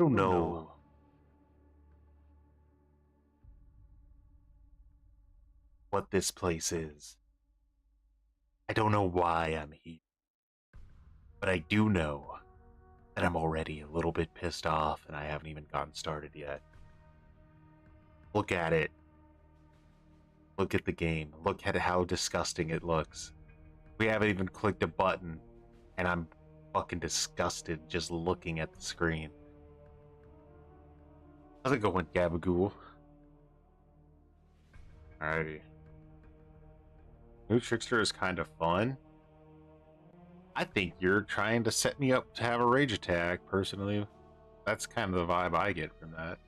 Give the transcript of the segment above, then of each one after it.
don't know what this place is. I don't know why I'm here. But I do know that I'm already a little bit pissed off and I haven't even gotten started yet. Look at it. Look at the game. Look at how disgusting it looks. We haven't even clicked a button and I'm fucking disgusted just looking at the screen. How's it going, Gabagool? Alrighty. New Trickster is kind of fun. I think you're trying to set me up to have a rage attack, personally. That's kind of the vibe I get from that.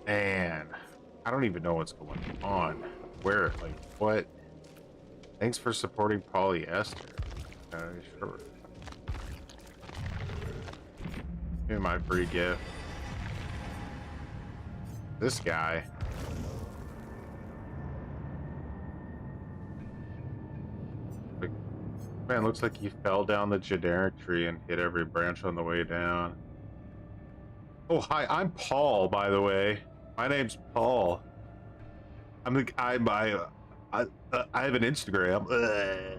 Man, I don't even know what's going on. Where, like, what? Thanks for supporting polyester. Sure. Give me my free gift. This guy. Like, man, looks like he fell down the generic tree and hit every branch on the way down. Oh, hi, I'm Paul, by the way. My name's Paul. I have an Instagram. Ugh.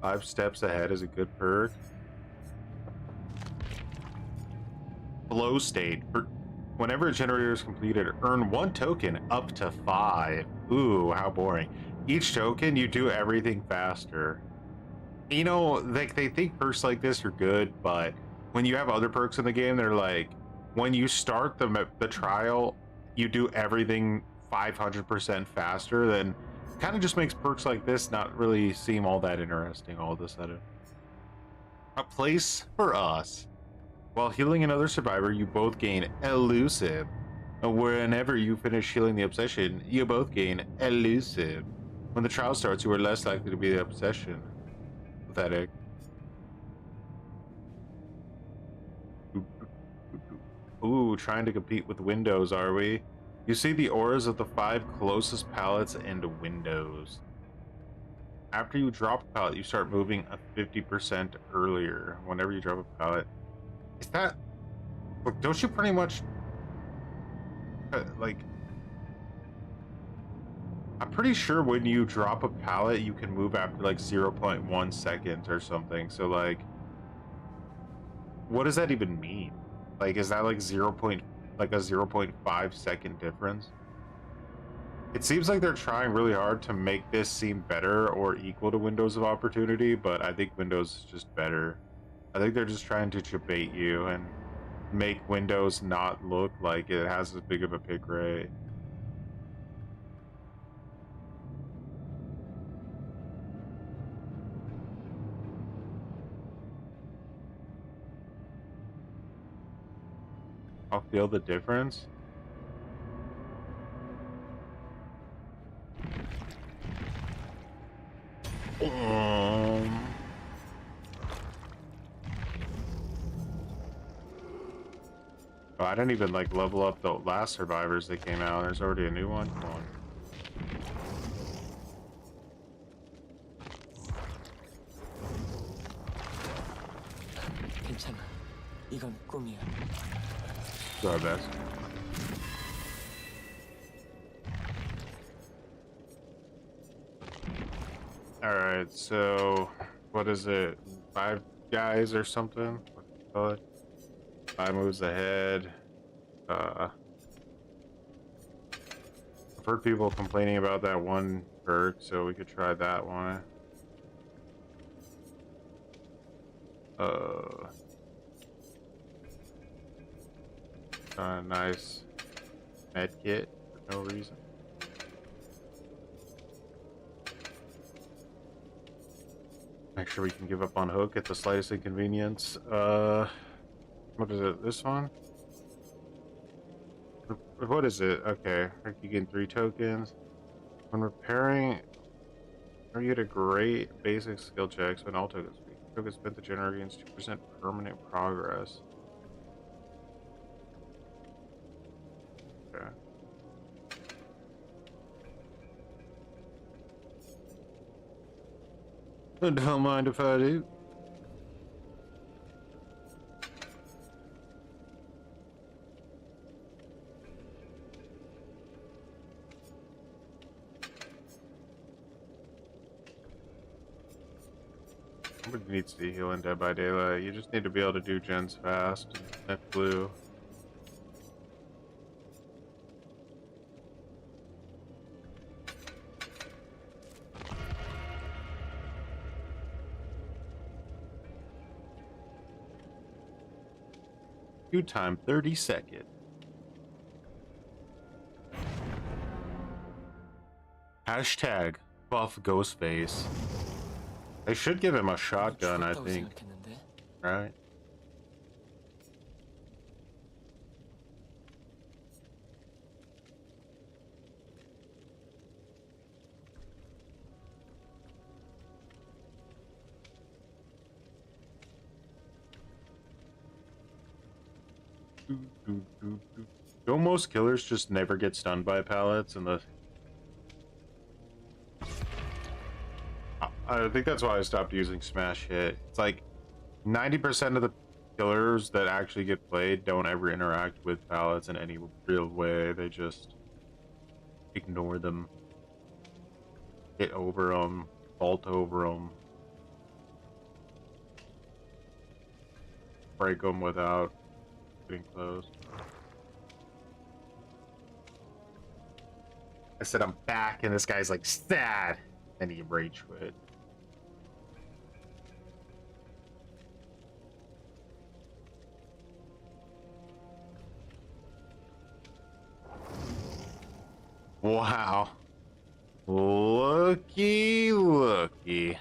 5 steps ahead is a good perk. Flow state. Whenever a generator is completed, earn 1 token up to 5. Ooh, how boring. Each token, you do everything faster. You know, they think perks like this are good, but when you have other perks in the game, they're like, when you start the trial, you do everything 500% faster, then kind of just makes perks like this not really seem all that interesting all of a sudden. A place for us. While healing another survivor, you both gain elusive. Whenever you finish healing the obsession, you both gain elusive. When the trial starts, you are less likely to be the obsession. Pathetic. Ooh, trying to compete with windows, are we? You see the auras of the 5 closest pallets and windows. After you drop a pallet, you start moving a 50% earlier. Whenever you drop a pallet. Is that... Look, don't you pretty much... like... I'm pretty sure when you drop a pallet, you can move after like 0.1 seconds or something. So like... What does that even mean? Like, is that like a 0.5 second difference? It seems like they're trying really hard to make this seem better or equal to Windows of Opportunity, but I think Windows is just better. I think they're just trying to bait you and make Windows not look like it has as big of a pick rate. I'll feel the difference. Oh, I didn't even like level up the last survivors that came out. There's already a new one. Come on. Do our best. Alright, so what is it? 5 guys or something? What do you call it? 5 moves ahead. I've heard people complaining about that one perk, so we could try that one. Nice med kit for no reason. Make sure we can give up on hook at the slightest inconvenience. What is it? This one? What is it? Okay, you gain 3 tokens. When repairing, you get a great basic skill checks when all tokens speak. Tokens spent the generator gains 2% permanent progress. Okay. Don't mind if I do. Nobody needs to heal in Dead by Daylight. You just need to be able to do gens fast and sniff blue. Queue time 30 seconds. Hashtag buff Ghostface. They should give him a shotgun, I think. Right? Don't most killers just never get stunned by pallets in the... I think that's why I stopped using smash hit. It's like 90% of the killers that actually get played don't ever interact with pallets in any real way. They just ignore them, hit over them, vault over them, break them without getting close. I said I'm back, and this guy's like sad, and he rage quit. Wow. Looky, looky.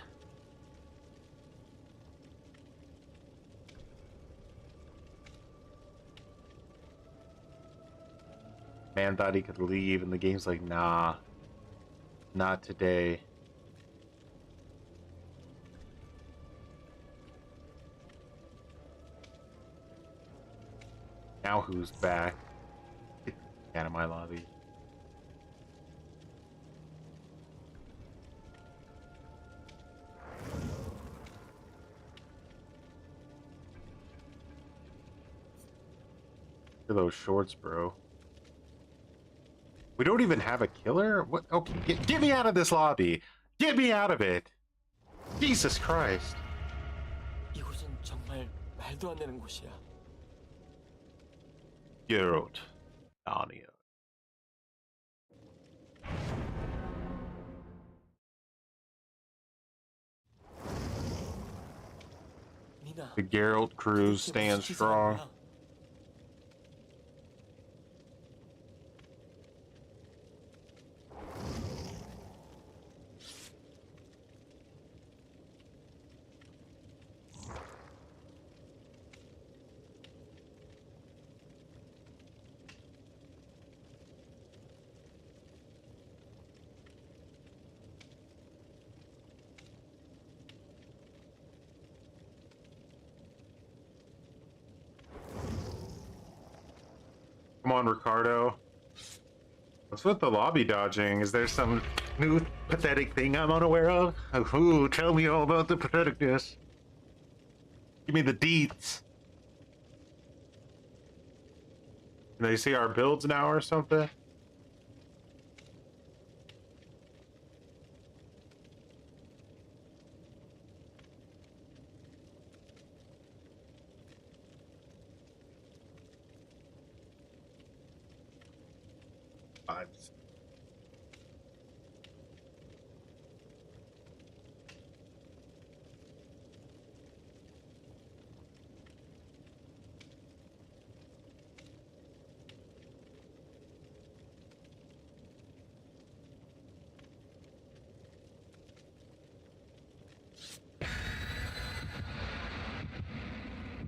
Man thought he could leave, and the game's like, nah. Not today. Now who's back? Get out of my lobby. Look at those shorts, bro. We don't even have a killer? What? Okay, get me out of this lobby. Get me out of it. Jesus Christ. 이곳은 정말 말도 안 되는 곳이야. Geralt. Narnia. The Geralt crew stands strong. Come on, Ricardo. What's with the lobby dodging? Is there some new pathetic thing I'm unaware of? Ooh, tell me all about the patheticness. Give me the deets. Can they see our builds now or something?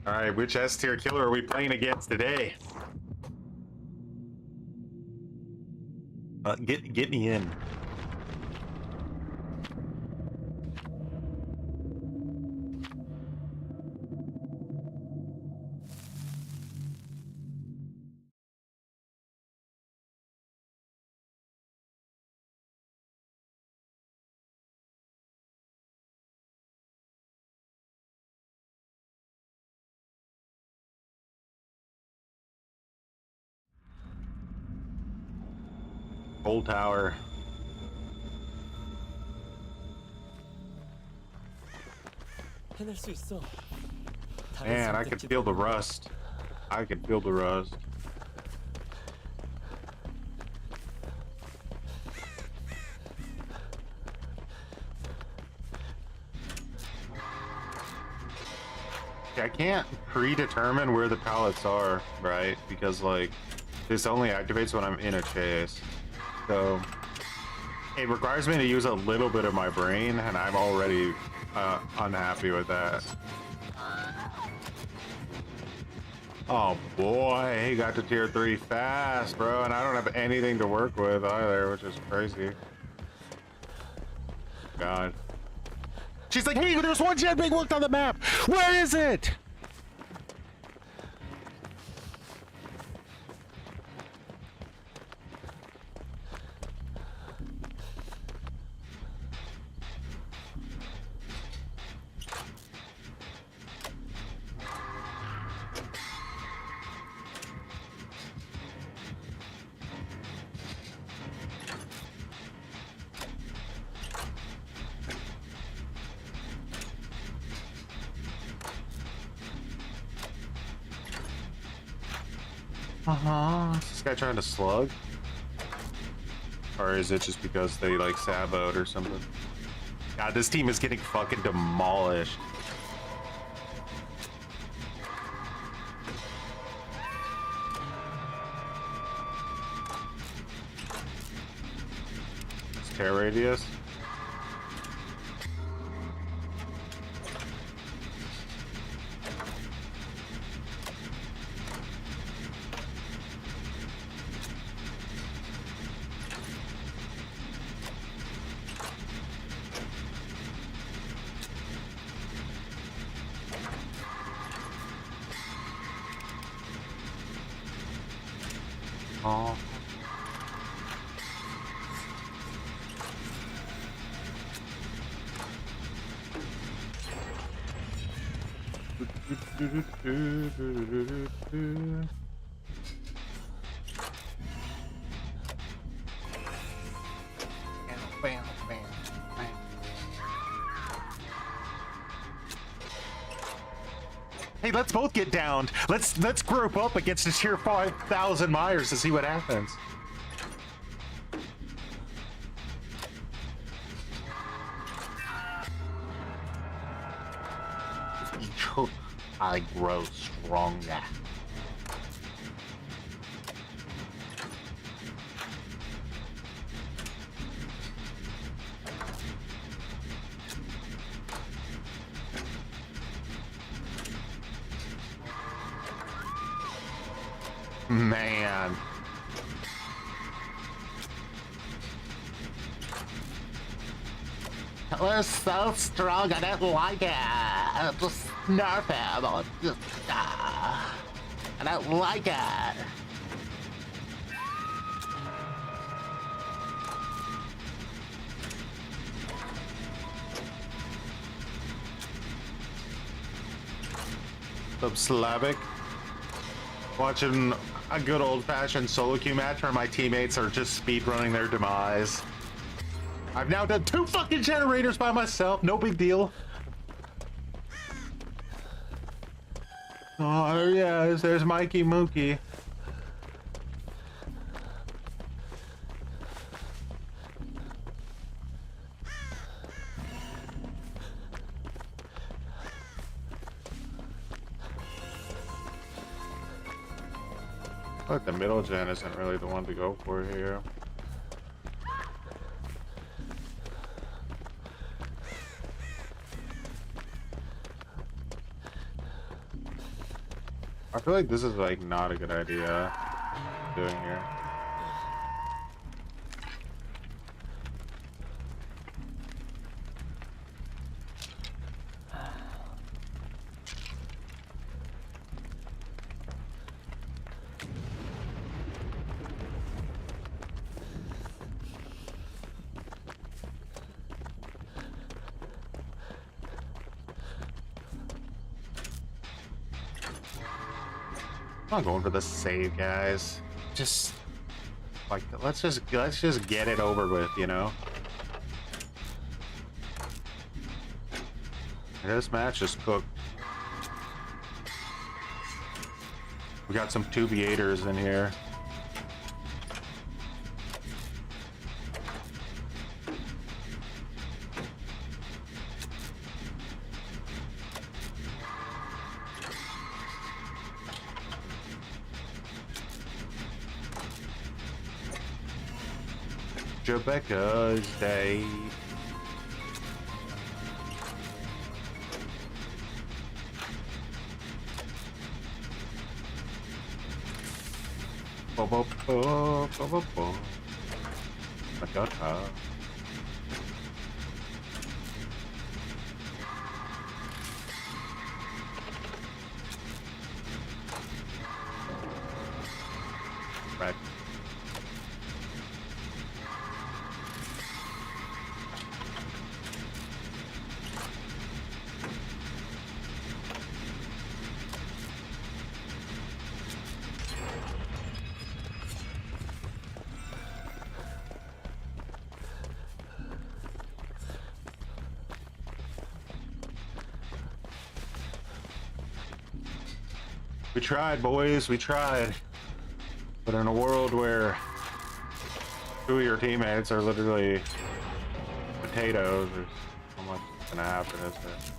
All right, which S tier killer are we playing against today? Get me in. Old tower. 해낼 수 있어. 다른 Man, I could feel the 선택지도 rust. I could feel the rust. I can't predetermine where the pallets are, right? Because like this only activates when I'm in a chase. So it requires me to use a little bit of my brain, and I'm already unhappy with that. Oh boy, he got to tier 3 fast, bro, and I don't have anything to work with either, which is crazy. God. She's like, hey, there's one gen being worked on the map. Where is it? Is this guy trying to slug? Or is it just because they like saboed or something? God, this team is getting fucking demolished. It's tear radius. Oh. Hey, let's both get downed. Let's group up against a tier 5,000 Myers to see what happens. I grow stronger. Man. We're so strong, I don't like it. Just nerf him. Or just, I don't like it. What's up, Slavic? Watching a good old-fashioned solo queue match where my teammates are just speedrunning their demise. I've now done 2 fucking generators by myself, no big deal. Oh yeah, there's Mikey Mookie. But the middle gen isn't really the one to go for here. I feel like this is like not a good idea doing here. I'm not going for the save, guys. Just Like, let's just get it over with, you know? This match is cooked. We got some 2v8ers in here. Rebecca's Day. Bo bo bo bo bo bo. Magata. Right. We tried, boys, we tried. But in a world where two of your teammates are literally potatoes, there's so much that's gonna happen, isn't it?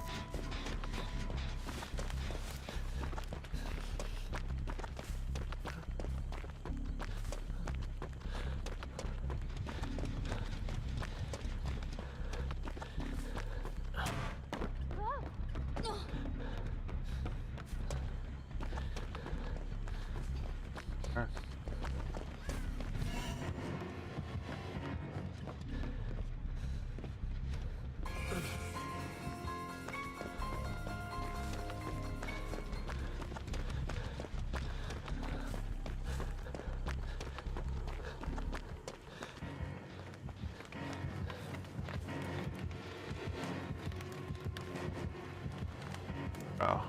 Oh,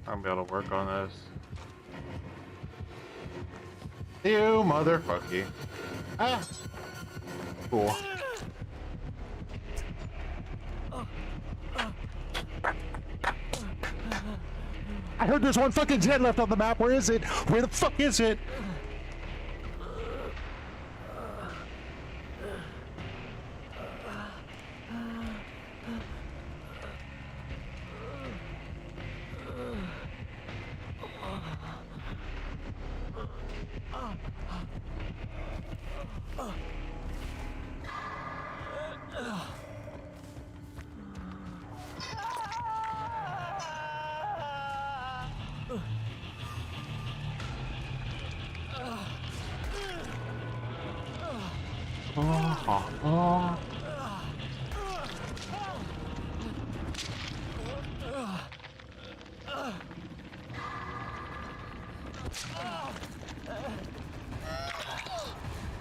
I'm gonna be able to work on this. You motherfucker. Ah! Cool. I heard there's one fucking Zen left on the map. Where is it? Where the fuck is it?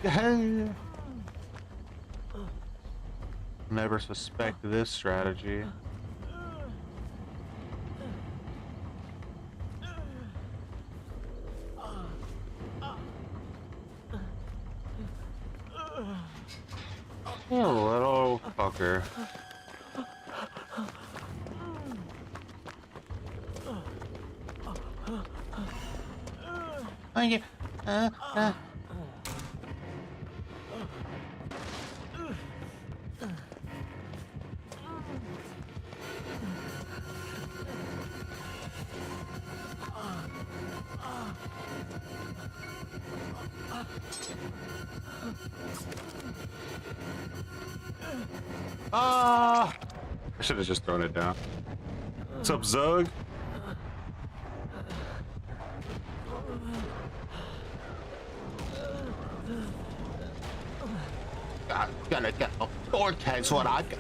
Hey. Never suspect this strategy. You little fucker. Oh, yeah. Ah! I should have just thrown it down. What's up, Zug? I'm gonna get a vortex when I get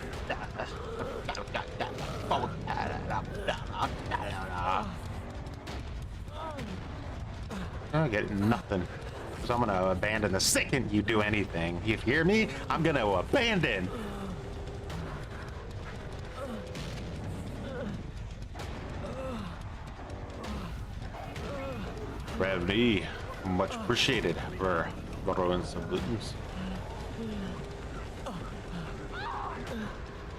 I get nothing. So I'm gonna abandon the second you do anything. You hear me? I'm gonna abandon. Gravity, much appreciated for Throwing some buttons.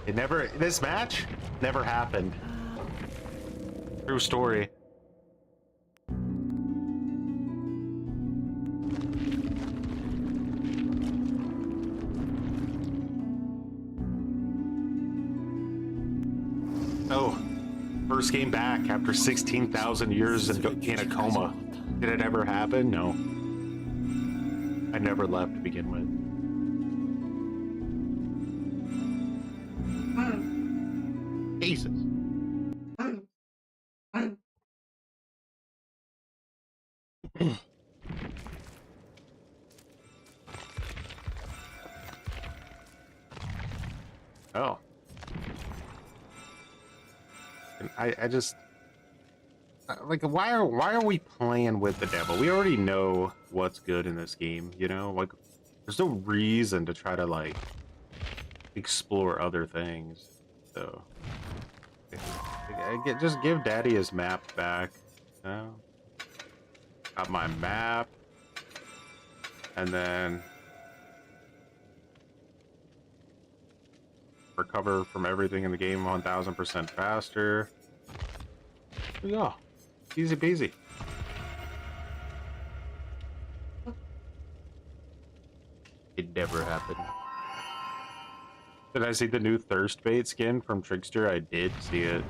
It never, this match never happened. True story. Oh, first game back after 16,000 years in a coma. Did it ever happen? No. I never left to begin with. Jesus. Oh. I just like why are we playing with the devil? We already know what's good in this game, you know? Like there's no reason to try to like explore other things. So just give Daddy his map back. You know? Got my map, and then recover from everything in the game 1000% faster. There we go. Easy peasy. It never happened. Did I see the new thirst bait skin from Trickster? I did see it.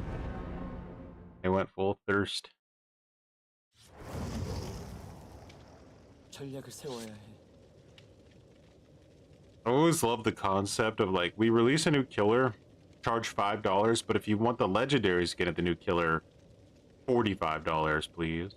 It went full thirst. 전략을 세워야 해. I always love the concept of like, we release a new killer, charge $5, but if you want the legendary skin of the new killer, $45, please.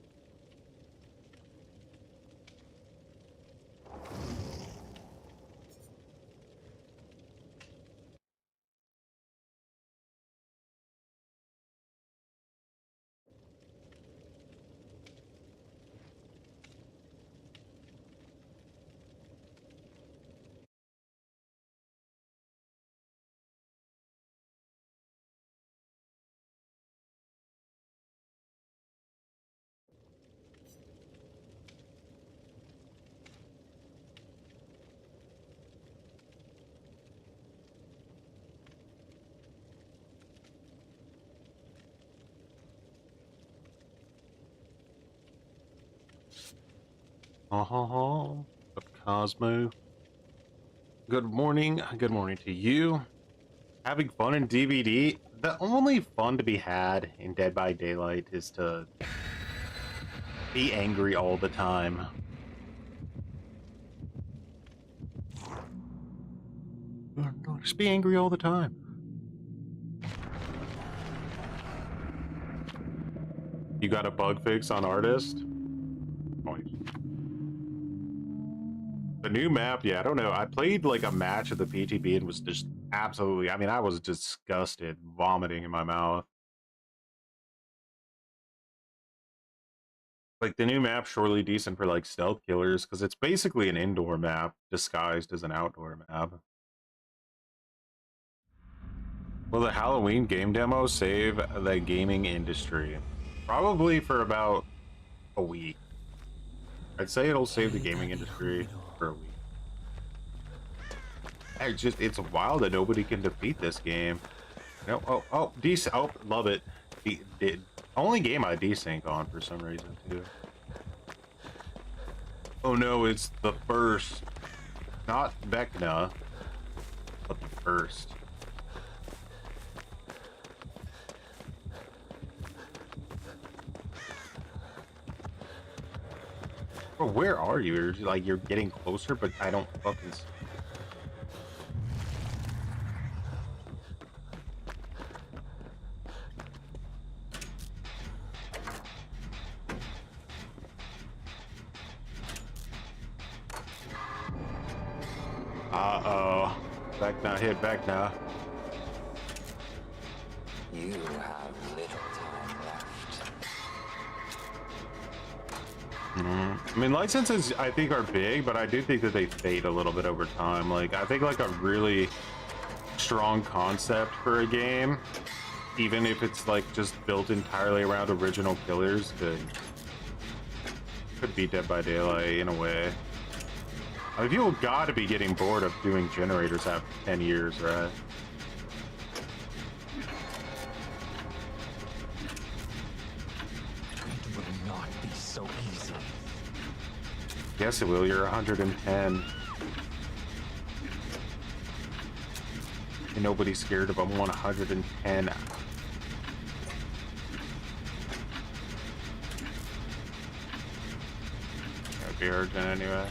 But Cosmo. Good morning to you. Having fun in DBD? The only fun to be had in Dead by Daylight is to be angry all the time. Just be angry all the time. You got a bug fix on Artist? The new map, yeah, I don't know. I played like a match of the PTB and was just absolutely, I mean, I was disgusted, vomiting in my mouth. Like the new map, surely decent for like stealth killers, because it's basically an indoor map disguised as an outdoor map. Will the Halloween game demo save the gaming industry? Probably for about a week. I'd say it'll save the gaming industry for a week. It's wild that nobody can defeat this game. No, oh, decent. Oh, love it. Only game I desync on for some reason too. Oh no, it's the first, not Vecna, but the first. Bro, where are you? You're getting closer, but I don't fucking see. Uh-oh. Back now, hit back now. You have little time left. I mean, licenses, I think, are big, but I do think that they fade a little bit over time. Like, I think, like, a really strong concept for a game, even if it's, like, just built entirely around original killers, could be Dead by Daylight in a way. I mean, people gotta be getting bored of doing generators after 10 years, right? It will not be so easy. Yes, it will. You're 110. And nobody's scared of 110. That'd be urgent anyway.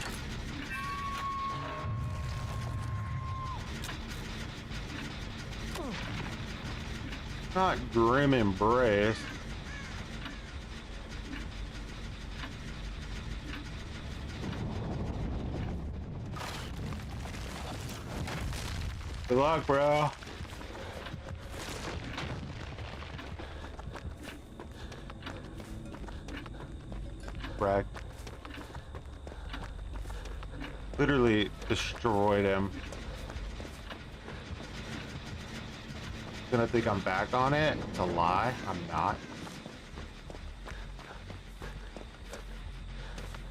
Not Grim Embrace. Good luck, bro. Wreck. Literally destroyed him. Gonna think I'm back on it? It's a lie. I'm not.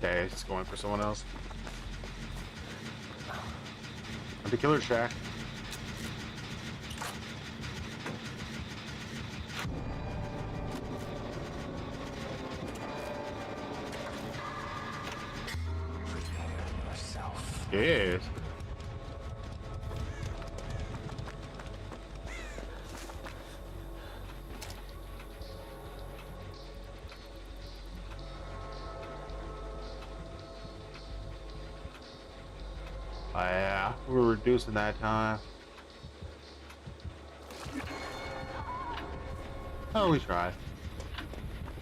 Okay, he's going for someone else. The killer shack. Prepare yourself. Yes. Oh, yeah, we're reducing that time. Oh, we tried.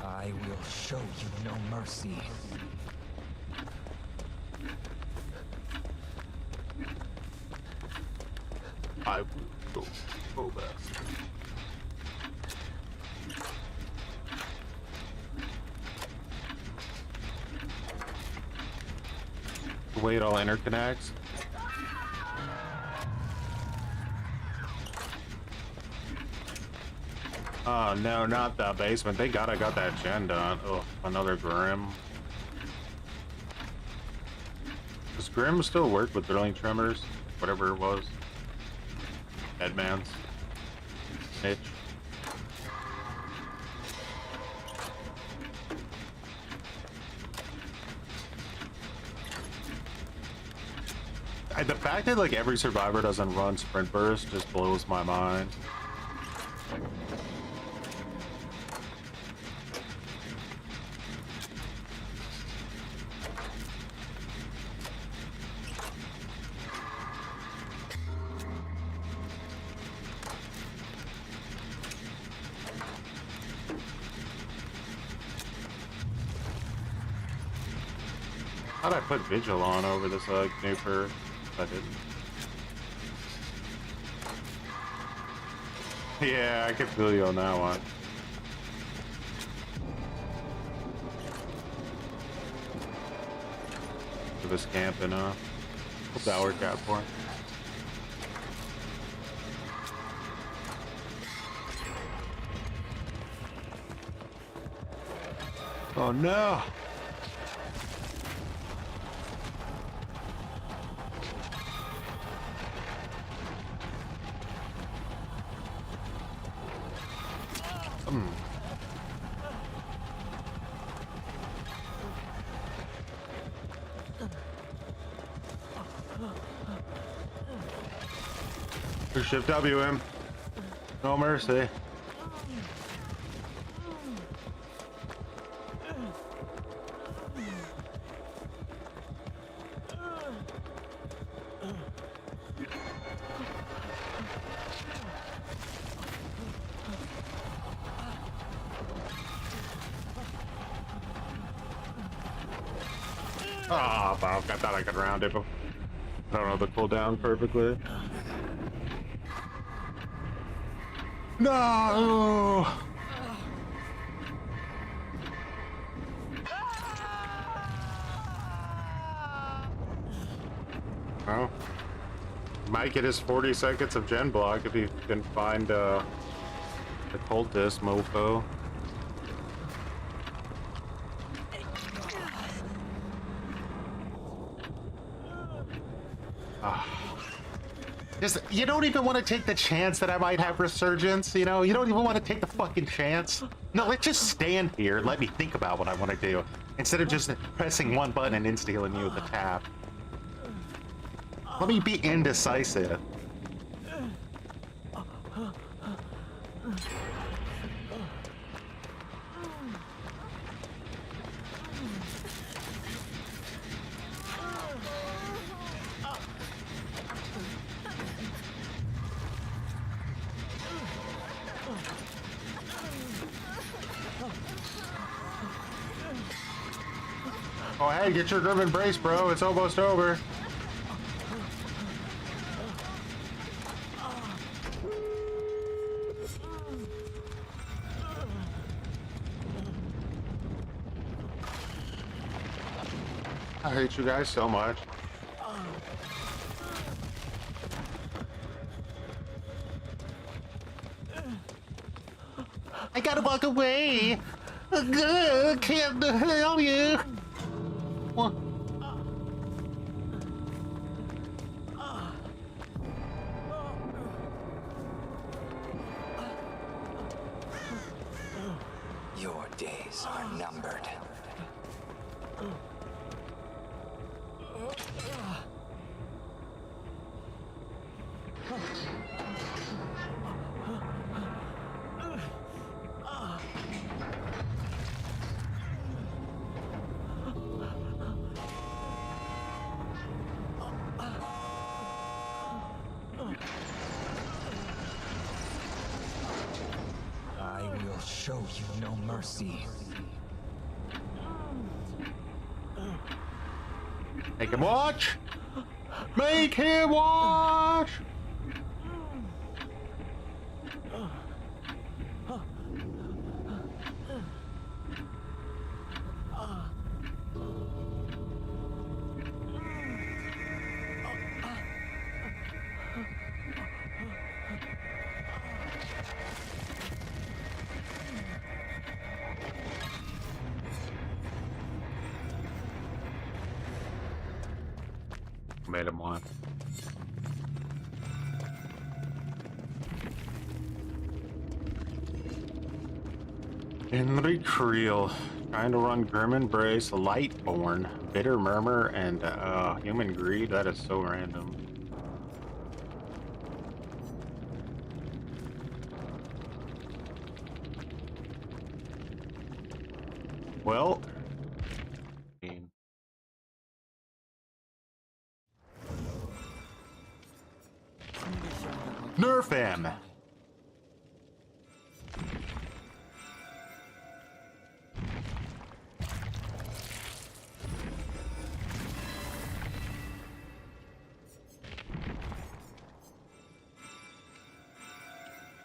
I will show you no mercy. I will go best. Wait, all interconnects. Oh no, not the basement. Thank God I got that gen done. Oh, another Grim. Does Grim still work with drilling tremors? Whatever it was. Headman's. Niche. The fact that like every survivor doesn't run sprint burst just blows my mind. How'd I put Vigil on over this new perk? I didn't. Yeah, I can feel you on that one. For this camping, hope that worked out for him. Oh no! Shift W him. No mercy. Ah, fuck. I thought I could round it, but I don't know the cooldown perfectly. No! Oh. Might get his 40 seconds of gen block if he can find the cultist mofo. Just, you don't even want to take the chance that I might have resurgence, you know? You don't even want to take the fucking chance. No, let's just stand here and let me think about what I want to do, instead of just pressing one button and insta-healing you with the tap. Let me be indecisive. Oh, hey, get your grip and brace, bro. It's almost over. I hate you guys so much. I gotta walk away. Can't help you. What? Your days are numbered. I will show you no mercy. Make him watch! Make him watch! Made him one. Henry Creel, trying to run Grim Embrace, Lightborn, Bitter Murmur, and Human Greed. That is so random. Well, Nerf him!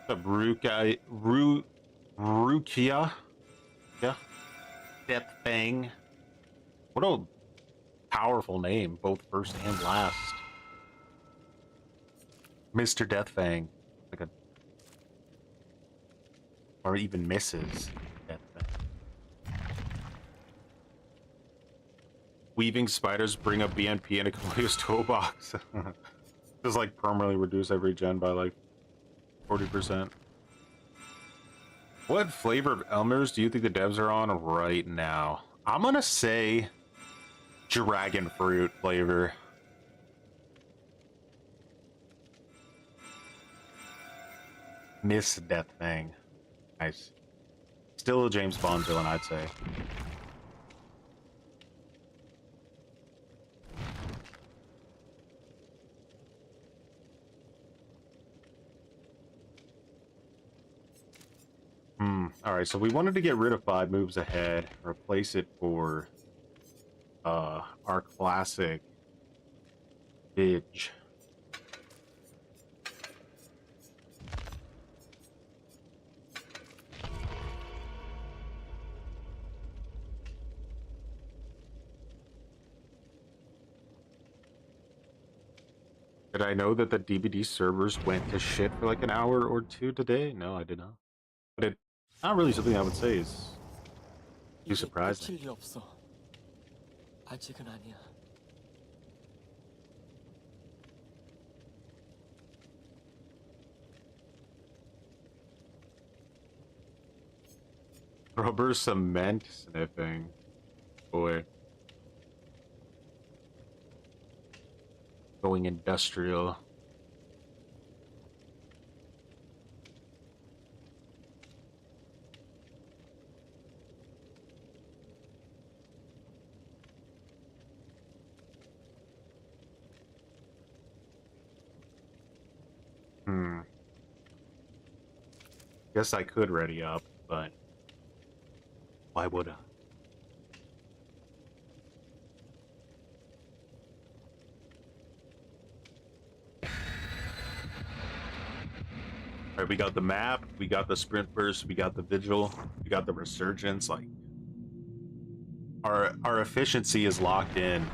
The Rukia? Yeah. Death Fang. What a powerful name, both first and last. Mr. Deathfang, like a, or even Mrs. Deathfang. Weaving spiders bring up BNP in a Coleus toolbox. Just like permanently reduce every gen by like 40%. What flavor of Elmer's do you think the devs are on right now? I'm gonna say dragon fruit flavor. Miss Death Thing. Nice. Still a James Bond villain, I'd say. Alright, so we wanted to get rid of 5 moves ahead, replace it for our classic Vidge. Did I know that the DBD servers went to shit for like an hour or two today? No, I did not. But it's not really something I would say is too surprising. 일 없어. 아직은 아니야. Rubber cement sniffing. Boy. Going industrial. Guess I could ready up, but why would I? Alright, we got the map, we got the sprint burst, we got the vigil, we got the resurgence. Like, our efficiency is locked in.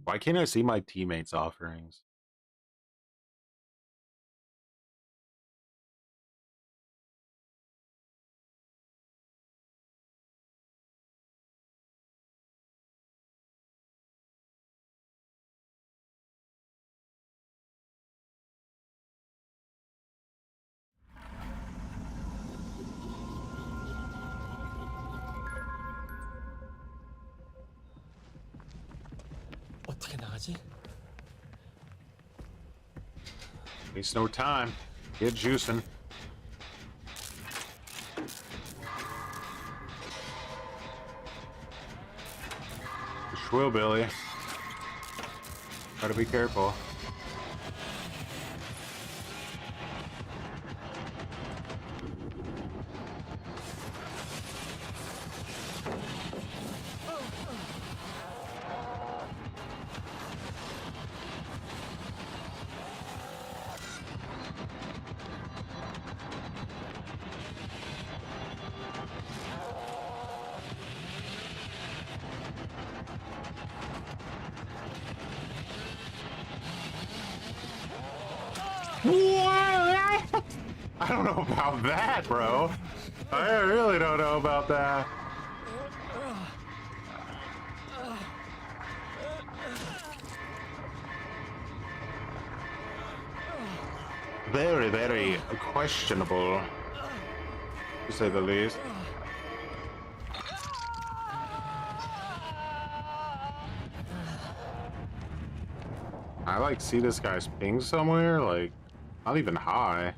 Why can't I see my teammates' offerings? 어떻게 나가지? Waste no time. Get juicing. Schwillbilly. Gotta be careful. I don't know about that, bro. I really don't know about that. Very, very questionable, to say the least. I like see this guy's ping somewhere, like not even high.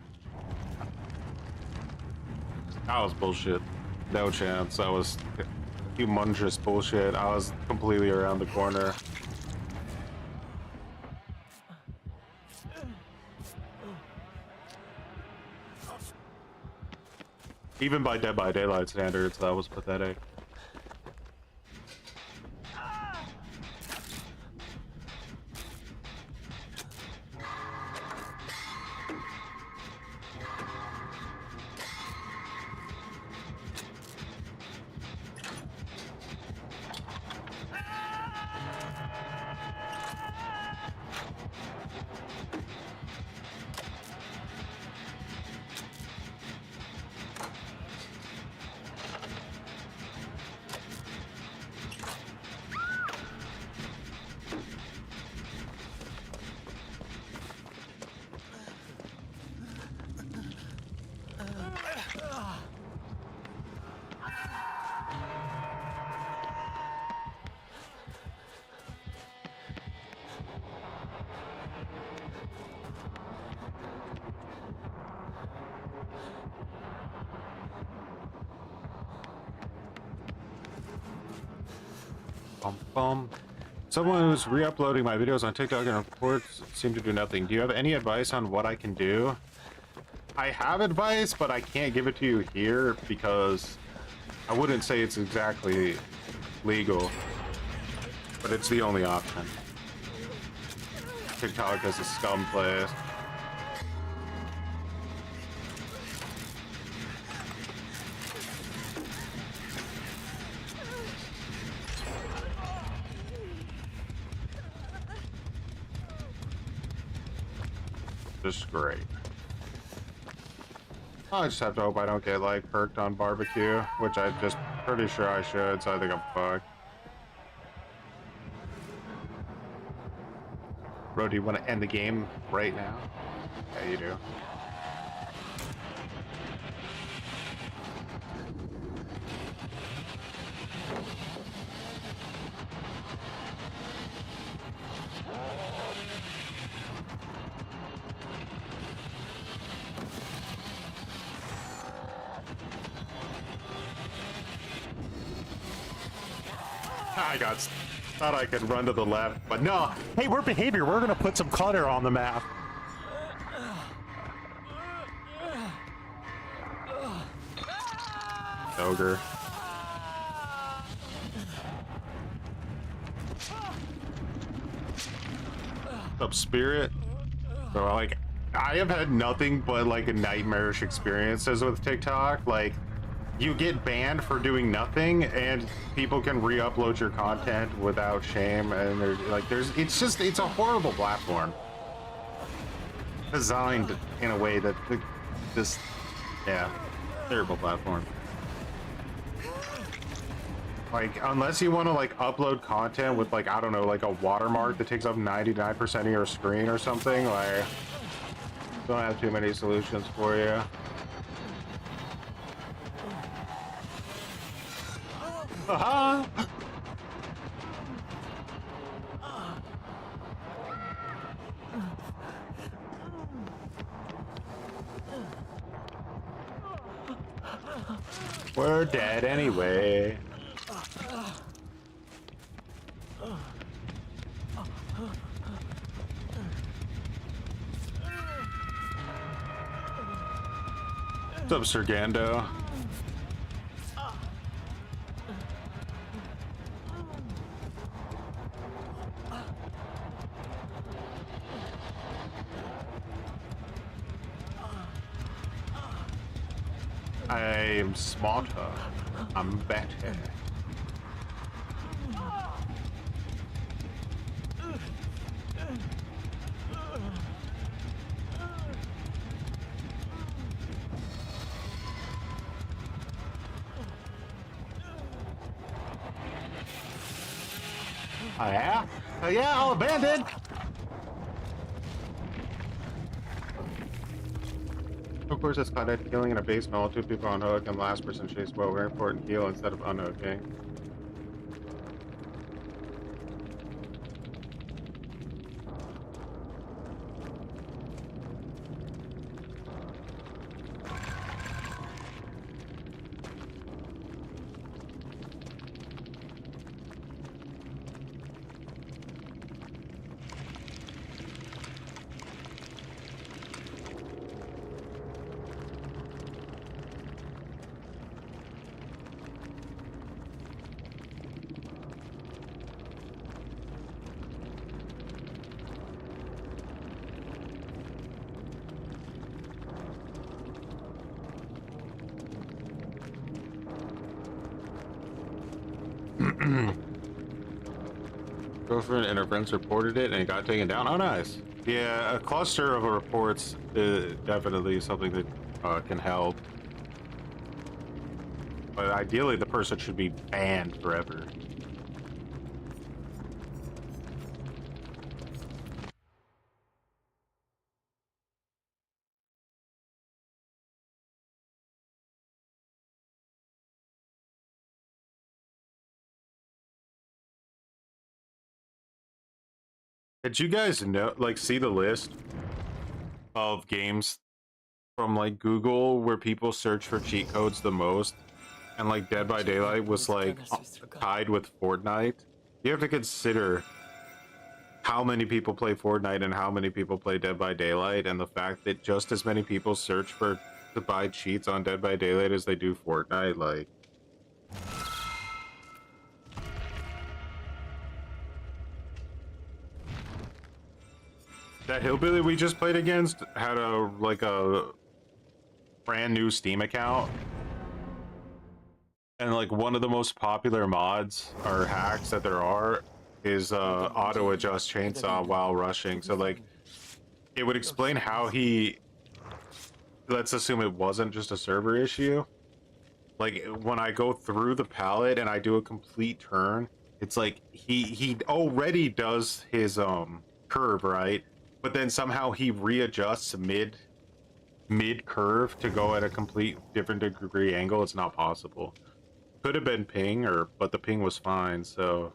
That was bullshit. No chance. That was humongous bullshit. I was completely around the corner. Even by Dead by Daylight standards, that was pathetic. Someone who's re-uploading my videos on TikTok and reports seem to do nothing. Do you have any advice on what I can do? I have advice, but I can't give it to you here because I wouldn't say it's exactly legal, but it's the only option. TikTok is a scum place. Just great. I just have to hope I don't get like perked on barbecue, which I'm just pretty sure I should, so I think I'm fucked. Bro, do you want to end the game right now? Yeah, you do. Thought I could run to the left, but no. Hey, we're behavior. We're gonna put some clutter on the map. Ogre. What's up, Spirit? Bro, like, I have had nothing but like nightmarish experiences with TikTok. Like, you get banned for doing nothing, and people can re-upload your content without shame. And it's a horrible platform, designed in a way that terrible platform. Like, unless you want to like upload content with like, I don't know, like a watermark that takes up 99% of your screen or something, like, don't have too many solutions for you. Haha! We're dead anyway. What's up, Sergando? I'm smarter. I'm better. Oh yeah? Oh yeah, all abandoned! Of course, it's caught killing in a basement while two people on hook and the last person chased well. Very important kill instead of unhooking. Girlfriend and her friends reported it and it got taken down. Oh, nice. Yeah, a cluster of reports is definitely something that can help. But ideally, the person should be banned forever. Did you guys know, like, see the list of games from like Google where people search for cheat codes the most? And like Dead by Daylight was like tied with Fortnite. You have to consider how many people play Fortnite and how many people play Dead by Daylight, and the fact that just as many people search to buy cheats on Dead by Daylight as they do Fortnite. Like, that hillbilly we just played against had a brand new Steam account, and like one of the most popular mods or hacks that there are is auto adjust chainsaw while rushing. So like, it would explain how he, let's assume it wasn't just a server issue, like when I go through the pallet and I do a complete turn, it's like he already does his curve, right? But then somehow he readjusts mid curve to go at a complete different degree angle. It's not possible. Could have been ping, but the ping was fine. So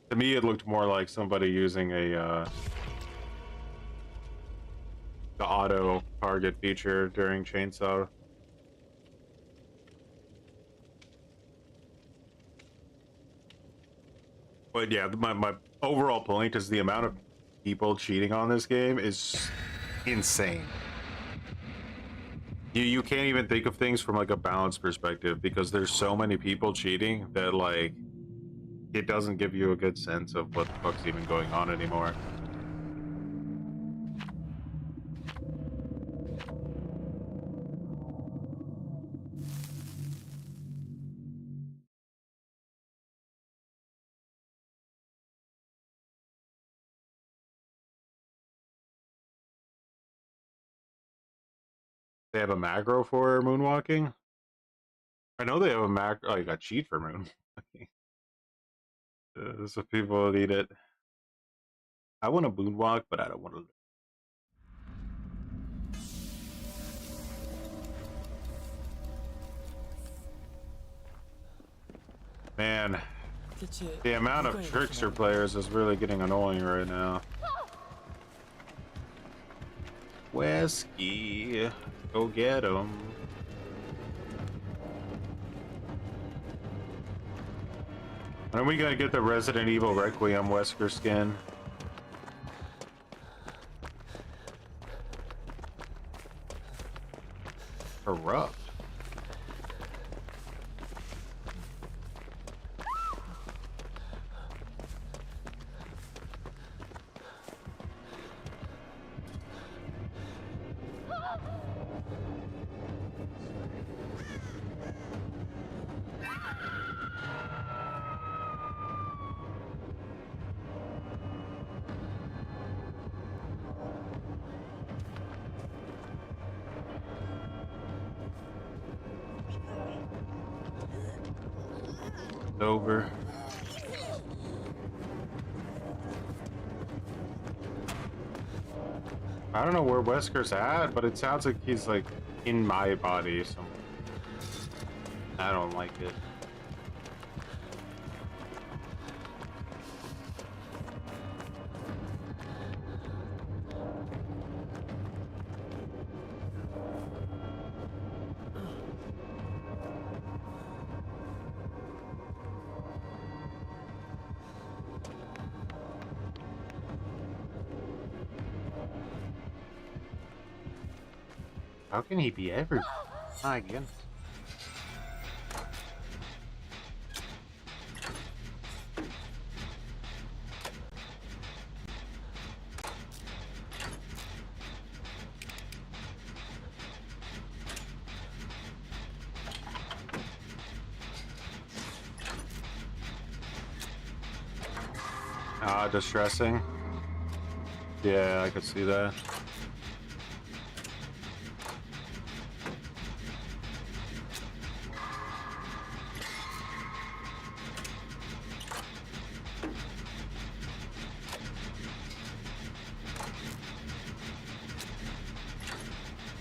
to me, it looked more like somebody using a the auto target feature during chainsaw. But yeah, my overall point is the amount of people cheating on this game is insane. You can't even think of things from like a balance perspective because there's so many people cheating that like it doesn't give you a good sense of what the fuck's even going on anymore. They have a macro for moonwalking. I know they have a macro, like a cheat for moonwalking. So people need it. I want to moonwalk, but I don't want to. Man, 대체 the amount of 누가 trickster 이렇게 players is really getting annoying right now. Whiskey, go get him. And then we gotta get the Resident Evil Requiem Wesker skin. Corrupt. Over. I don't know where Wesker's at, but it sounds like he's like in my body, so I don't like it. How can he be everywhere? My goodness. Distressing. Yeah, I could see that.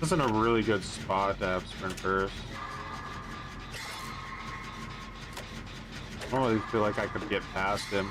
This isn't a really good spot to have sprint first. I don't really feel like I could get past him.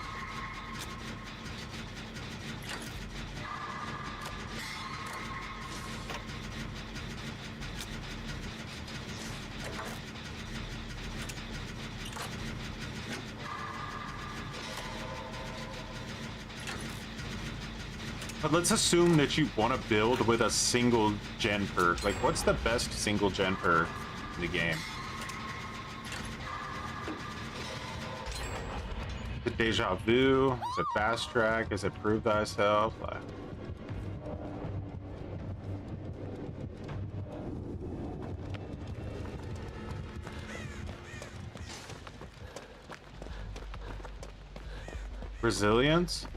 But let's assume that you want to build with a single gen perk. Like, what's the best single gen perk in the game? Is it Deja Vu? Is it Fast Track? Is it Prove Thyself? Resilience?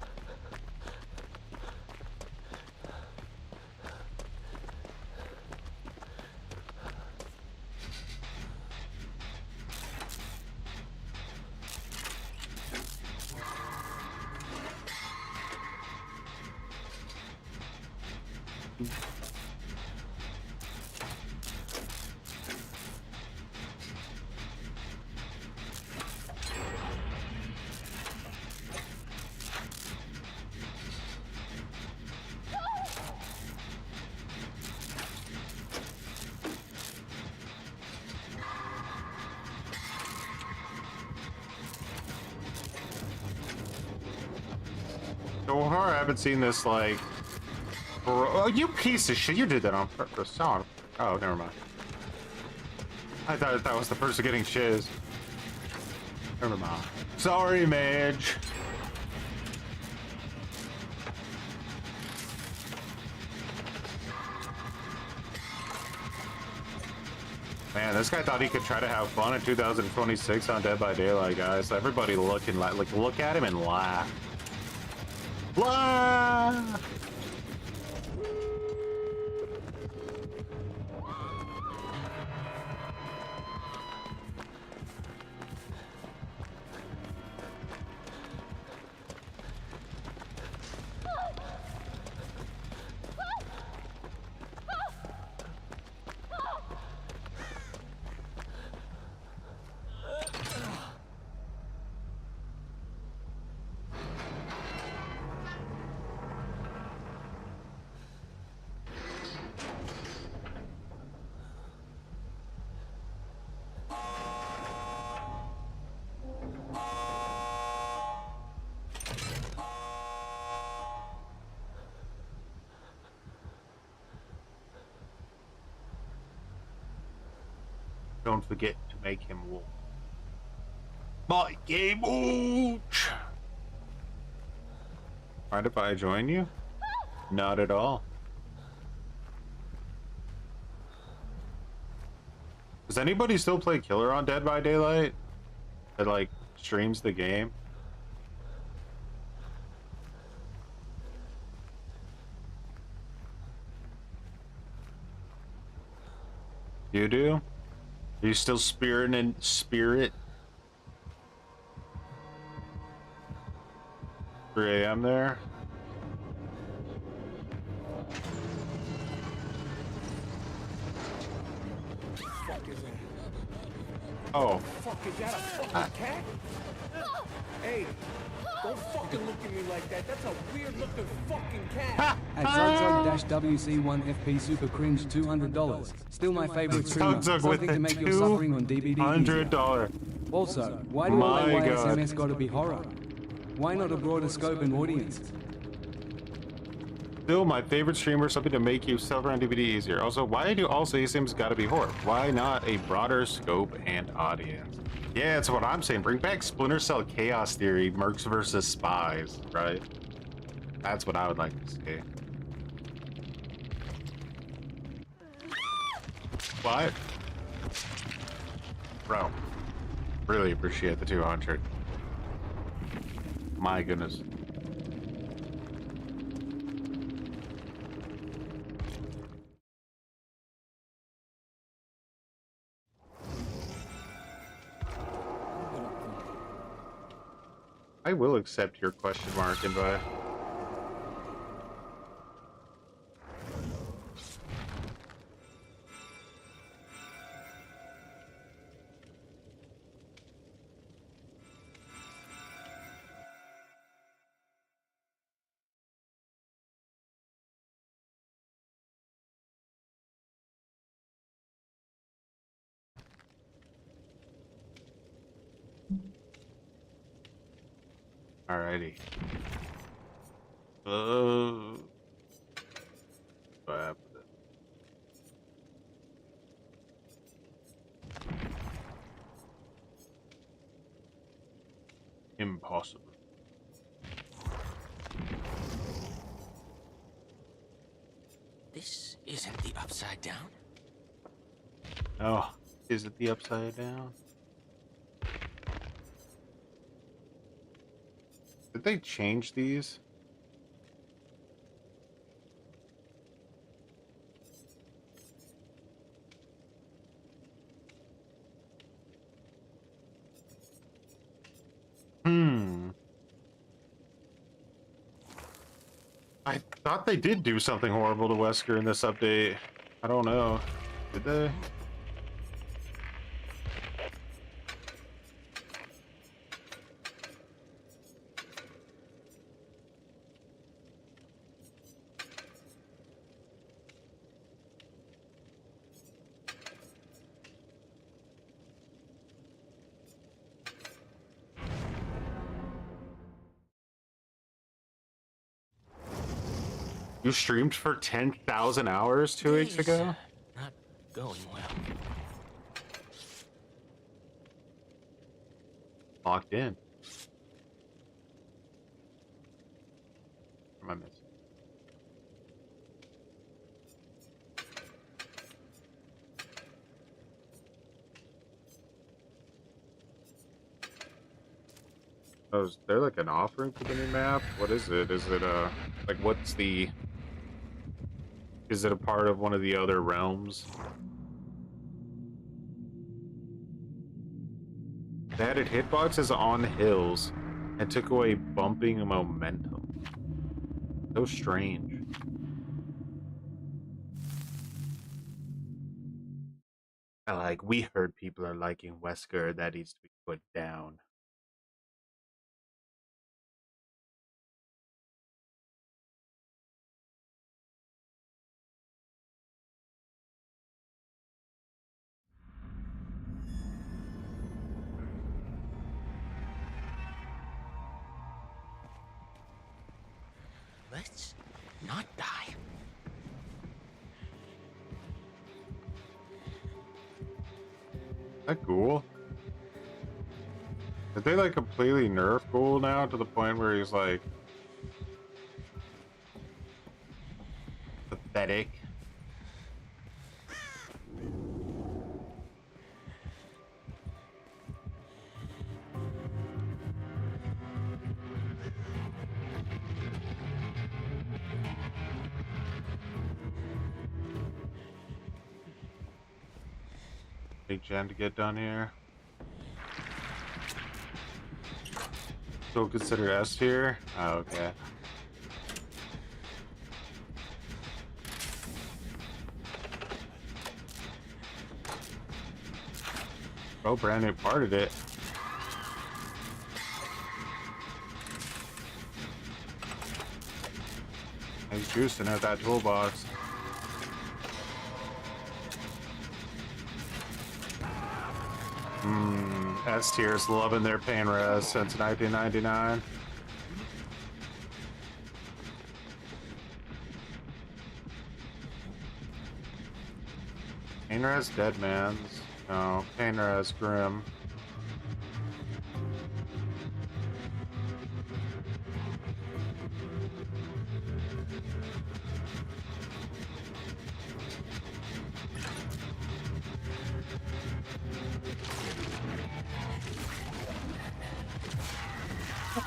So far, I haven't seen this, like... Oh, you piece of shit. You did that on purpose. Oh, never mind. I thought that was the person getting shiz. Never mind. Sorry, Mage. Man, this guy thought he could try to have fun in 2026 on Dead by Daylight, guys. Everybody looking like look at him and laugh. Laugh! Don't forget to make him walk. My game mooch! Mind if I join you? Not at all. Does anybody still play Killer on Dead by Daylight? That like streams the game? You do? Are you still spiriting in spirit? 3 a.m. there? Oh. Fuck, is that a fucking cat? Hey, don't fucking look at me like that. That's a weird looking fucking cat. At Zugzug-WC1FP Super Cringe $200. Still my favorite streamer. Zugzug with Something to make your suffering on DBD easier. $100. Also, why do all My God. YSMS gotta be horror? Why not a broader scope and audience? Still my favorite streamer, something to make you suffer on DVD easier. Also, why do all CSMs gotta be horror? Why not a broader scope and audience? Yeah, that's what I'm saying. Bring back Splinter Cell Chaos Theory, Mercs versus Spies, right? That's what I would like to see. What? Bro, really appreciate the 200. My goodness. I will accept your question mark invite. Alrighty. What happened? Impossible. This isn't the Upside Down. Oh, is it the Upside Down? Did they change these? I thought they did do something horrible to Wesker in this update. I don't know. Did they? You streamed for 10,000 hours 2 weeks ago? Not going well. Locked in. What am I missing? Oh, is there like an offering for the new map? What is it? Is it like what's the... Is it a part of one of the other realms? They added hitboxes on hills and took away bumping momentum. So strange. We heard people are liking Wesker. That needs to be put down. Let's not die. Is that Ghoul? Did they like completely nerf Ghoul now to the point where he's like pathetic? Big gen to get done here. Still consider S tier? Oh, okay. Oh, brand new parted it. He's juicing at that toolbox. S tier's loving their pain res since 1999. Pain res dead man's. No, pain res grim.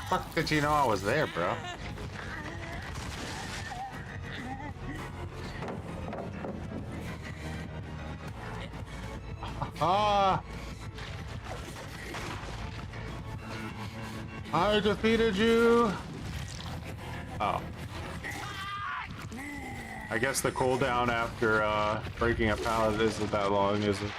Fuck did you know I was there, bro? Ah! I defeated you! Oh. I guess the cooldown after breaking a pallet isn't that long, is it?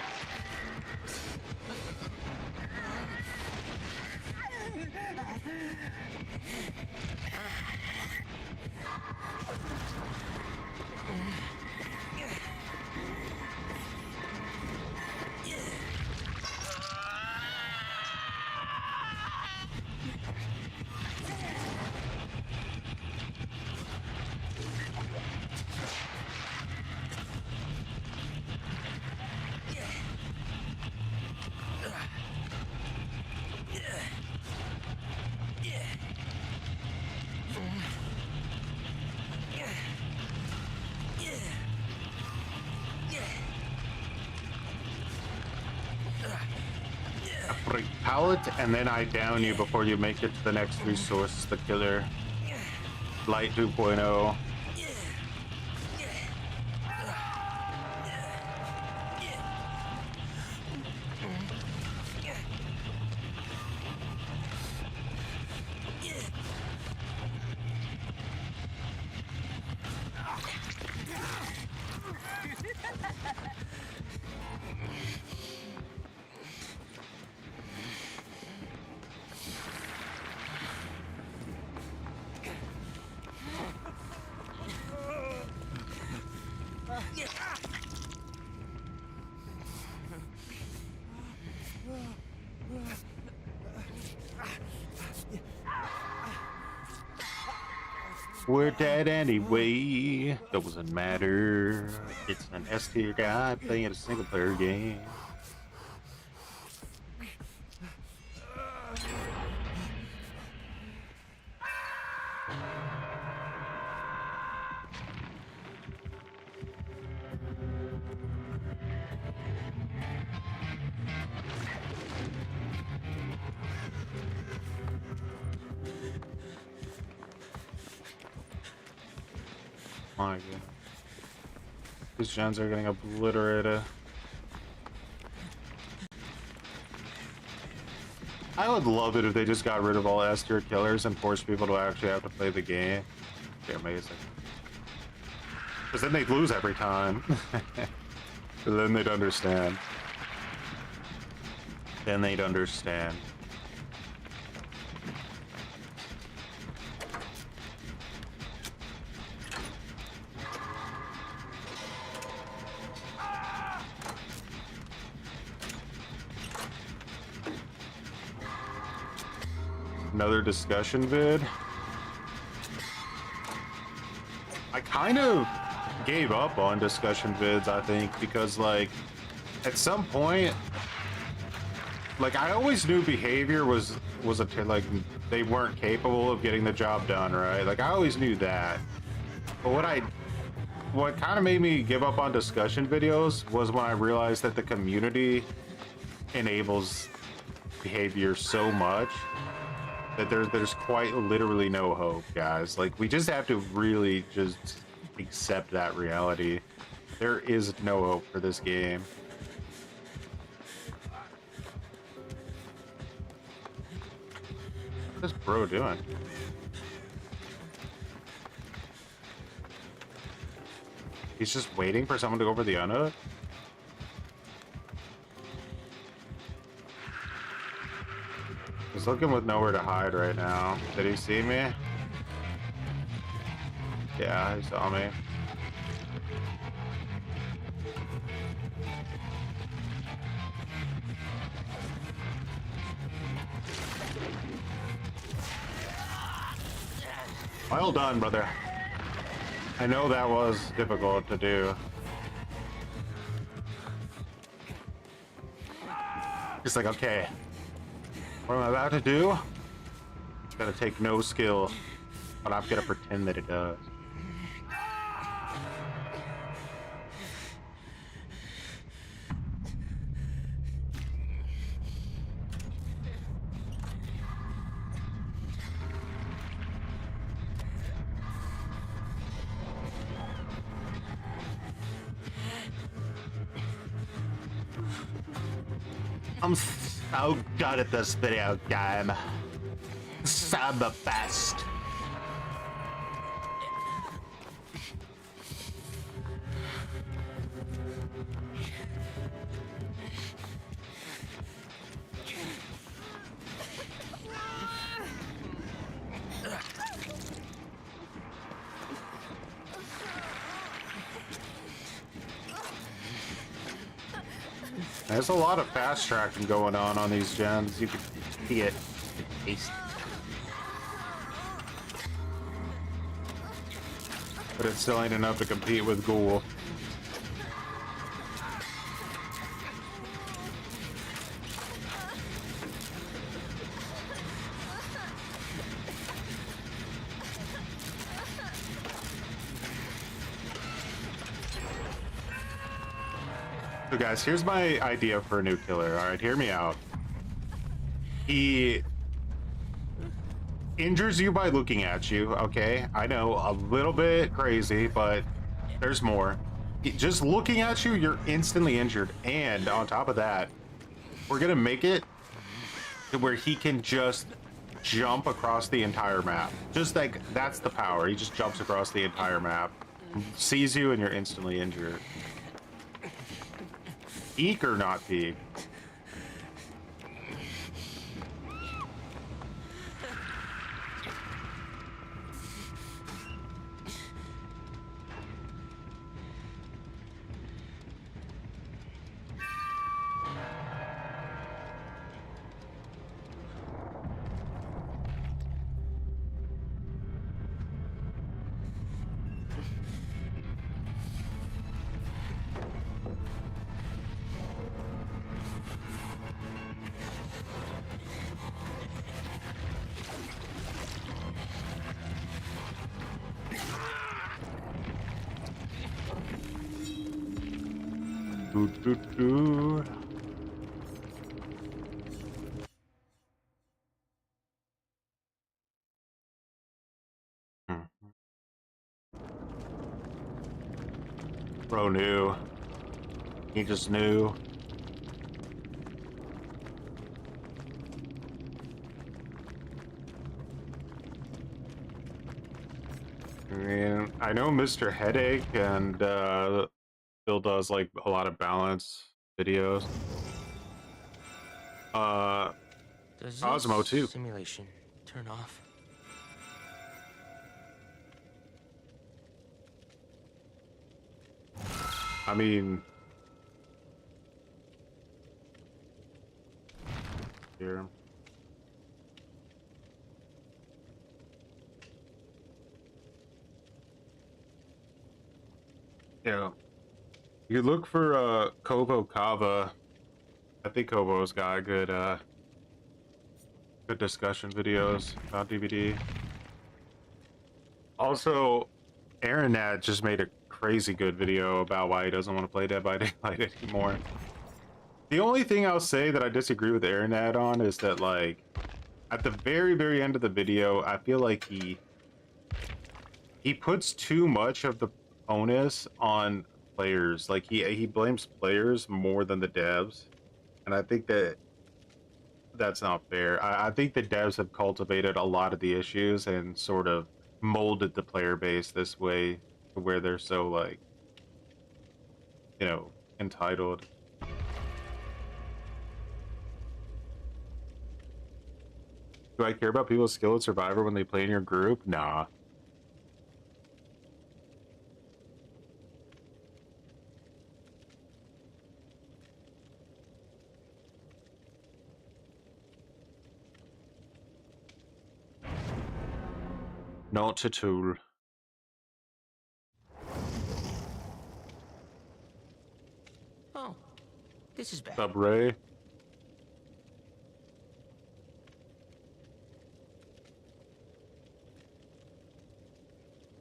Break pallet, and then I down you before you make it to the next resource, the killer. Light 2.0. We're dead anyway. Doesn't matter. It's an S tier guy playing a single player game. My God. These gens are getting obliterated. I would love it if they just got rid of all S tier killers and forced people to actually have to play the game. Be amazing. Because then they'd lose every time. Then they'd understand. Then they'd understand. Another discussion vid. I kind of gave up on discussion vids, I think, because like at some point, like I always knew behavior was like they weren't capable of getting the job done, right? Like I always knew that. But what kind of made me give up on discussion videos was when I realized that the community enables behavior so much that there's quite literally no hope, guys. Like we just have to really just accept that reality. There is no hope for this game. What's this bro doing? He's just waiting for someone to go for the unhook? He's looking with nowhere to hide right now. Did he see me? Yeah, he saw me. Well done, brother. I know that was difficult to do. It's like, okay, what am I about to do? It's gonna take no skill, but I'm gonna pretend that it does. I'm so good at this video game. So I'm the best. There's a lot of fast tracking going on these gens. You can see it. You can taste it. But it still ain't enough to compete with Ghoul. So guys, here's my idea for a new killer. All right, hear me out. He injures you by looking at you, okay? I know, a little bit crazy, but there's more. Just looking at you, you're instantly injured. And on top of that, we're gonna make it to where he can just jump across the entire map. Just like, that's the power. He just jumps across the entire map, sees you, and you're instantly injured. Peak or not peak? Do, do, do. Bro knew. He just knew. I mean, I know Mr. Headache and Bill does like a lot of balance videos. Does Cosmo this too. simulation turn off? I mean, here. Yeah. You look for Kovo Kava. I think Kovo's got good good discussion videos about DBD. Also, Aaron Nat just made a crazy good video about why he doesn't want to play Dead by Daylight anymore. The only thing I'll say that I disagree with Aaron Nat on is that, like, at the very end of the video, I feel like he puts too much of the onus on players. Like, he blames players more than the devs, and I think that that's not fair. I think the devs have cultivated a lot of the issues and sort of molded the player base this way to where they're so, like, you know, entitled. Do I care about people's skill at Survivor when they play in your group? Nah. Not at all. Oh, this is bad. What's up, Ray?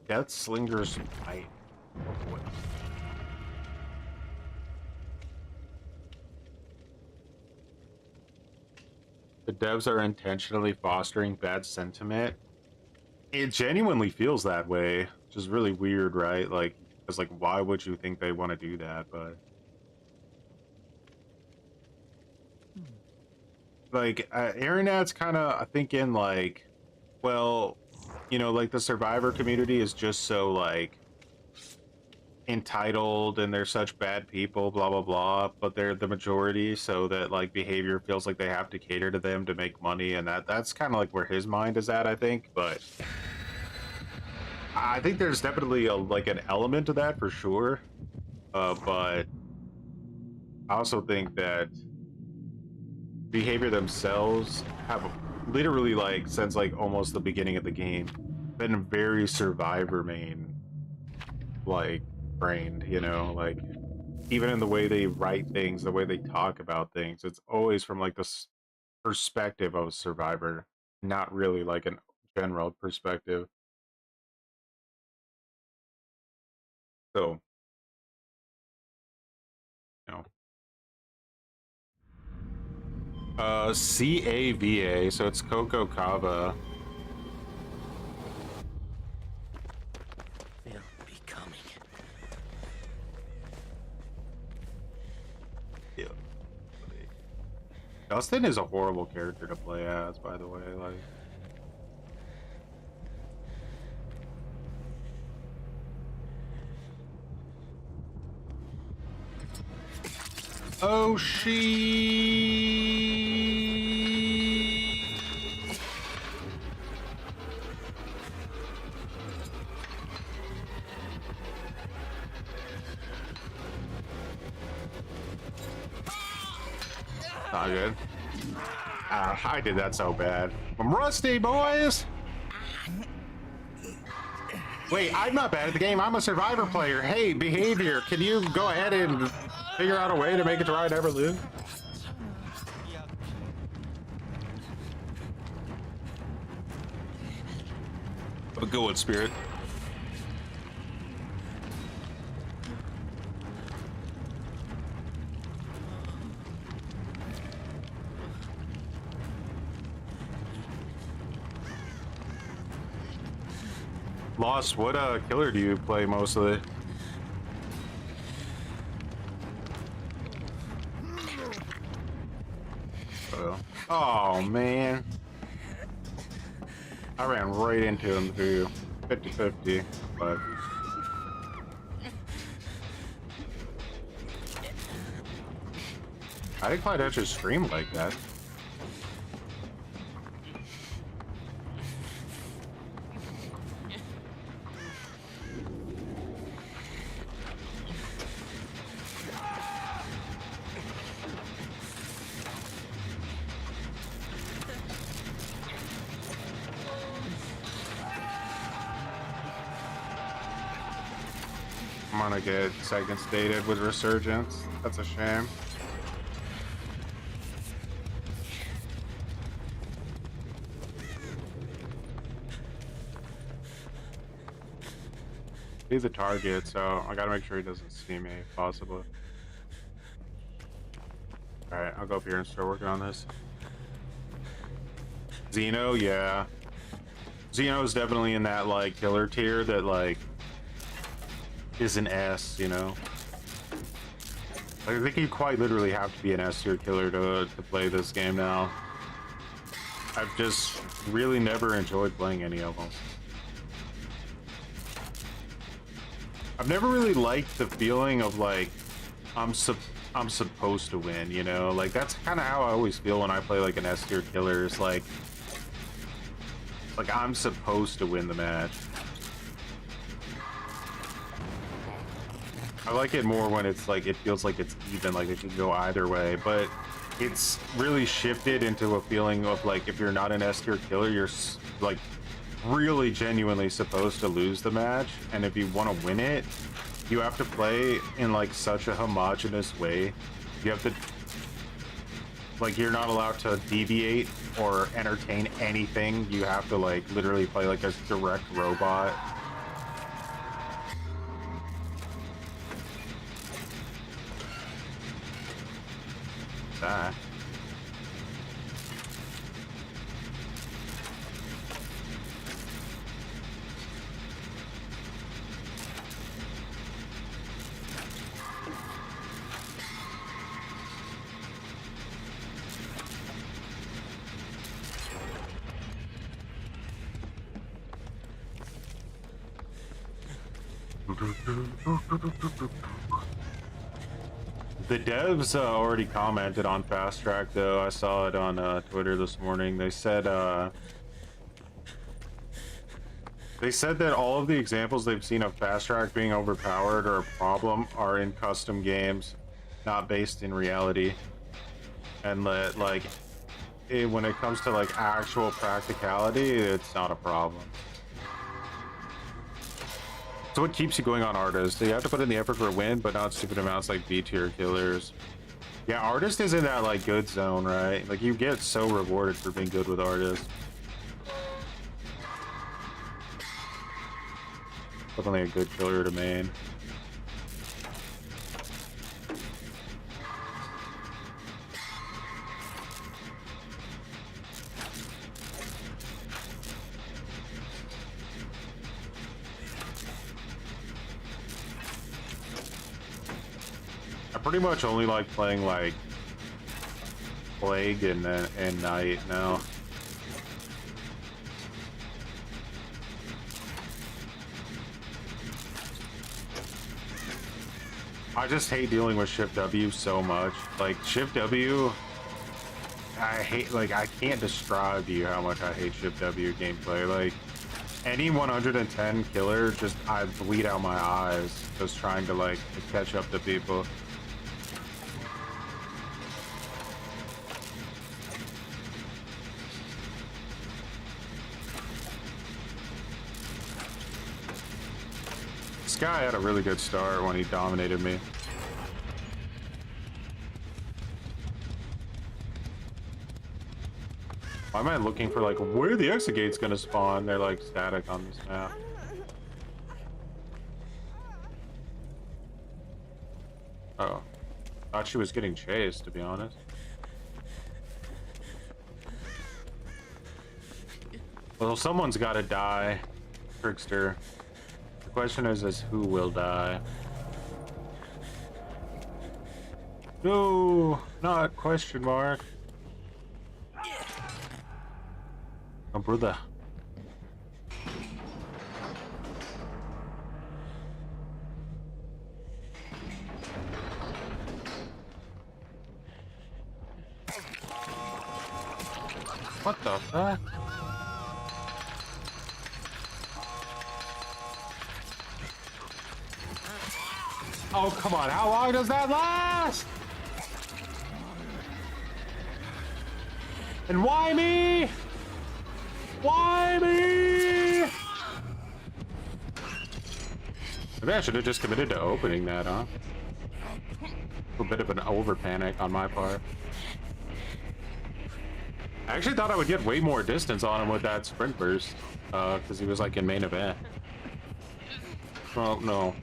Death Slinger's fight. Oh, boy. The devs are intentionally fostering bad sentiment. It genuinely feels that way, which is really weird, right? Like, because, like, why would you think they want to do that? But like, Aaron Nat's kind of thinking, like, well, you know, like, the Survivor community is just so, like, entitled and they're such bad people, blah blah blah, but they're the majority, so that, like, behavior feels like they have to cater to them to make money, and that's kind of like where his mind is at, I think. But I think there's definitely like an element to that for sure, but I also think that behavior themselves have literally, like, since, like, almost the beginning of the game, been very Survivor main, like, brained, you know, like, even in the way they write things, the way they talk about things, it's always from, like, this perspective of a Survivor, not really like a general perspective. So, you know. CAVA, so it's Coco Cava. They'll be coming. Yeah. Dustin is a horrible character to play as, by the way, like. Oh, not good. I did that so bad. I'm rusty, boys! Wait, I'm not bad at the game. I'm a Survivor player. Hey, behavior, can you go ahead and figure out a way to make it to where I never lose? Have a good one, Spirit. Lost, what killer do you play mostly? Oh man. I ran right into him too. 50-50, but I didn't quite actually scream like that. I'm gonna get second stated with Resurgence. That's a shame. He's a target, so I gotta make sure he doesn't see me if possible. Alright, I'll go up here and start working on this. Xeno, yeah. Xeno is definitely in that like killer tier that like is an S, you know. I think you quite literally have to be an S tier killer to play this game now. I've just really never enjoyed playing any of them. I've never really liked the feeling of like I'm supposed to win, you know. Like that's kind of how I always feel when I play like an S tier killer. It's like I'm supposed to win the match. I like it more when it's like it feels like it's even, like it can go either way, but it's really shifted into a feeling of like if you're not an S tier killer, you're like really genuinely supposed to lose the match, and if you want to win it, you have to play in like such a homogenous way. You have to like, you're not allowed to deviate or entertain anything. You have to like literally play like a direct robot. That. The devs already commented on Fast Track, though. I saw it on Twitter this morning. They said that all of the examples they've seen of Fast Track being overpowered or a problem are in custom games, not based in reality. And that, like, when it comes to like actual practicality, it's not a problem. So what keeps you going on Artist? You have to put in the effort for a win, but not stupid amounts like B tier killers. Yeah, Artist is in that like good zone, right? Like you get so rewarded for being good with Artist. Definitely a good killer to main. Pretty much only like playing like Plague and Night now. I just hate dealing with Shift W so much. Like Shift W, I hate, like I can't describe to you how much I hate Shift W gameplay. Like any 110 killer, just I bleed out my eyes just trying to like catch up to people. This guy had a really good start when he dominated me. Why am I looking for like where the exit gate's gonna spawn? They're like static on this map. Oh, thought she was getting chased, to be honest. Well, someone's got to die. Trickster. The question is who will die? No, not question mark. Oh, brother. What the fuck? Oh, come on. How long does that last? And why me? Why me? Maybe I should have just committed to opening that, huh? A bit of an over panic on my part. I actually thought I would get way more distance on him with that sprint burst, because he was like in main event. Well, no.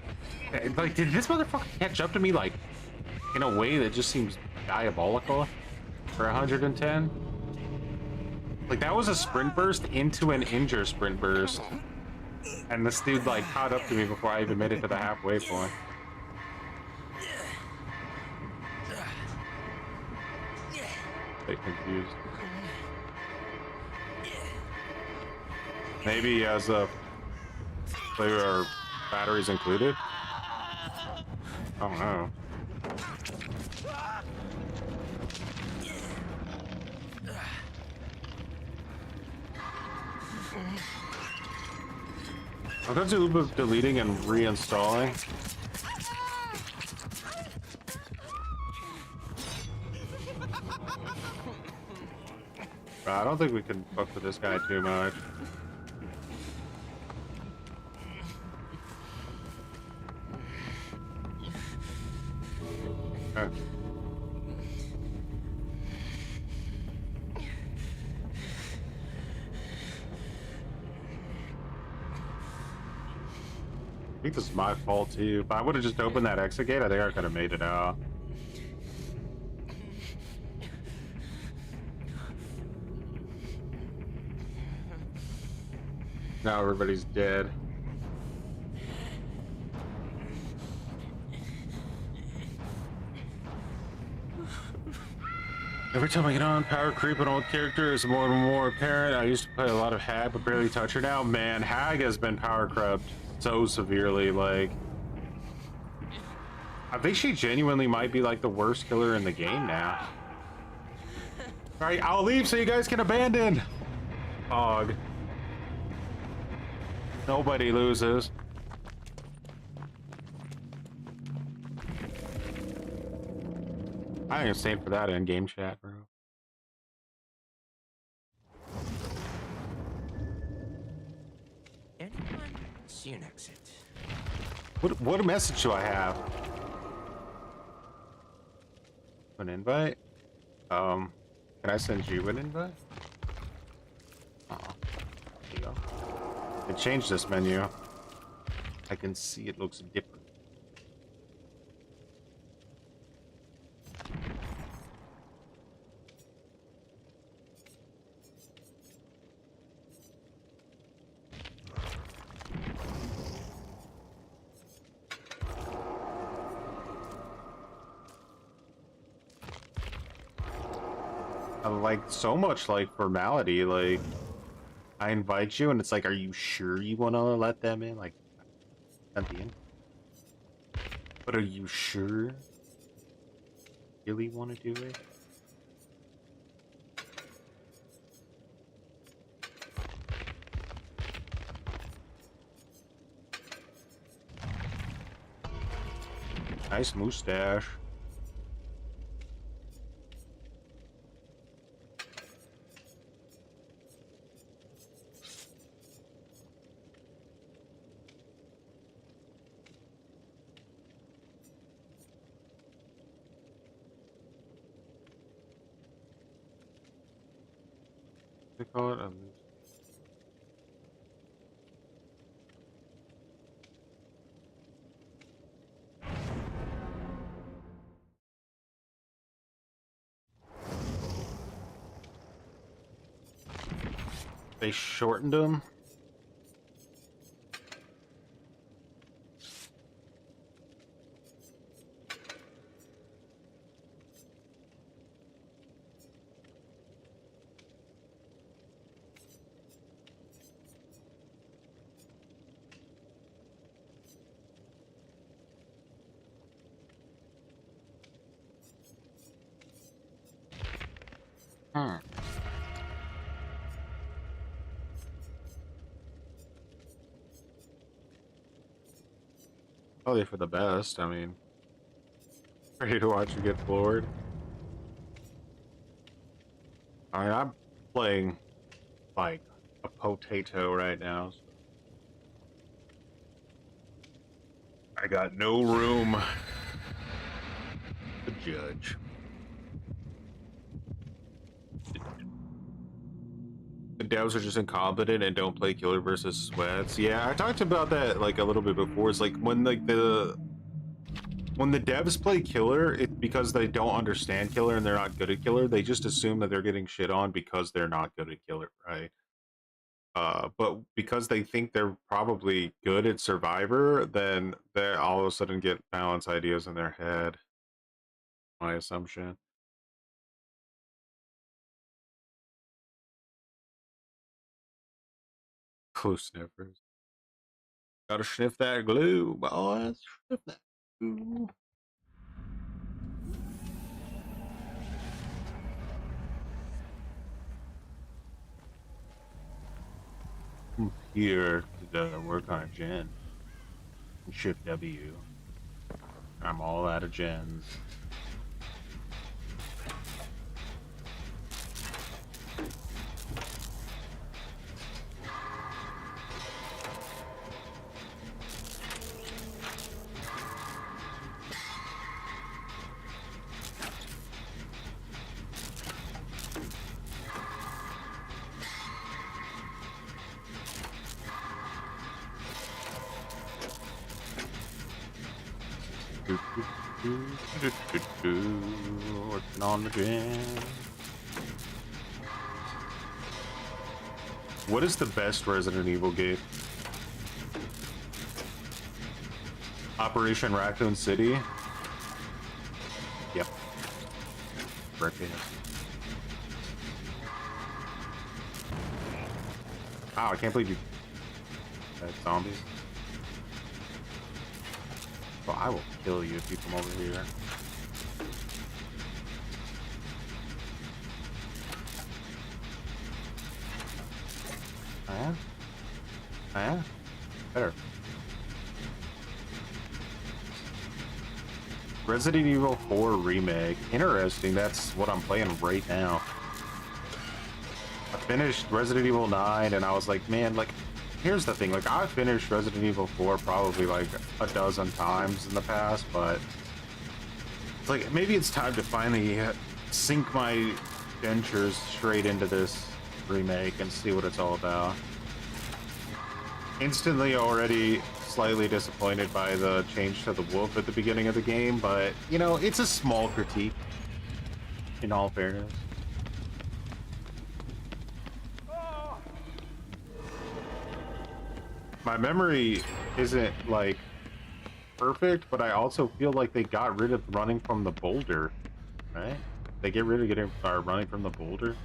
Like, did this motherfucker catch up to me like in a way that just seems diabolical for 110? Like, that was a sprint burst into an injure sprint burst, and this dude like caught up to me before I even made it to the halfway point. Bit confused. Maybe as a flavor or batteries included. I don't know. I'll go do a little bit of deleting and reinstalling. I don't think we can fuck with this guy too much. Okay. I think this is my fault too. If I would have just opened that exit gate, I think I could have made it out. Now everybody's dead. Every time I get on, power creep on old character is more and more apparent. I used to play a lot of Hag, but barely touch her now. Man, Hag has been power crept so severely. Like, I think she genuinely might be like the worst killer in the game now. All right, I'll leave so you guys can abandon. Hog. Nobody loses. I ain't gonna stay for that in game chat, bro. Anyone see an exit? What message do I have? An invite? Can I send you an invite? There you go. I changed this menu. I can see it looks different. Like, so much like formality, like I invite you and it's like, are you sure you want to let them in? Like, at the end. But are you sure? Really want to do it? Nice mustache. They call it a they shortened them. Hmm. Probably for the best. I mean, ready to watch you get floored. I mean, I'm playing like a potato right now. So I got no room to judge. The devs are just incompetent and don't play killer versus sweats. Yeah, I talked about that like a little bit before. It's like when when the devs play killer, it's because they don't understand killer and they're not good at killer. They just assume that they're getting shit on because they're not good at killer, right? But because they think they're probably good at survivor, then they all of a sudden get balance ideas in their head. My assumption. Glue sniffers. Gotta sniff that glue, boys. Sniff that glue. I'm here to work on a gen. Shift W. I'm all out of gens. Working on the gen. What is the best Resident Evil game? Operation Raccoon City? Yep. Breaking. Wow, I can't believe you. That zombies. Well, I will kill you if you come over here. Oh, yeah? Oh, yeah? Better. Resident Evil 4 Remake. Interesting, that's what I'm playing right now. I finished Resident Evil 9 and I was like, man, like, here's the thing, like, I finished Resident Evil 4 probably like a dozen times in the past, but it's like, maybe it's time to finally sink my dentures straight into this remake and see what it's all about. Instantly already slightly disappointed by the change to the wolf at the beginning of the game, but, you know, it's a small critique, in all fairness. My memory isn't, like, perfect, but I also feel like they got rid of running from the boulder, right? They get rid of running from the boulder.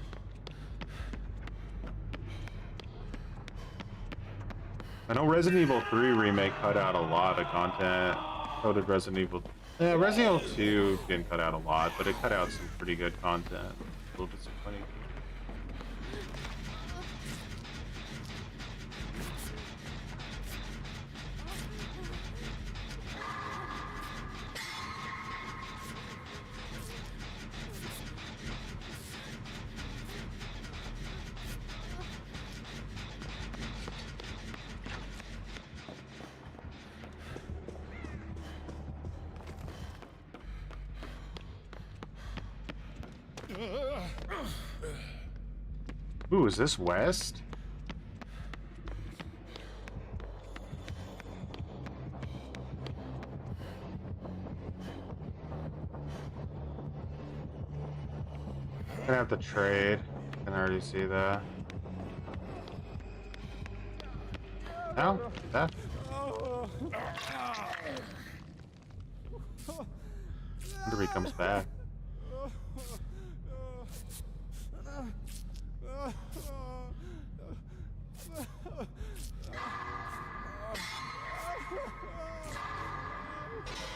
I know Resident Evil 3 Remake cut out a lot of content. So did Resident Evil... Yeah, Resident Evil 2 didn't cut out a lot, but it cut out some pretty good content. A little disappointing. Ooh, is this west? I'm gonna have to trade. I can already see that. No? That? I wonder if he comes back.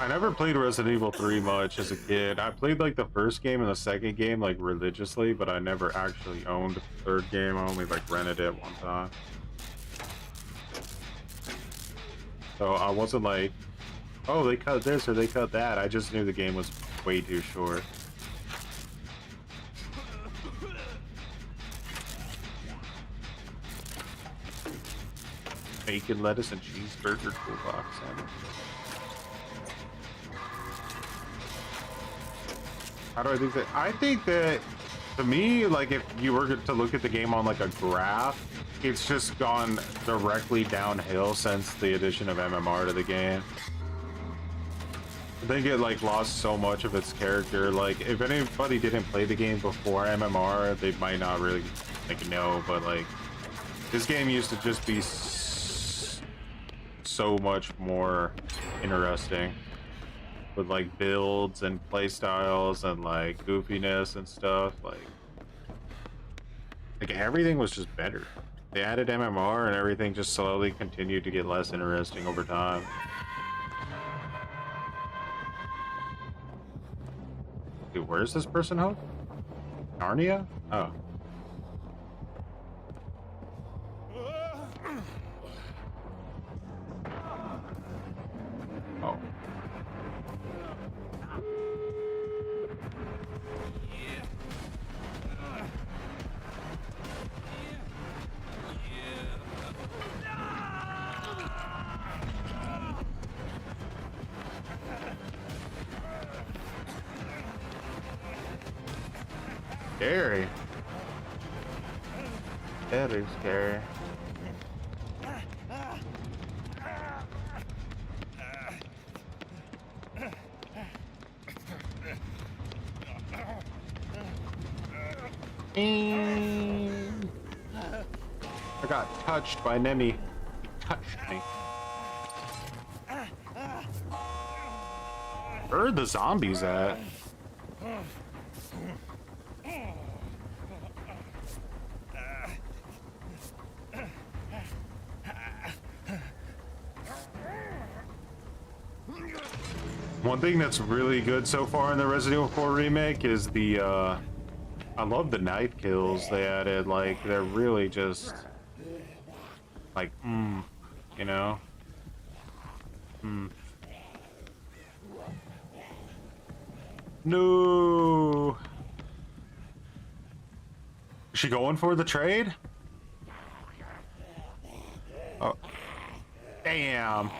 I never played Resident Evil 3 much as a kid. I played like the first game and the second game like religiously, but I never actually owned the third game. I only like rented it one time. So I wasn't like, oh, they cut this or they cut that. I just knew the game was way too short. Bacon, lettuce, and cheeseburger toolbox sandwich. How do I think that? I think that, to me, like if you were to look at the game on like a graph, it's just gone directly downhill since the addition of MMR to the game. I think it like lost so much of its character. Like if anybody didn't play the game before MMR, they might not really like know, but like this game used to just be so much more interesting with like builds and play styles and like goofiness and stuff. Like everything was just better. They added MMR and everything just slowly continued to get less interesting over time. Dude, where's this person hooked? Narnia? Oh. Oh. Scary. Very scary. I got touched by Nemi. He touched me. Where are the zombies at? One thing that's really good so far in the Resident Evil 4 remake is the, I love the knife kills they added. Like, they're really just, like, you know? No! Is she going for the trade? Oh. Damn.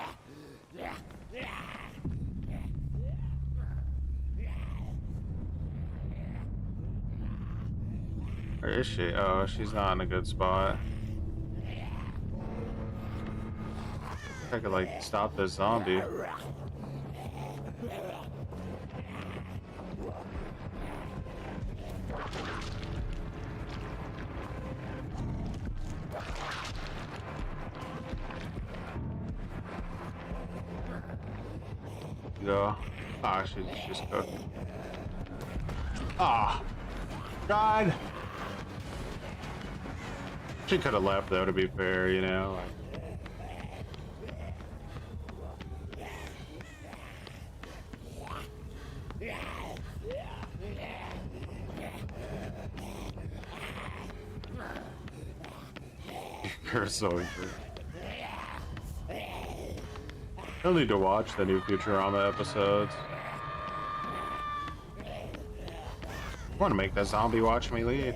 Where is she? Oh, she's not in a good spot. I could, like, stop this zombie. Go. Ah, she's cooked. Ah, God. She could have left though, to be fair, you know. You're so angry. I'll need to watch the new Futurama episodes. I want to make that zombie watch me leave.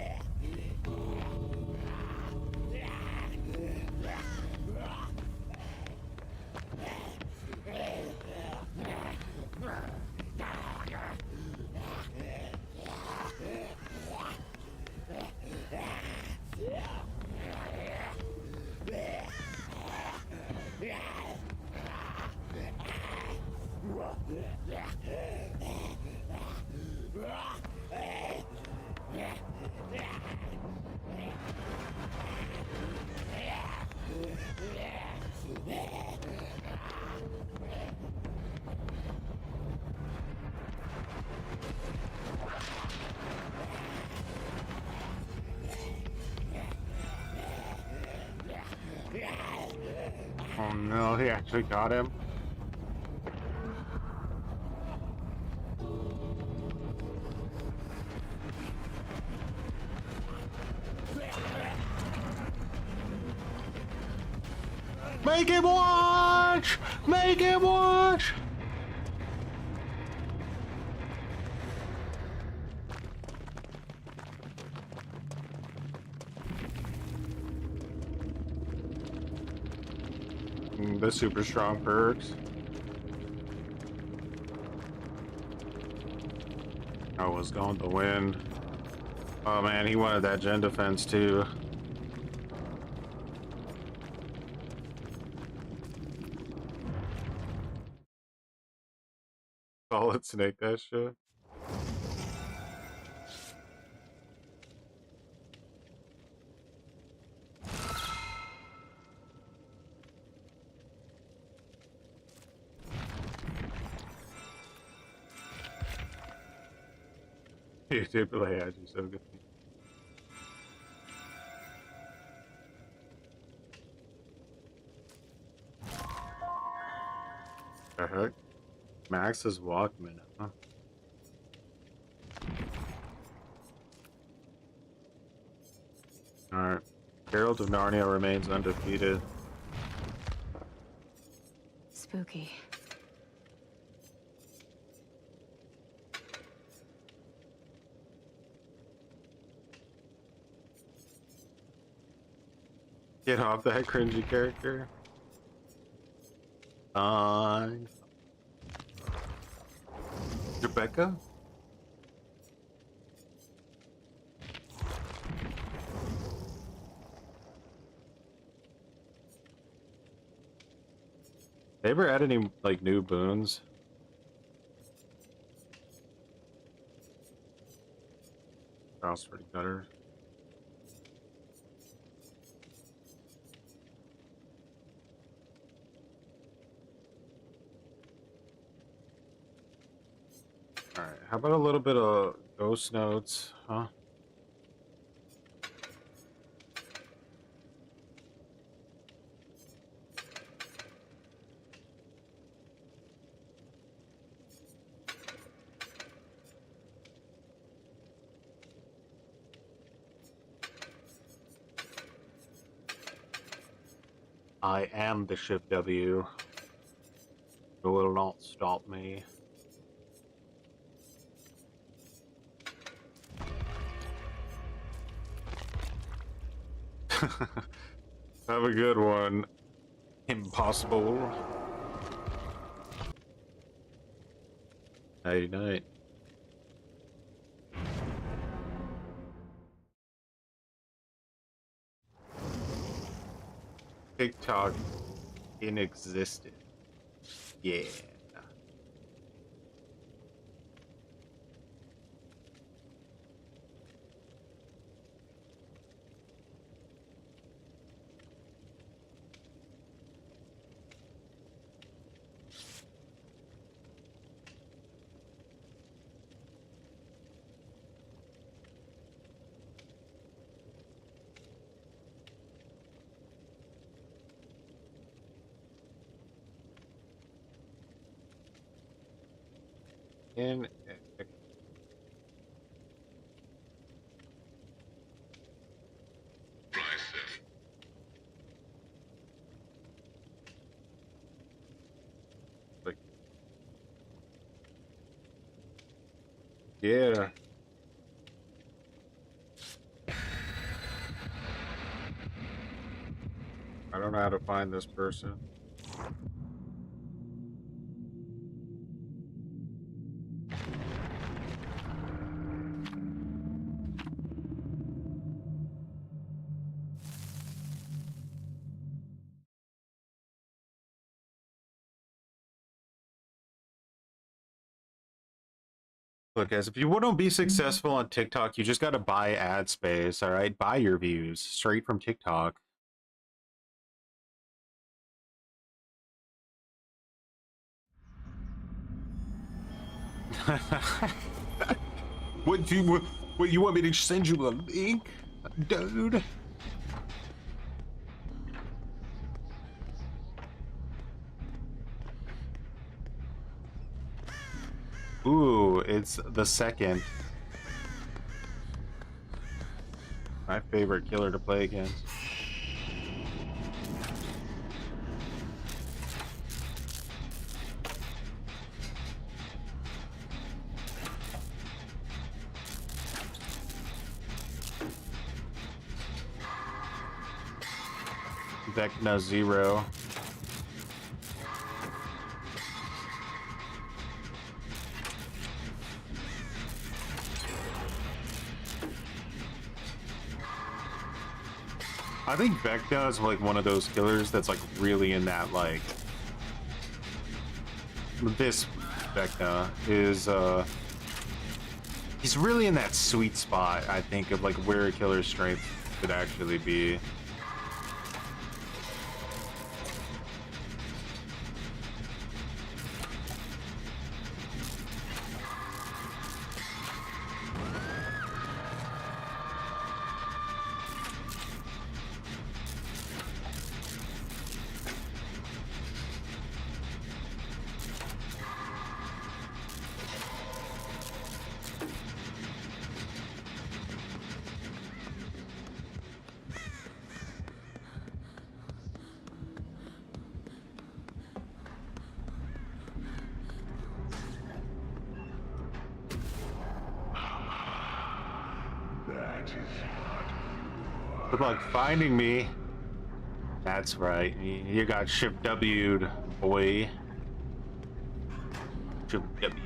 Oh no, he actually got him. Make him watch! Make him watch! The super strong perks. I was going to win. Oh man, he wanted that gen defense too. Solid snake that shit. You did play Aggie so good. The heck? Max is Walkman, huh? Alright. Geralt of Narnia remains undefeated. Spooky. Get off that cringy character. Rebecca? They ever add any like new boons? That's pretty better. Alright, how about a little bit of ghost notes, huh? I am the ship W. It will not stop me. Have a good one. Impossible. Nighty night. TikTok inexistent. Yeah. In like, yeah. I don't know how to find this person. Look, guys, if you want to be successful on TikTok, you just got to buy ad space, all right? Buy your views straight from TikTok. What you want me to send you a link, dude? Ooh, it's the second. My favorite killer to play against. Vecna 0. I think Vecna is like one of those killers that's like really in that like this Vecna is he's really in that sweet spot, I think, of like where a killer's strength could actually be. Good luck finding me. That's right. You got shift W'd, boy. Shift W.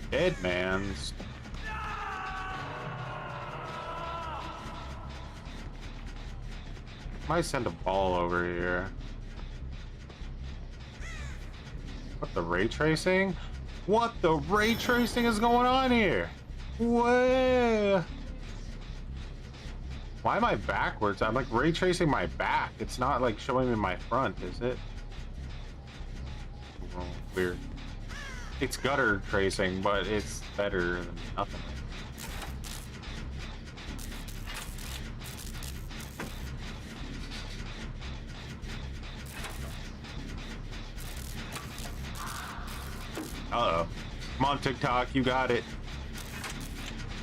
Dead man's. Might send a ball over here. What the ray tracing? What the ray tracing is going on here? Whoa! Why am I backwards? I'm like ray tracing my back. It's not like showing me my front, is it? Oh, weird. It's gutter tracing, but it's better than nothing. Uh-oh. Come on, TikTok, you got it.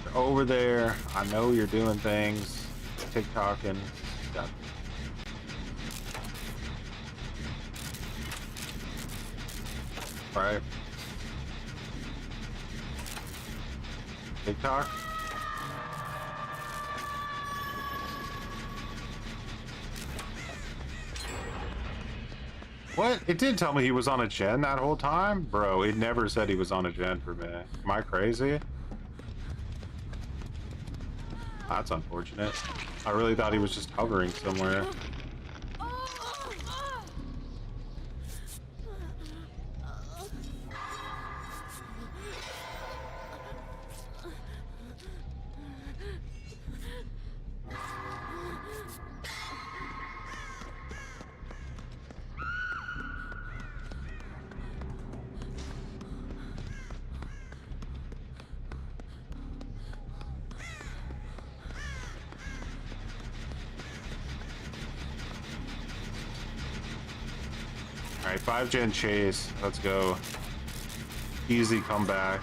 You're over there. I know you're doing things. TikToking. Got it. All right. TikTok. What? It did tell me he was on a gen that whole time? Bro, it never said he was on a gen for me. Am I crazy? That's unfortunate. I really thought he was just hovering somewhere. Alright, 5-gen chase. Let's go. Easy comeback.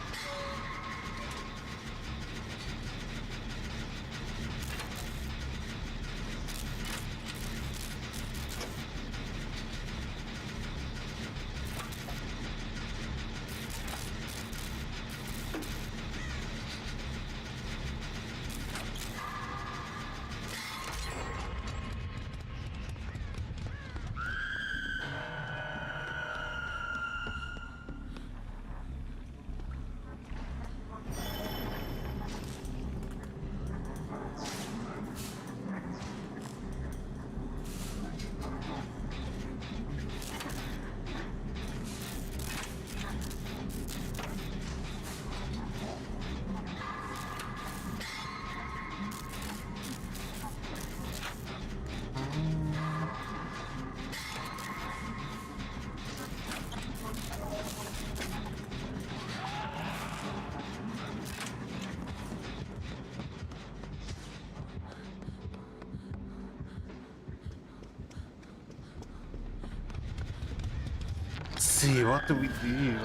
See, what do we do?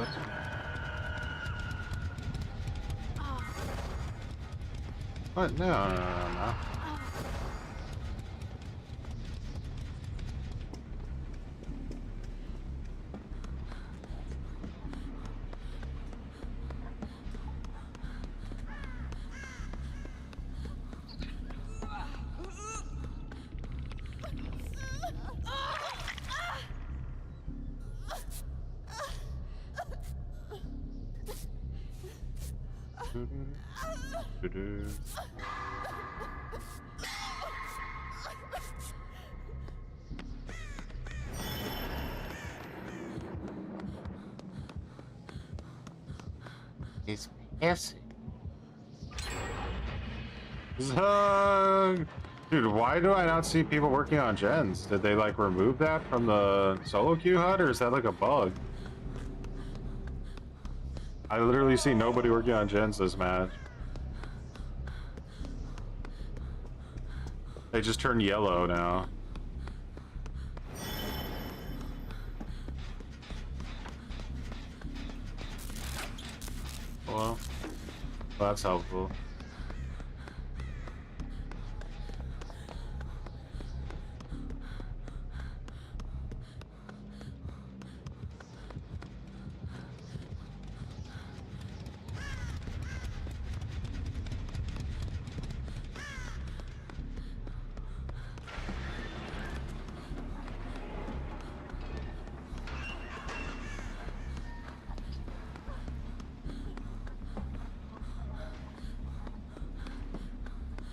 What? No, no, no, no, no. Do-do. He's pissing. Zug! Dude, why do I not see people working on gens? Did they like remove that from the solo queue HUD, or is that like a bug? I literally see nobody working on gens this match. They just turn yellow now. Well, that's helpful.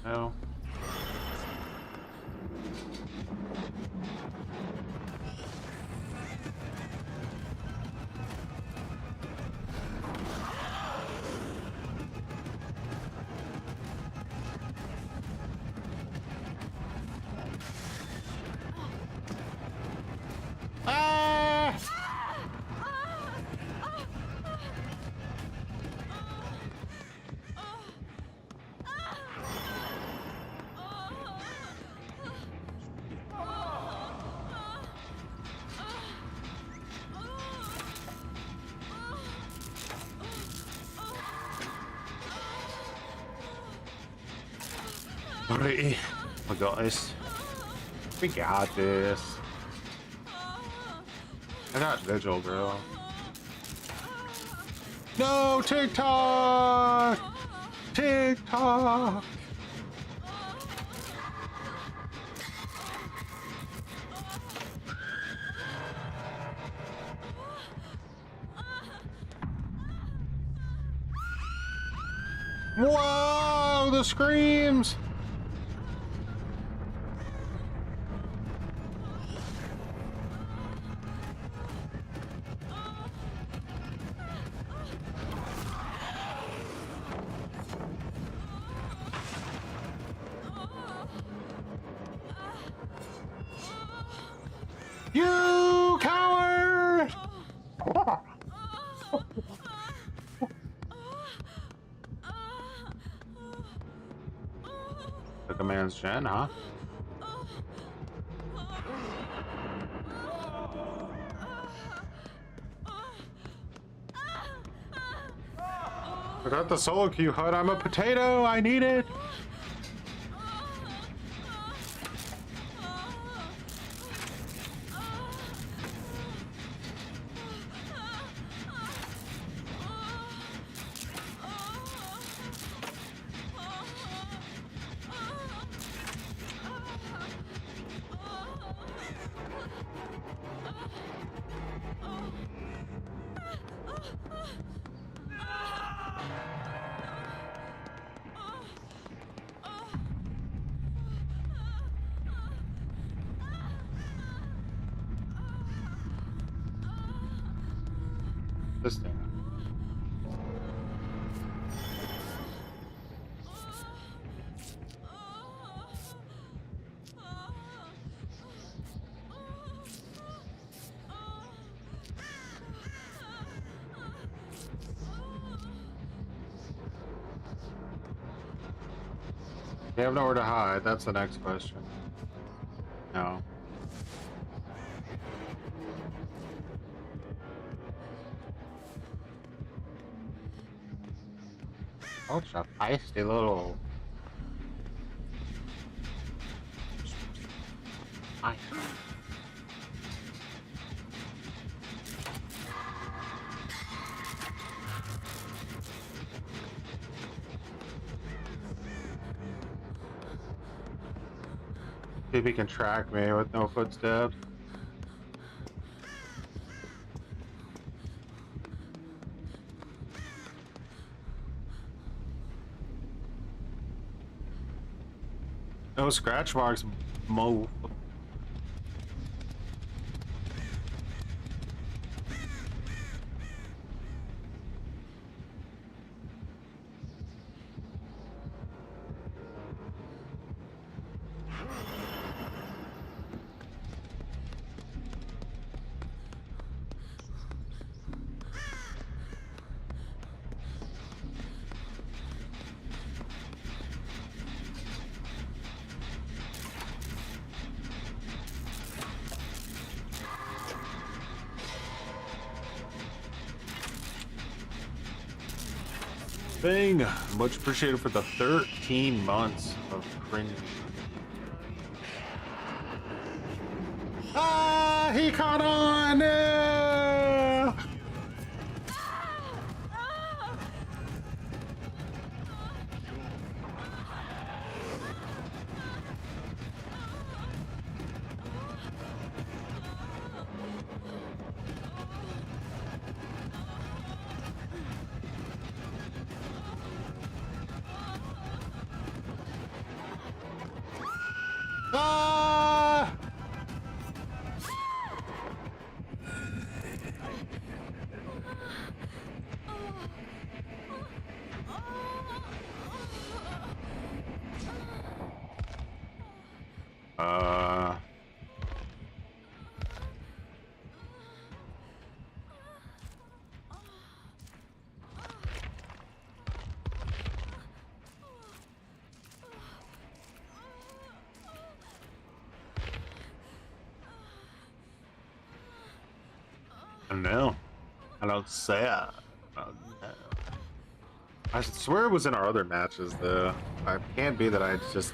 No. Ah! Alrighty, I got this. We got this. I got Vigil, bro. No, TikTok! TikTok! Whoa, the screams! You coward! Took a man's gen, huh? I got the solo queue HUD. I'm a potato. I need it. This thing. You have nowhere to hide. That's the next question. No. Such a feisty little I. See if he can track me with no footsteps. No scratch marks, mo. Thing, much appreciated for the 13 months of cringe. Ah, he caught on! No! Ah! Uh... No, I don't say it. Oh, no. I swear it was in our other matches, though. I can't be that I just.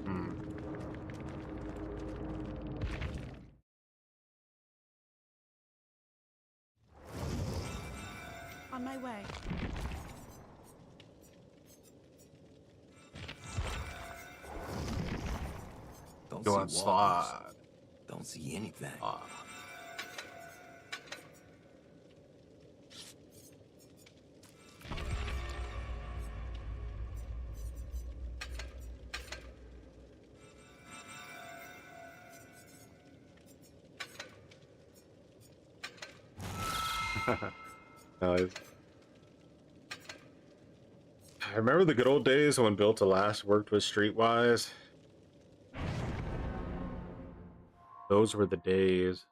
Hmm. On my way. Don't Go see outside. walls. Don't see anything. Nice. I remember the good old days when Built to Last worked with Streetwise. Those were the days.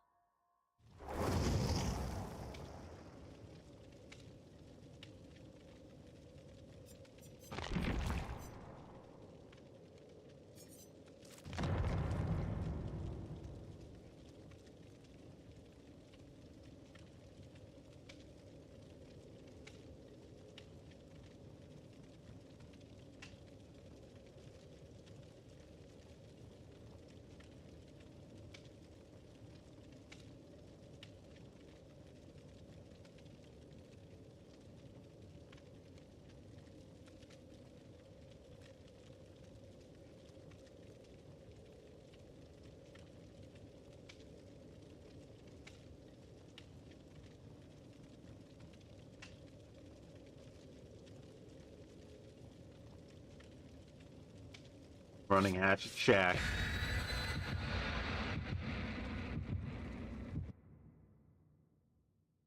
Running Hatchet Shack.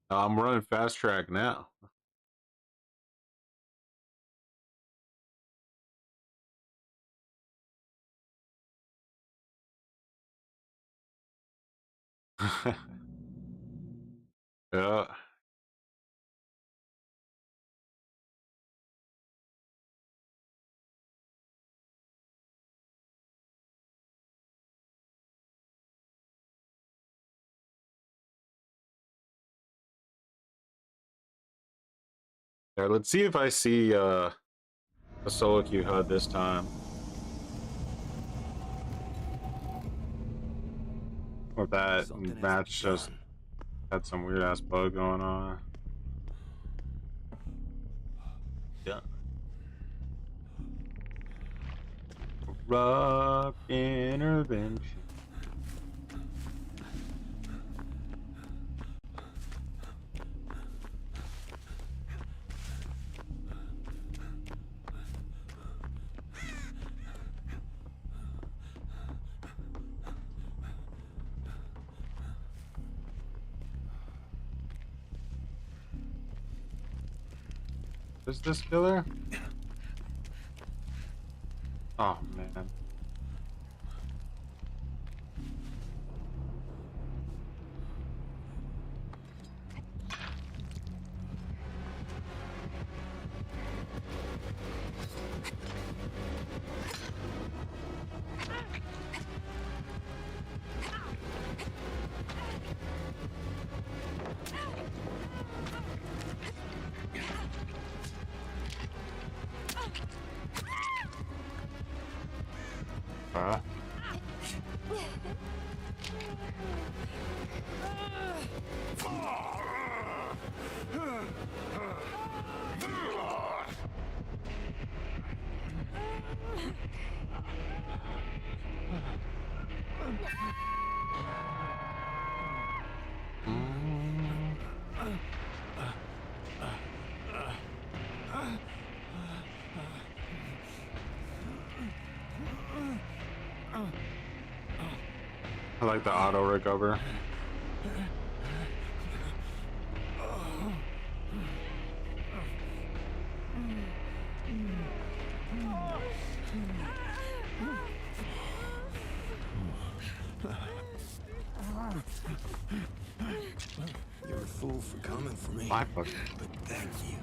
I'm running Fast Track now. Yeah. Yeah, let's see if I see a solo queue HUD this time. Or if that Something has match to be just done. had some weird ass bug going on. Yeah. Rock intervention. Is this killer? Oh man. I like the auto recover. You're a fool for coming for me. My fucking. But thank you.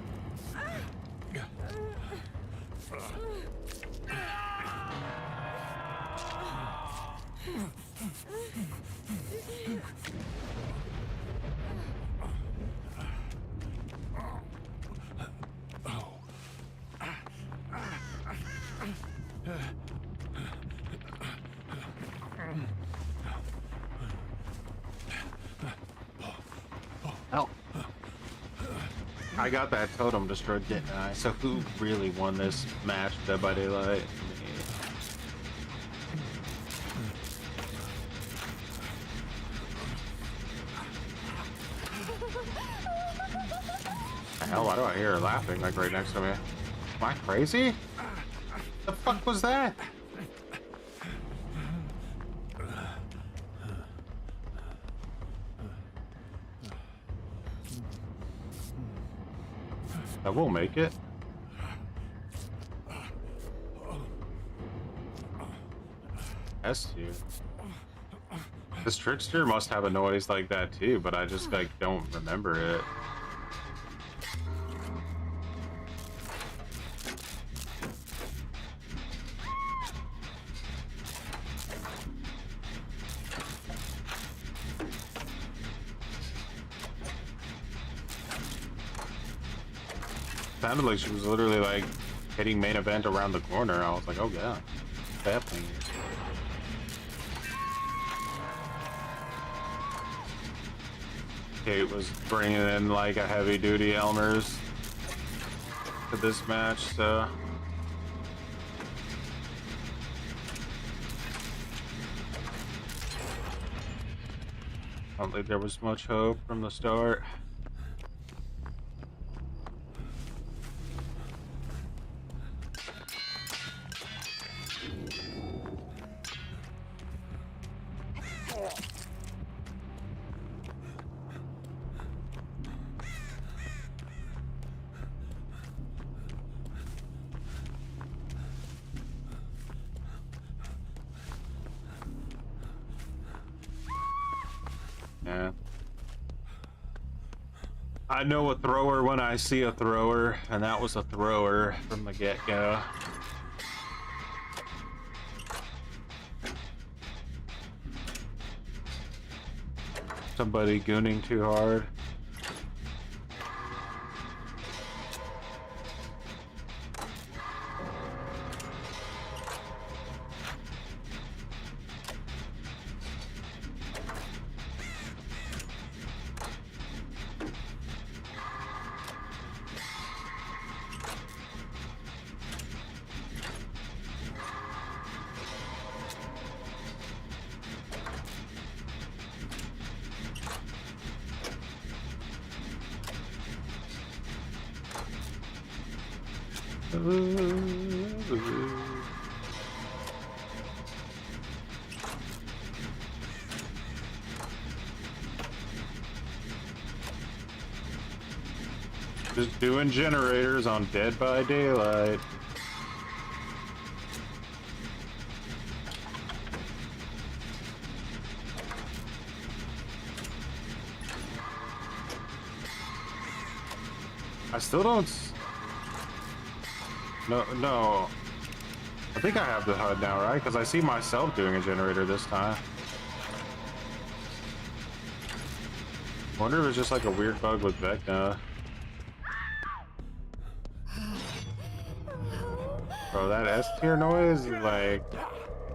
Hell. I got that totem destroyed, didn't I? So who really won this match, Dead by Daylight? Hell, why do I hear her laughing like right next to me? Am I crazy? The fuck was that? I will make it. S2. This trickster must have a noise like that too, but I just like don't remember it. Sounded like she was literally like hitting main event around the corner. I was like, oh yeah, what's happening here? Kate was bringing in like a heavy duty Elmer's to this match, so. I don't think there was much hope from the start. Yeah. I know a thrower when I see a thrower, and that was a thrower from the get-go. Somebody gooning too hard. Just doing generators on Dead by Daylight. I still don't. No. I think I have the HUD now, right? Because I see myself doing a generator this time. Wonder if it's just like a weird bug with Vecna. Bro, that S tier noise is like...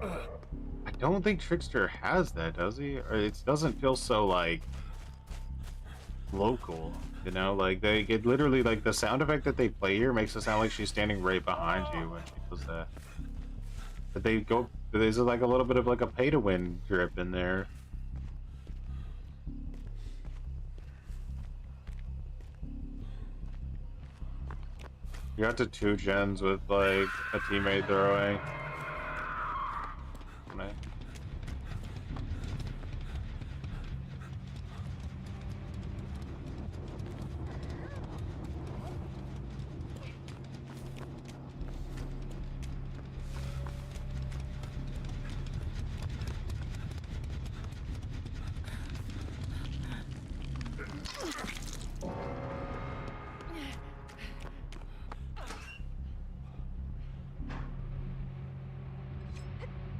I don't think Trickster has that, does he? Or it doesn't feel so, like, local, you know? Like, they get literally, like, the sound effect that they play here makes it sound like she's standing right behind you when she does that. But they go... There's, like, a little bit of, like, a pay-to-win drip in there. You got to 2 gens with, like, a teammate throwing. Right.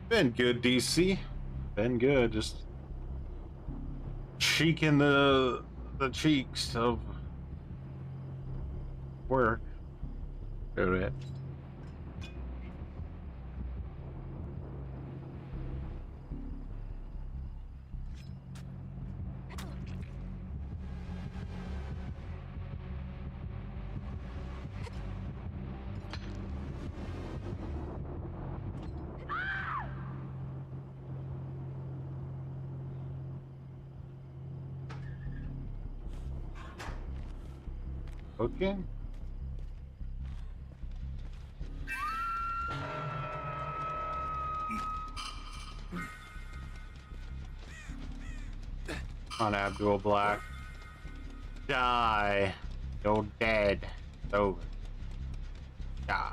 Been good, DC. Been good. Just cheeking the cheeks of work. Do it. Okay. On Abdul Black. Die. You're dead. It's over. Die.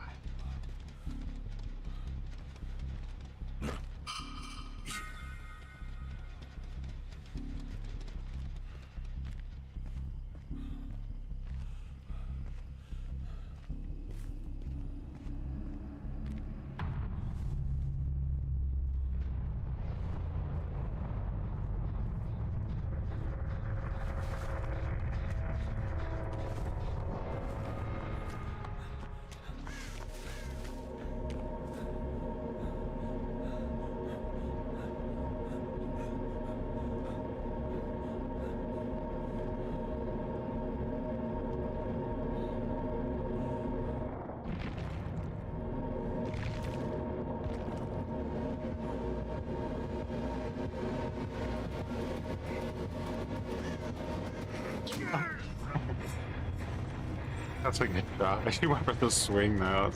That's a good shot. She went with the swing now.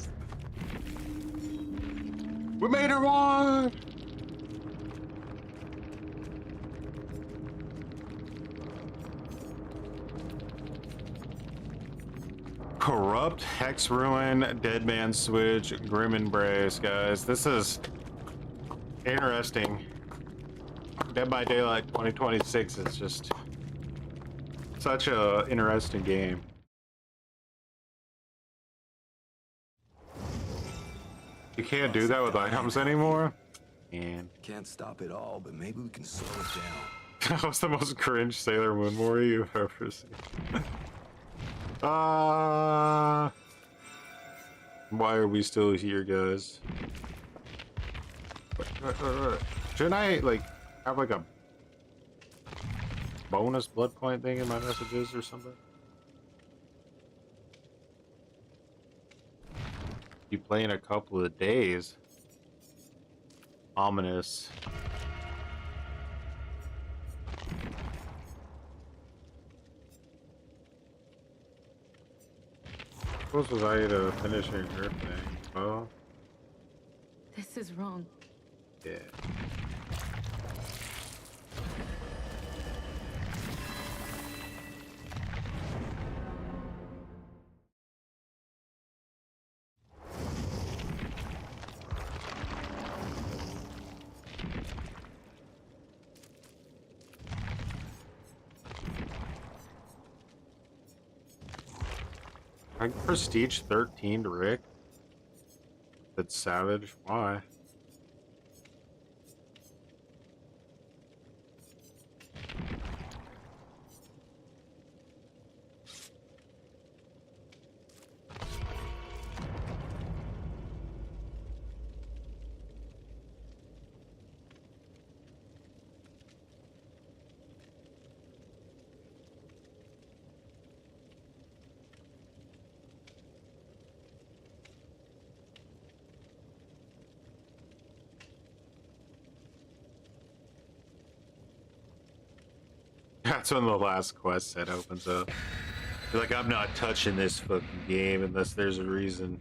We made her one! Corrupt, Hex Ruin, Dead Man Switch, Grim Embrace, guys. This is interesting. Dead by Daylight 2026 is just such a interesting game. You can't do that with items anymore? And Can't stop it all, but maybe we can slow it down. that was the most cringe Sailor Moon movie you've ever seen. Why are we still here, guys? Shouldn't I, like, have, like, a bonus blood point thing in my messages or something? You play in a couple of days. Ominous. close was I to finishing her thing? Oh, This is wrong. yeah. I prestige 13 to Rick. That's savage. Why? That's when the last quest set opens up. You're like, I'm not touching this fucking game unless there's a reason.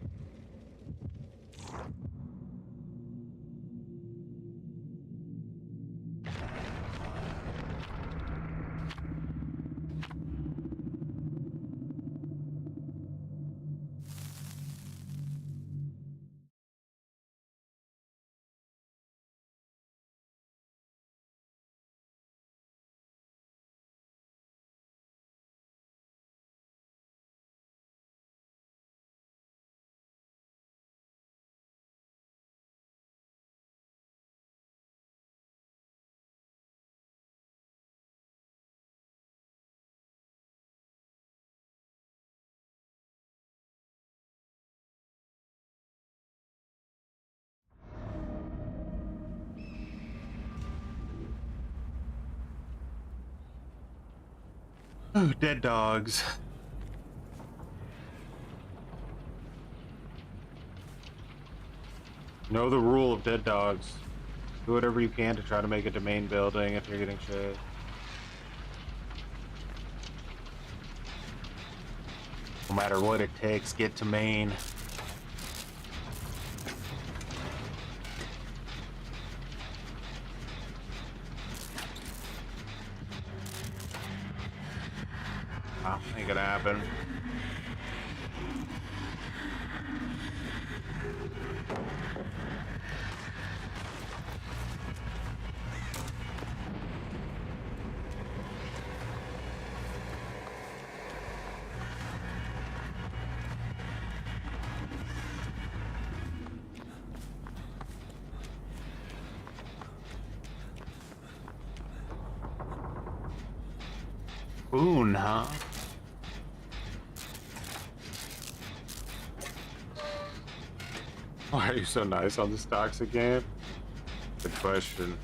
Oh, dead dogs. Know the rule of dead dogs. Do whatever you can to try to make it to main building if you're getting shit. No matter what it takes, get to main. Oh, ain't gonna happen. Boon, huh? Why are you so nice on this toxic game? Good question.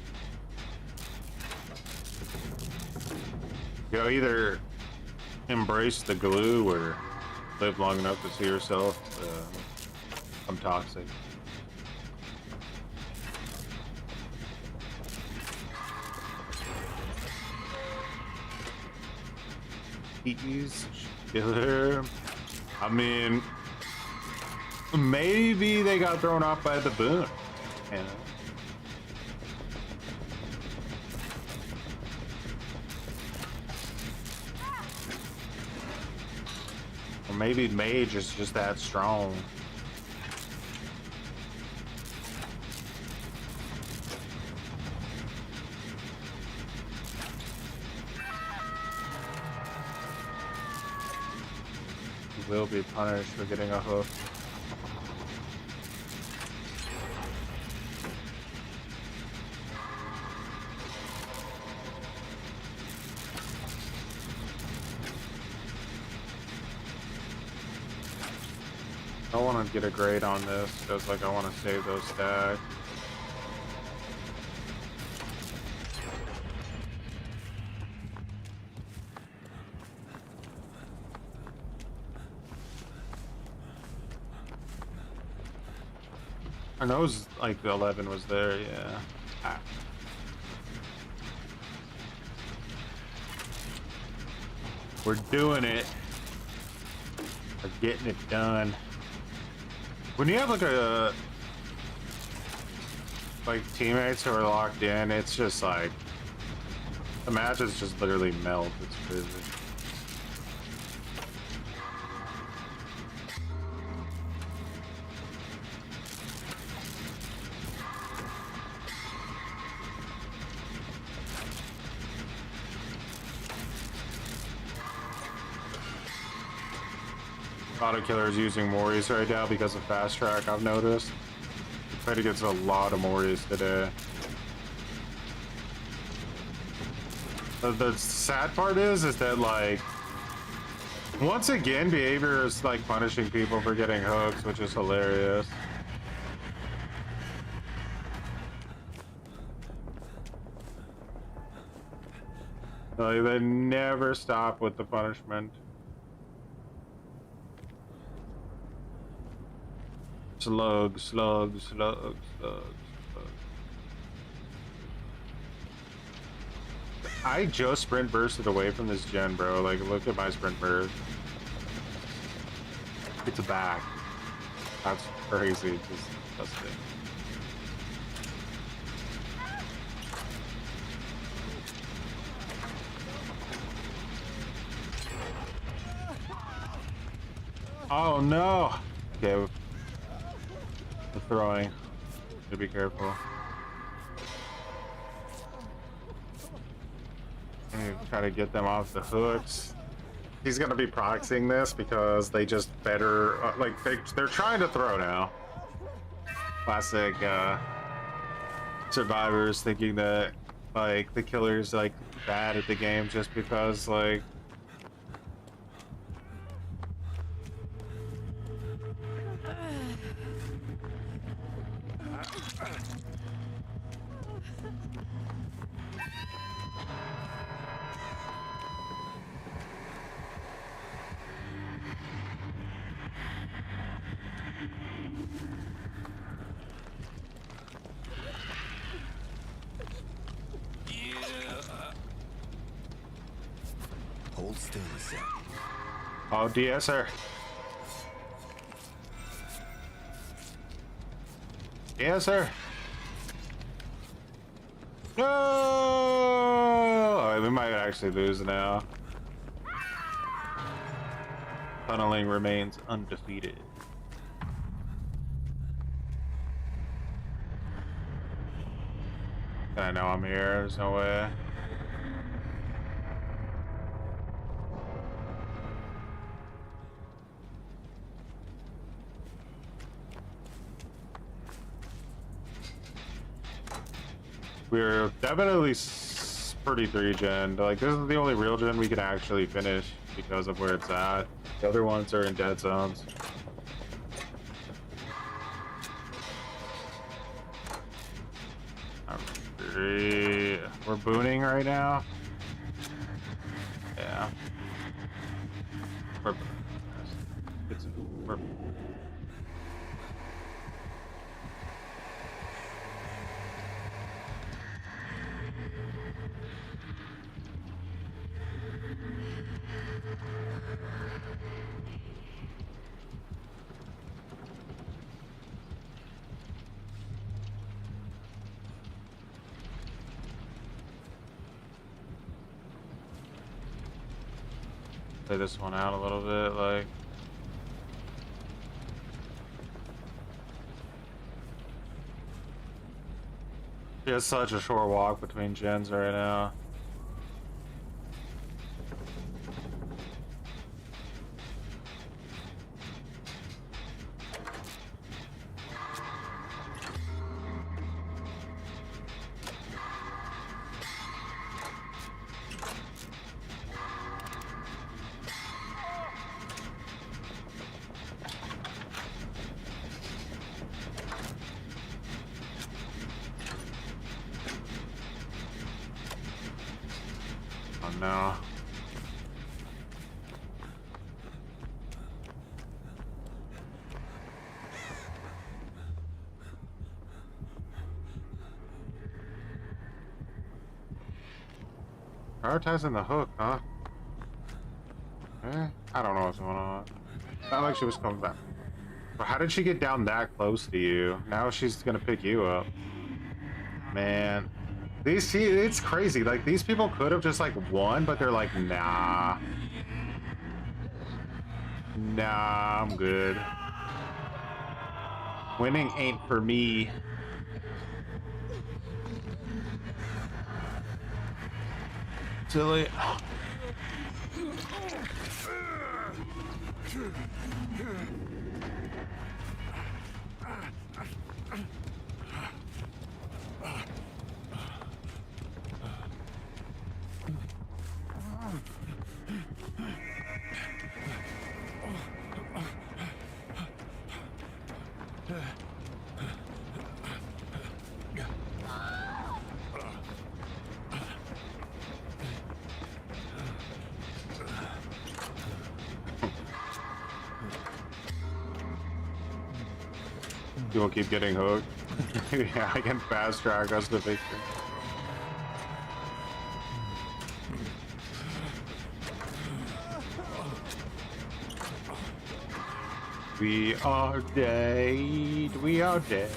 You either embrace the glue or live long enough to see yourself become toxic. He's killer. I mean, maybe they got thrown off by the boon. You know? Or maybe mage is just that strong. You will be punished for getting a hook. I want to get a grade on this because, like, I want to save those stacks. I know it was like the 11 was there, yeah. Ah. We're doing it. are getting it done. When you have like teammates who are locked in, it's just like the matches just literally melt. It's crazy. Auto killer is using Moris right now because of fast track, I've noticed. We played against a lot of Moris today. The sad part is that like once again behavior is like punishing people for getting hooks, which is hilarious. Like, they never stop with the punishment. Slug, slug, slug, slug, slug. I just sprint bursted away from this gen, bro. Like, look at my sprint burst. It's a back. That's crazy. Just disgusting. Oh no! Okay. The throwing. To be careful. Try to get them off the hooks. He's gonna be proxying this because they just better like they're trying to throw now. Classic survivors thinking that like the killer's like bad at the game just because like Hold still a sec. oh DSer. DSer. No! Oh, we might actually lose now. Tunneling remains undefeated. I know I'm here. There's no way. We're definitely pretty 3-gen. Like, this is the only real gen we can actually finish because of where it's at. The other ones are in dead zones. We're booning right now. Yeah. We're play this one out a little bit, like. It's such a short walk between gens right now. Oh no. Prioritizing the hook, huh? Eh, I don't know what's going on. Not like she was coming back. But how did she get down that close to you? Now she's gonna pick you up. Man. It's crazy. Like, these people could have just, like, won, but they're like, nah. Nah, I'm good. Winning ain't for me. Silly. You will keep getting hooked. Yeah, I can fast track us to victory. We are dead. We are dead.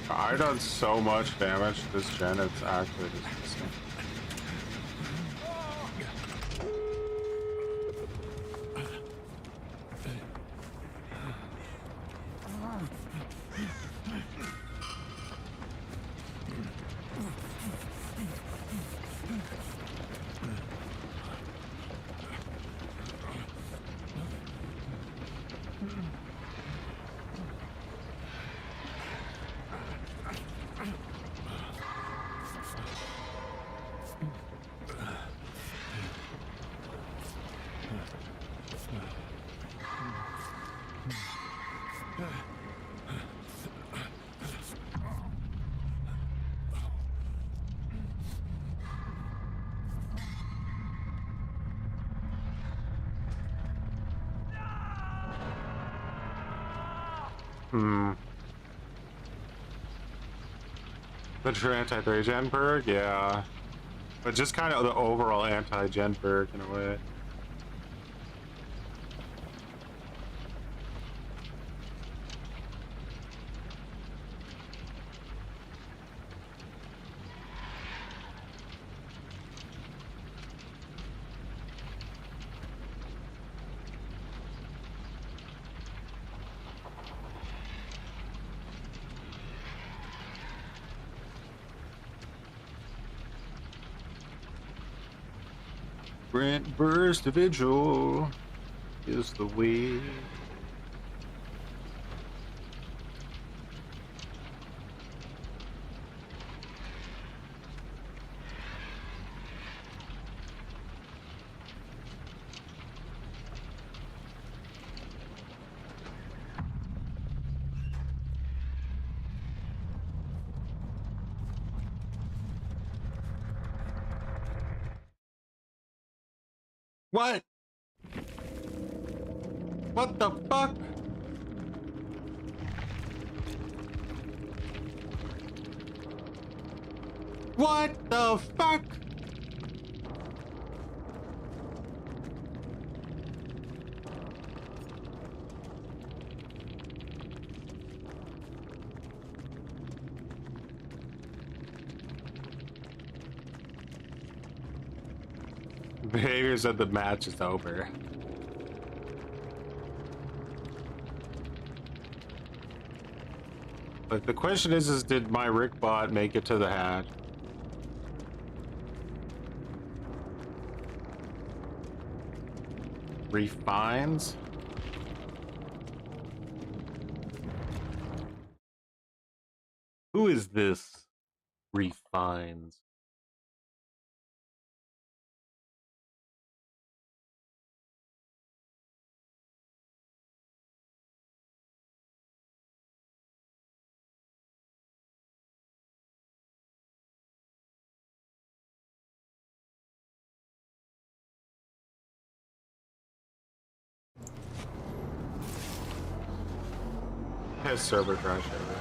I done so much damage to this gen, it's actually disgusting. But for anti-gen perk, yeah. But just kind of the overall anti-gen perk in a way. Sprint burst vigil is the way. What? What the fuck? What the fuck? Behavior said the match is over. But the question is did my Rick bot make it to the hatch? Refines? Who is this Refines? Has server crash ever.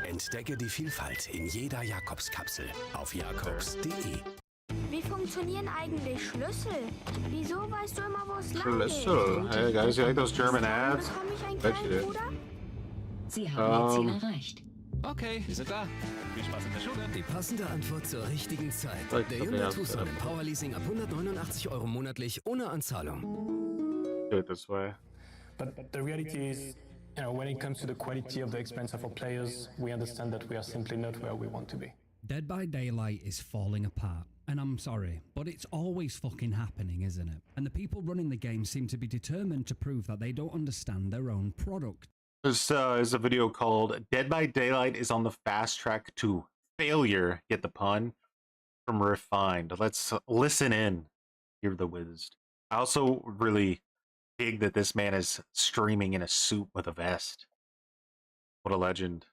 Entdecke die Vielfalt in jeder Jakobskapsel auf jakobs.de. Wie funktionieren eigentlich Schlüssel? Wieso weißt du immer, wo es lang Schlüssel. Hey guys, you like those German ads? Bekomme ich einen Bet you kleinen do. Bruder? Sie haben Ihr Ziel erreicht. Okay, wir sind da. Viel Spaß in der Schule. Die passende Antwort zur richtigen Zeit. Like Der something Hyundai else Tucson that im Powerleasing ab 189 € monatlich ohne Anzahlung. Do it this way. But the reality is, you know, when it comes to the quality of the experience of our players, we understand that we are simply not where we want to be. Dead by Daylight is falling apart. And I'm sorry, but it's always fucking happening, isn't it? And the people running the game seem to be determined to prove that they don't understand their own product. This is a video called Dead by Daylight is on the fast track to failure. Get the pun? From Refined. Let's listen in. Hear the whiz. I also really dig that this man is streaming in a suit with a vest. What a legend.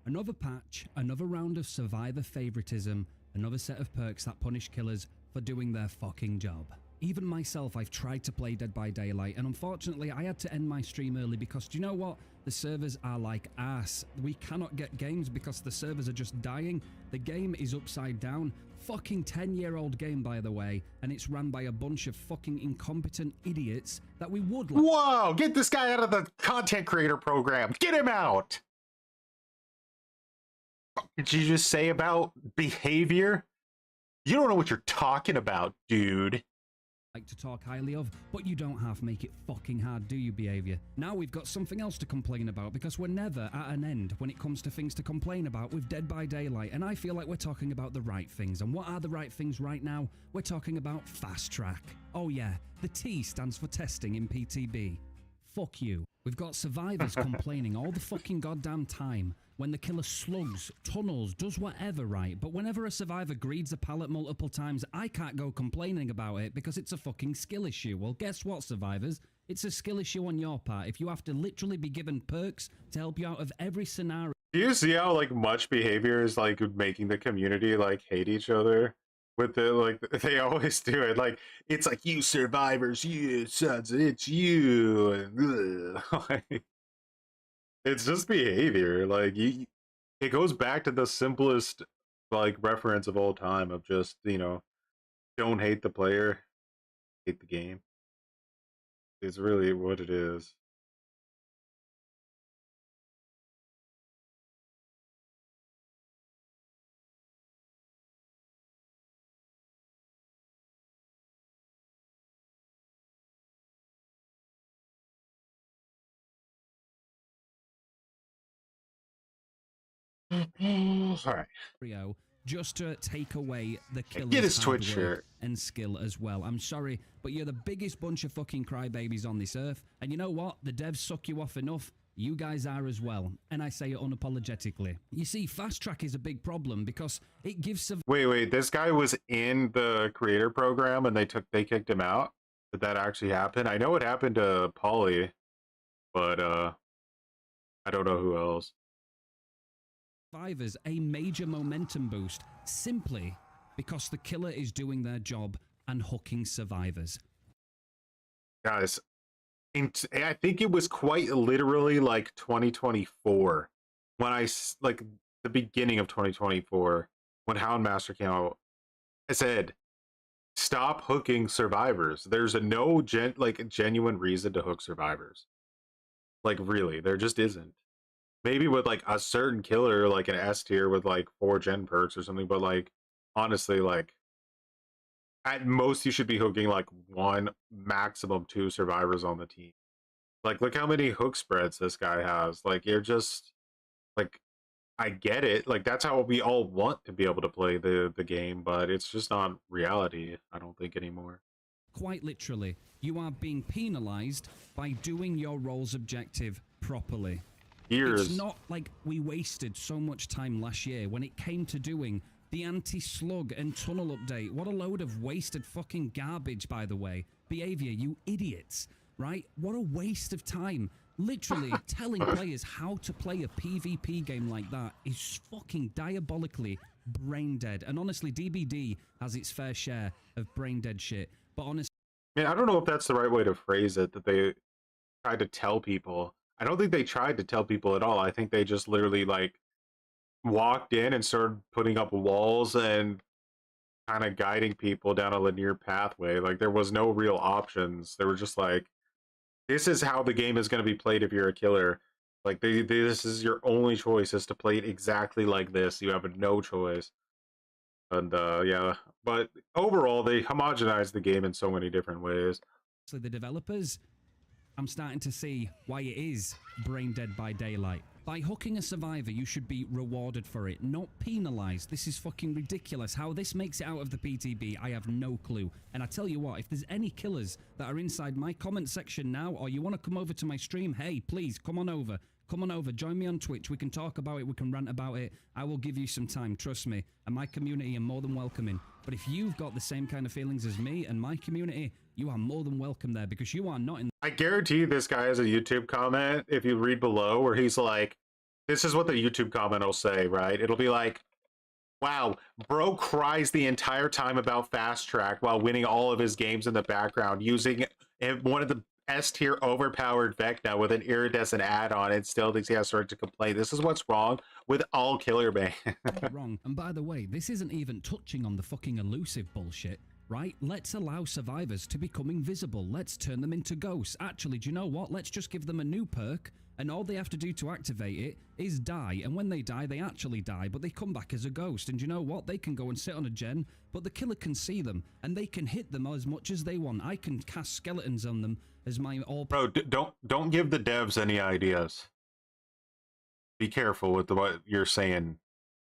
Another patch, another round of survivor favoritism, another set of perks that punish killers for doing their fucking job. Even myself, I've tried to play Dead by Daylight, and unfortunately I had to end my stream early because, do you know what? The servers are like ass. We cannot get games because the servers are just dying. The game is upside down. Fucking 10-year-old game, by the way, and it's run by a bunch of fucking incompetent idiots that we would like. Whoa! Get this guy out of the content creator program! Get him out! What did you just say about behavior? You don't know what you're talking about, dude. Like to talk highly of, but you don't half make it fucking hard, do you, behavior? Now we've got something else to complain about because we're never at an end when it comes to things to complain about with Dead by Daylight, and I feel like we're talking about the right things. And what are the right things right now? We're talking about fast track. Oh yeah, the T stands for testing in PTB. Fuck you. We've got survivors complaining all the fucking goddamn time when the killer slugs, tunnels, does whatever, right? But whenever a survivor greeds a pallet multiple times, I can't go complaining about it because it's a fucking skill issue. Well, guess what, survivors? It's a skill issue on your part if you have to literally be given perks to help you out of every scenario. Do you see how like much behavior is like making the community like hate each other? With the like they always do it. Like it's like you survivors, you sons, it's you, and like, it's just behavior. Like it goes back to the simplest like reference of all time of just, you know, don't hate the player, hate the game. It's really what it is. All right. Just to take away the killer's Get his hard Twitch work shirt and skill as well. I'm sorry, but you're the biggest bunch of fucking crybabies on this earth. And you know what? The devs suck you off enough. You guys are as well. And I say it unapologetically. You see, fast track is a big problem because it gives... Wait, this guy was in the creator program and they kicked him out? Did that actually happen? I know it happened to Polly, but I don't know who else. Survivors a major momentum boost simply because the killer is doing their job and hooking survivors. Guys, I think it was quite literally like 2024 when like the beginning of 2024 when Houndmaster came out. I said, stop hooking survivors. There's no genuine reason to hook survivors. Like really, there just isn't. Maybe with like a certain killer, like an S tier with like 4 gen perks or something, but like honestly, like at most you should be hooking like 1, maximum 2 survivors on the team. Like look how many hook spreads this guy has. Like you're just like, I get it. Like that's how we all want to be able to play the game, but it's just not reality, I don't think, anymore. Quite literally, you are being penalized by doing your role's objective properly. Years. It's not like we wasted so much time last year when it came to doing the anti-slug and tunnel update. What a load of wasted fucking garbage, by the way. Behavior, you idiots, right? What a waste of time. Literally telling players how to play a PvP game like that is fucking diabolically brain dead. And honestly, DBD has its fair share of brain dead shit. But honestly, I mean, I don't know if that's the right way to phrase it, that they tried to tell people. I don't think they tried to tell people at all. I think they just literally like walked in and started putting up walls and kind of guiding people down a linear pathway. Like there was no real options. They were just like, this is how the game is going to be played if you're a killer. Like this is your only choice, is to play it exactly like this. You have no choice. And yeah, but overall they homogenized the game in so many different ways. So the developers, I'm starting to see why it is brain dead by daylight. By hooking a survivor, you should be rewarded for it, not penalized. This is fucking ridiculous. How this makes it out of the PTB, I have no clue. And I tell you what, if there's any killers that are inside my comment section now, or you want to come over to my stream, hey, please, come on over. Come on over, join me on Twitch. We can talk about it, we can rant about it. I will give you some time, trust me. And my community are more than welcoming. But if you've got the same kind of feelings as me and my community, you are more than welcome there, because you are not in... I guarantee this guy has a YouTube comment, if you read below, where he's like, this is what the YouTube comment will say, right? It'll be like, wow, bro cries the entire time about Fast Track while winning all of his games in the background, using one of the S-tier overpowered Vecna with an iridescent add-on, and still thinks he has started to complain. This is what's wrong with all killer bans. Wrong. And by the way, this isn't even touching on the fucking elusive bullshit, right? Let's allow survivors to become invisible. Let's turn them into ghosts. Actually, do you know what? Let's just give them a new perk, and all they have to do to activate it is die. And when they die, they actually die, but they come back as a ghost. And do you know what? They can go and sit on a gen, but the killer can see them, and they can hit them as much as they want. I can cast skeletons on them as my all... Bro, don't give the devs any ideas. Be careful with what you're saying.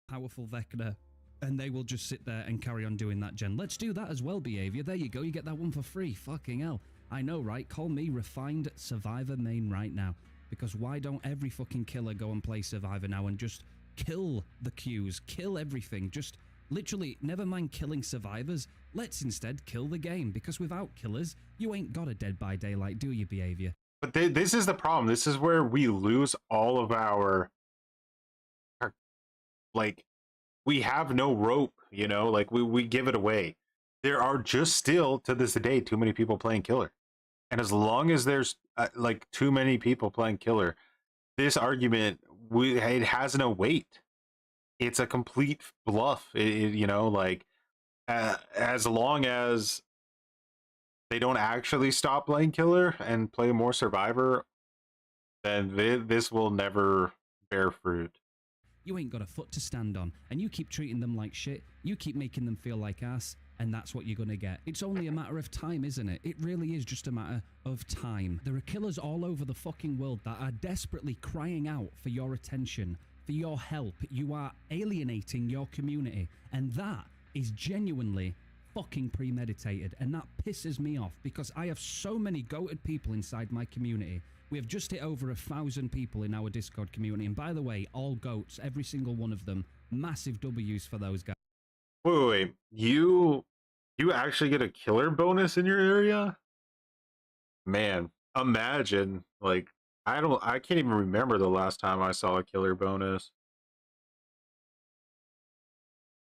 Powerful Vecna, and they will just sit there and carry on doing that gen. Let's do that as well, Behavior. There you go, you get that one for free. Fucking hell. I know, right? Call me Refined Survivor main right now. Because why don't every fucking killer go and play Survivor now and just kill the queues, kill everything, just literally, never mind killing survivors, let's instead kill the game, because without killers, you ain't got a Dead by Daylight, do you, Behavior? But this is the problem. This is where we lose all of our like, we have no rope, you know, like we give it away. There are just still, to this day, too many people playing killer. And as long as there's like too many people playing killer, this argument, it has no weight. It's a complete bluff. You know, like as long as they don't actually stop playing killer and play more survivor, then this will never bear fruit. You ain't got a foot to stand on, and you keep treating them like shit, you keep making them feel like ass, and that's what you're gonna get. It's only a matter of time, isn't it? It really is just a matter of time. There are killers all over the fucking world that are desperately crying out for your attention, for your help. You are alienating your community, and that is genuinely fucking premeditated, and that pisses me off, because I have so many goated people inside my community. We have just hit over 1,000 people in our Discord community, and by the way, all goats, every single one of them. Massive W's for those guys. Wait. You actually get a killer bonus in your area? Man, imagine, like, I can't even remember the last time I saw a killer bonus.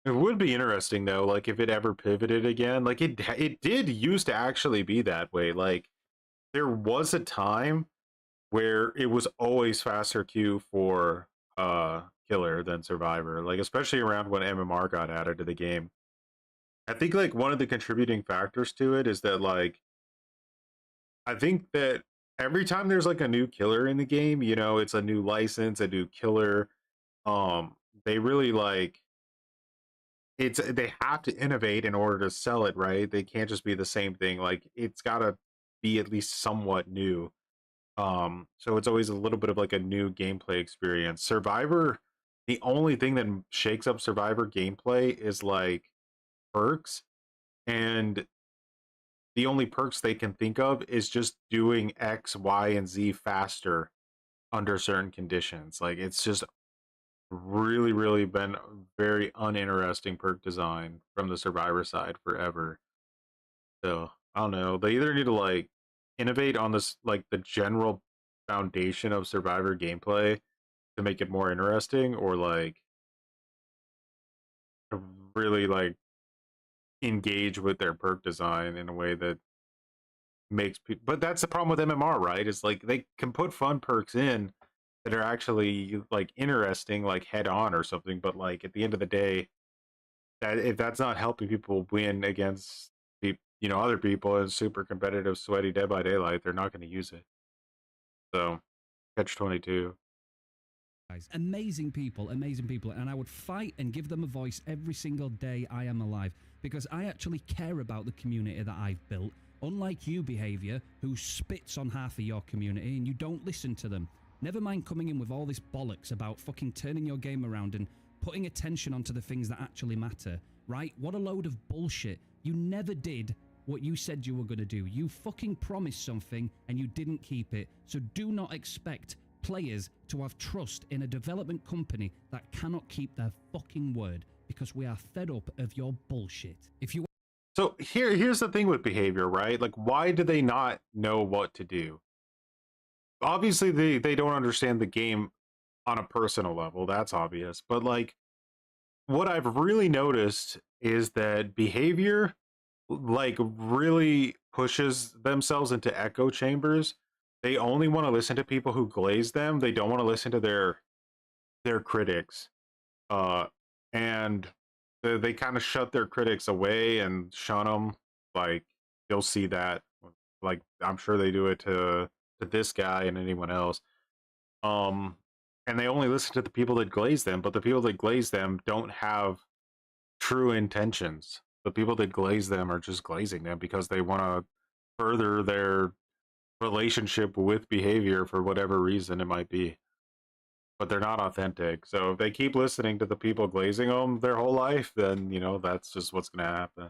It would be interesting though, like if it ever pivoted again. Like it did used to actually be that way. Like there was a time where it was always faster queue for killer than survivor, like especially around when MMR got added to the game. I think like one of the contributing factors to it is that, like, I think that every time there's like a new killer in the game, you know, it's a new license, a new killer, they really like they have to innovate in order to sell it, right? They can't just be the same thing. Like it's got to be at least somewhat new. So it's always a little bit of like a new gameplay experience. Survivor, the only thing that shakes up Survivor gameplay is like perks, and the only perks they can think of is just doing X, Y, and Z faster under certain conditions. Like it's just really been very uninteresting perk design from the Survivor side forever. So I don't know, they either need to like innovate on this, like the general foundation of Survivor gameplay to make it more interesting, or like really like engage with their perk design in a way that makes people. But that's the problem with MMR, right? Is like they can put fun perks in that are actually like interesting, like head on or something. But like at the end of the day, that if that's not helping people win against other people in super competitive, sweaty Dead by Daylight, they're not going to use it. So catch-22. Amazing people, and I would fight and give them a voice every single day I am alive, because I actually care about the community that I've built, unlike you, Behavior, who spits on half of your community and you don't listen to them. Never mind coming in with all this bollocks about fucking turning your game around and putting attention onto the things that actually matter, right? What a load of bullshit. You never did what you said you were going to do. You fucking promised something and you didn't keep it, so do not expect players to have trust in a development company that cannot keep their fucking word, because we are fed up of your bullshit. So here's the thing with Behavior, right? Like, why do they not know what to do? Obviously, they don't understand the game on a personal level. That's obvious. But like, what I've really noticed is that Behavior like really pushes themselves into echo chambers. They only want to listen to people who glaze them. They don't want to listen to their critics. And they kind of shut their critics away and shun them. Like, you'll see that. Like, I'm sure they do it to this guy and anyone else. And they only listen to the people that glaze them, but the people that glaze them don't have true intentions. The people that glaze them are just glazing them because they want to further their relationship with Behavior for whatever reason it might be. But they're not authentic. So if they keep listening to the people glazing them their whole life, then, that's just what's going to happen.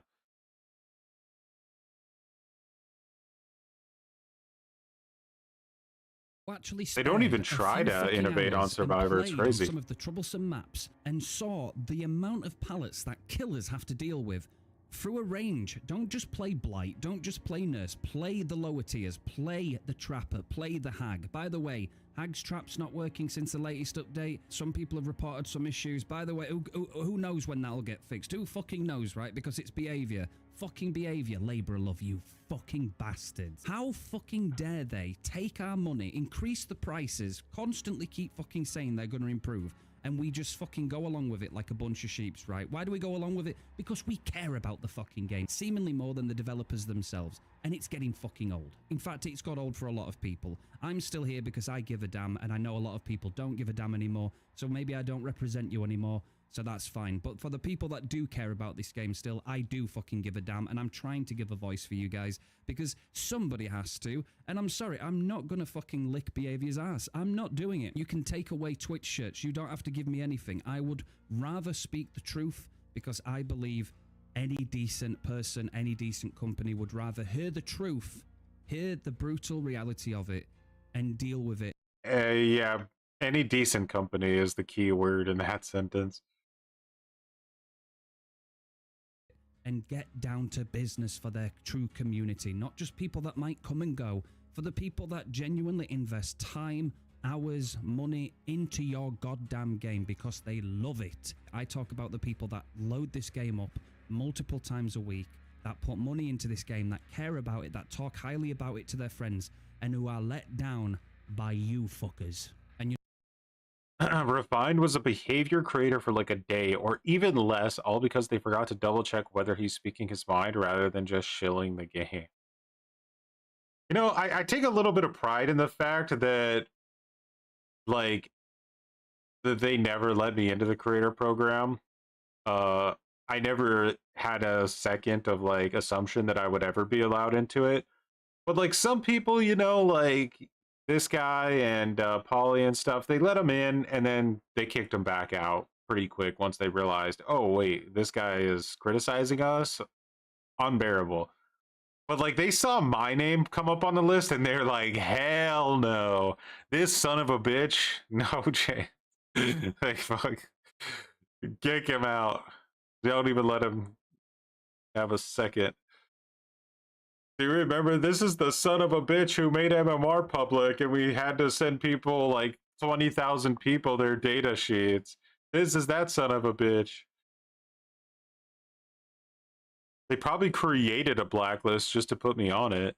Actually, they don't even try to innovate on Survivor. It's crazy. Some of the troublesome maps and saw the amount of pallets that killers have to deal with through a range. Don't just play Blight, don't just play Nurse, play the lower tiers, play the Trapper, play the Hag. By the way, Hag's Trap's not working since the latest update. Some people have reported some issues. By the way, who knows when that'll get fixed? Who fucking knows, right? Because it's Behavior. Fucking Behavior, labourer love, you fucking bastards. How fucking dare they take our money, increase the prices, constantly keep fucking saying they're going to improve, and we just fucking go along with it like a bunch of sheeps, right? Why do we go along with it? Because we care about the fucking game, seemingly more than the developers themselves, and it's getting fucking old. In fact, it's got old for a lot of people. I'm still here because I give a damn, and I know a lot of people don't give a damn anymore, so maybe I don't represent you anymore, so that's fine. But for the people that do care about this game still, I do fucking give a damn, and I'm trying to give a voice for you guys, because somebody has to, and I'm sorry, I'm not gonna fucking lick Behavior's ass. I'm not doing it. You can take away Twitch shirts. You don't have to give me anything. I would rather speak the truth, because I believe any decent person, any decent company would rather hear the truth, hear the brutal reality of it, and deal with it. Yeah, any decent company is the key word in that sentence. And get down to business for their true community, not just people that might come and go, for the people that genuinely invest time, hours, money into your goddamn game because they love it. I talk about the people that load this game up multiple times a week, that put money into this game, that care about it, that talk highly about it to their friends, and who are let down by you fuckers. Refined was a Behavior creator for like a day or even less, all because they forgot to double check whether he's speaking his mind rather than just shilling the game. I take a little bit of pride in the fact that like that they never let me into the creator program. I never had a second of like assumption that I would ever be allowed into it. But like some people, like this guy and Polly and stuff, they let him in and then they kicked him back out pretty quick once they realized, oh wait, this guy is criticizing us. Unbearable. But like they saw my name come up on the list and they're like, hell no, this son of a bitch, no chance. Like, fuck, kick him out. Don't even let him have a second. Do you remember, this is the son of a bitch who made MMR public and we had to send people, like 20,000 people, their data sheets. This is that son of a bitch. They probably created a blacklist just to put me on it.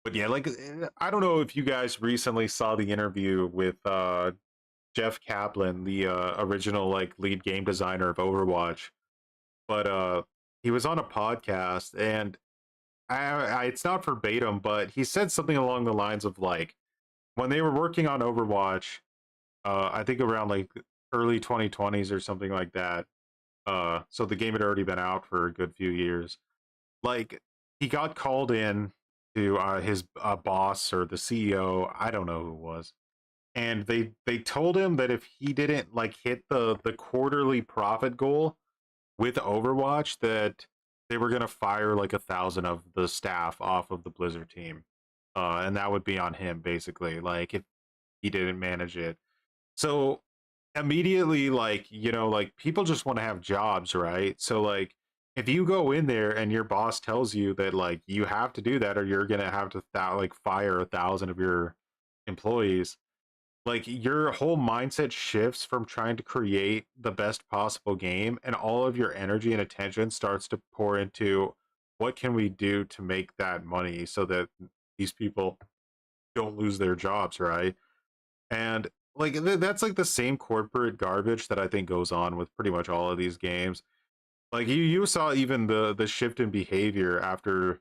But yeah, like, I don't know if you guys recently saw the interview with Jeff Kaplan, the original like lead game designer of Overwatch, but he was on a podcast, and it's not verbatim, but he said something along the lines of like, when they were working on Overwatch, I think around like early 2020s or something like that. So the game had already been out for a good few years. Like, he got called in to his boss or the CEO, I don't know who it was, and they told him that if he didn't like hit the quarterly profit goal with Overwatch, that they were gonna fire like 1,000 of the staff off of the Blizzard team, and that would be on him basically. Like if he didn't manage it, so immediately, like, you know, like people just want to have jobs, right? So like if you go in there and your boss tells you that like you have to do that or you're gonna have to like fire 1,000 of your employees, like your whole mindset shifts from trying to create the best possible game, and all of your energy and attention starts to pour into what can we do to make that money so that these people don't lose their jobs, right? And like that's like the same corporate garbage that I think goes on with pretty much all of these games. Like you saw even the shift in behavior after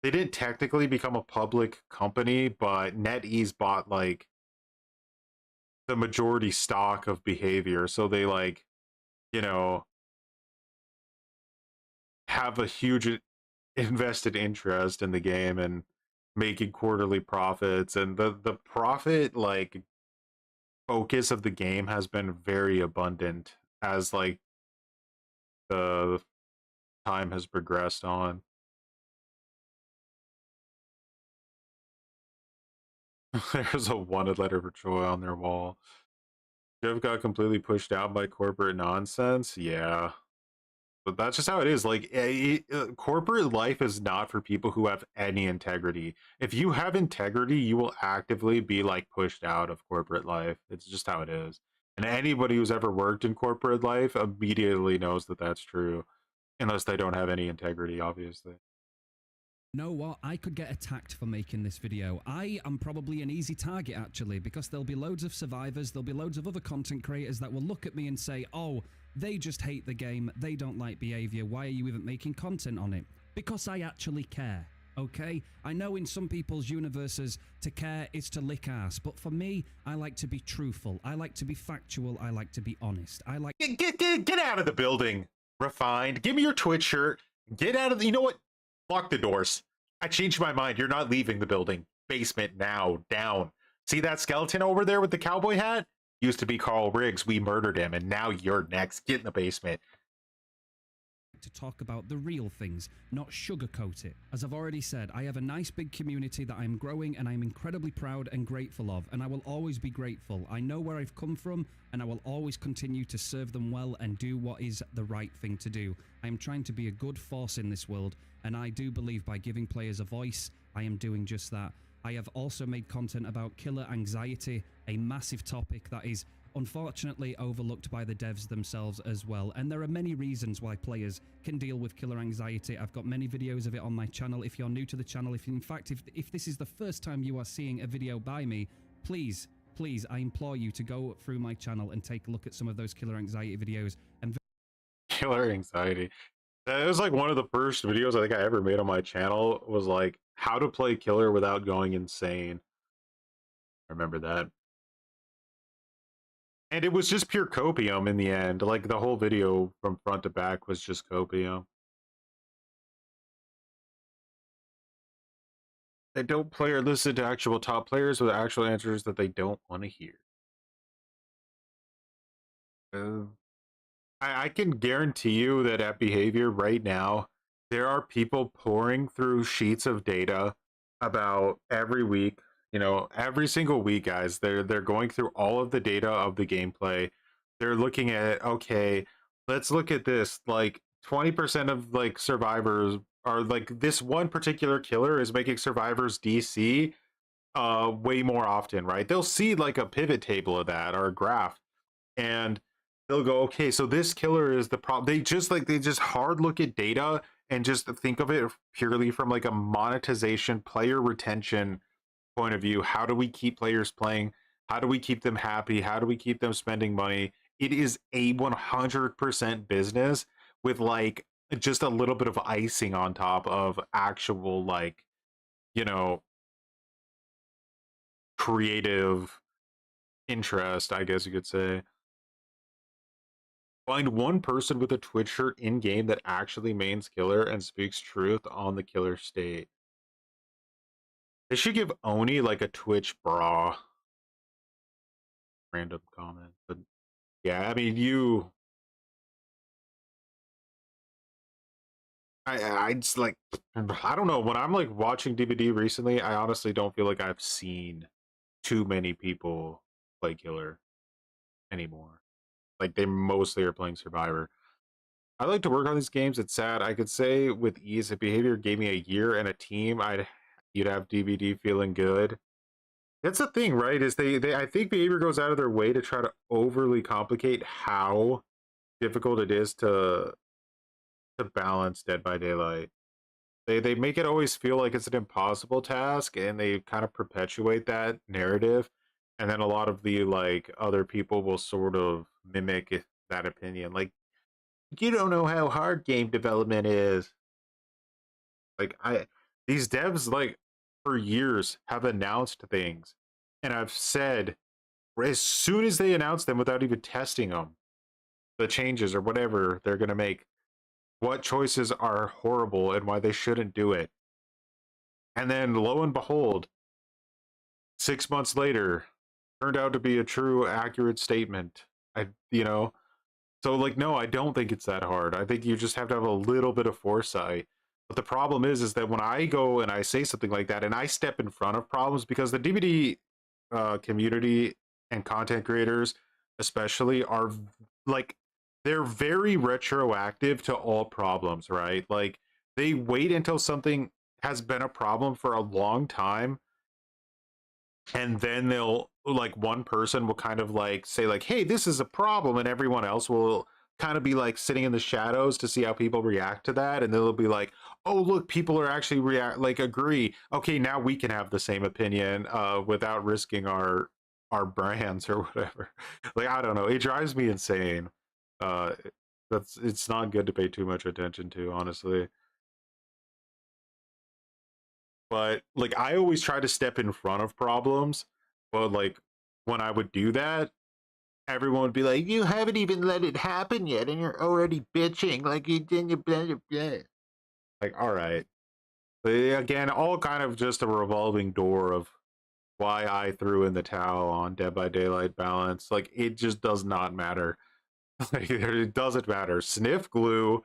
they didn't technically become a public company, but NetEase bought like the majority stock of behavior, so they like, you know, have a huge invested interest in the game and making quarterly profits, and the profit like focus of the game has been very abundant as like the time has progressed on. There's a wanted letter for Troy on their wall. Jeff got completely pushed out by corporate nonsense. Yeah, but that's just how it is. Like, corporate life is not for people who have any integrity. If you have integrity, you will actively be like pushed out of corporate life. It's just how it is. And anybody who's ever worked in corporate life immediately knows that that's true, unless they don't have any integrity, obviously. Know what? I could get attacked for making this video. I am probably an easy target, actually, because there'll be loads of survivors, there'll be loads of other content creators that will look at me and say, oh, they just hate the game, they don't like behavior, why are you even making content on it? Because I actually care, okay? I know in some people's universes, to care is to lick ass, but for me, I like to be truthful, I like to be factual, I like to be honest, I like— Get out of the building, Refined. Give me your Twitch shirt. Get out of the— you know what? Lock the doors. I changed my mind. You're not leaving the building. Basement now. Down. See that skeleton over there with the cowboy hat? Used to be Carl Riggs. We murdered him, and now you're next. Get in the basement. to talk about the real things, not sugarcoat it. As I've already said, I have a nice big community that I'm growing and I'm incredibly proud and grateful of, and I will always be grateful. I know where I've come from, and I will always continue to serve them well and do what is the right thing to do. I am trying to be a good force in this world, and I do believe by giving players a voice, I am doing just that. I have also made content about killer anxiety, a massive topic that is unfortunately overlooked by the devs themselves as well, and there are many reasons why players can deal with killer anxiety. I've got many videos of it on my channel. If you're new to the channel, if this is the first time you are seeing a video by me, please, I implore you to go through my channel and take a look at some of those killer anxiety videos. And killer anxiety, it was like one of the first videos I think I ever made on my channel, was like how to play killer without going insane. I remember that. And it was just pure copium in the end. Like the whole video from front to back was just copium. They don't play or listen to actual top players with actual answers that they don't want to hear. I can guarantee you that at Behavior right now, there are people pouring through sheets of data about every week. You know, every single week, guys, they're going through all of the data of the gameplay. They're looking at, okay, let's look at this. Like 20% of like survivors are like, this one particular killer is making survivors DC way more often, right? They'll see like a pivot table of that or a graph, and they'll go, okay, so this killer is the problem. They just hard look at data and just think of it purely from like a monetization, player retention point of view. How do we keep players playing? How do we keep them happy? How do we keep them spending money? It is a 100% business with like just a little bit of icing on top of actual, like, you know, creative interest, I guess you could say. Find one person with a Twitch shirt in game that actually mains killer and speaks truth on the killer state. They should give Oni like a Twitch bra. Random comment, but yeah, I mean, I just like, I don't know, when I'm like watching DBD recently, I honestly don't feel like I've seen too many people play killer anymore. Like, they mostly are playing Survivor. I like to work on these games. It's sad. I could say with ease, if behavior gave me a year and a team, you'd have DBD feeling good. That's the thing, right? Is they I think behavior goes out of their way to try to overly complicate how difficult it is to balance Dead by Daylight. They make it always feel like it's an impossible task, and they kind of perpetuate that narrative. And then a lot of the like other people will sort of mimic that opinion. Like, you don't know how hard game development is. Like, these devs, like, for years have announced things, and I've said as soon as they announce them without even testing them, the changes or whatever they're going to make, what choices are horrible and why they shouldn't do it. And then lo and behold, 6 months later, turned out to be a true, accurate statement. So like, no, I don't think it's that hard. I think you just have to have a little bit of foresight. But the problem is that when I go and I say something like that and I step in front of problems, because the DBD community and content creators especially are like, they're very retroactive to all problems, right? Like, they wait until something has been a problem for a long time, and then they'll, like, one person will kind of like say like, hey, this is a problem, and everyone else will kind of be like sitting in the shadows to see how people react to that, and they'll be like, oh look, people are actually agree, okay, now we can have the same opinion without risking our brands or whatever. Like, I don't know, it drives me insane. It's not good to pay too much attention to, honestly. But like, I always try to step in front of problems, but like, when I would do that, everyone would be like, you haven't even let it happen yet and you're already bitching like you didn't, blah, blah, blah. Like, all right. But again, all kind of just a revolving door of why I threw in the towel on Dead by Daylight balance. Like, it just does not matter. Like, it doesn't matter. Sniff glue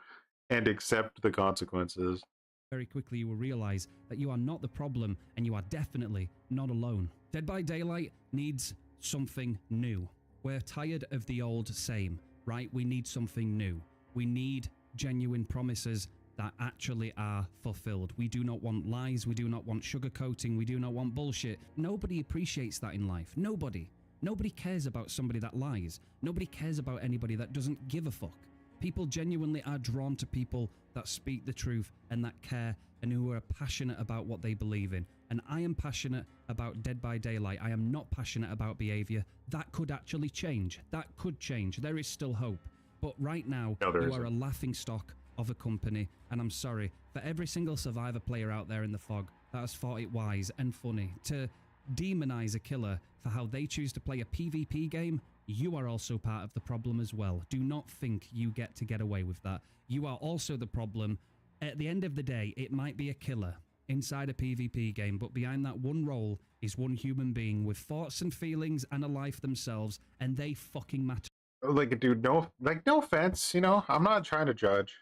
and accept the consequences. Very quickly you will realize that you are not the problem, and you are definitely not alone. Dead by Daylight needs something new. We're tired of the old same, right? We need something new. We need genuine promises that actually are fulfilled. We do not want lies. We do not want sugarcoating. We do not want bullshit. Nobody appreciates that in life. Nobody. Nobody cares about somebody that lies. Nobody cares about anybody that doesn't give a fuck. People genuinely are drawn to people that speak the truth and that care and who are passionate about what they believe in. And I am passionate about Dead by Daylight. I am not passionate about behavior. That could actually change. That could change. There is still hope. But right now, you are a laughingstock of a company. And I'm sorry, for every single Survivor player out there in the fog that has thought it wise and funny to demonize a killer for how they choose to play a PvP game, you are also part of the problem as well. Do not think you get away with that. You are also the problem. At the end of the day, it might be a killer inside a PvP game, but behind that one role is one human being with thoughts and feelings and a life themselves, and they fucking matter. Like, dude, no offense, I'm not trying to judge,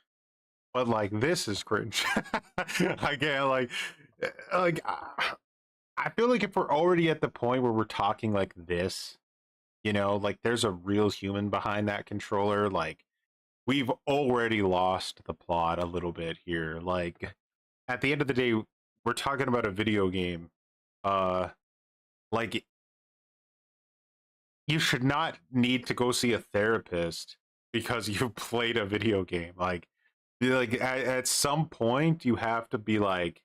but like, this is cringe. Again, like I feel like if we're already at the point where we're talking like this, like, there's a real human behind that controller, like, we've already lost the plot a little bit here. Like, at the end of the day, we're talking about a video game. Like, you should not need to go see a therapist because you played a video game. Like at some point you have to be like,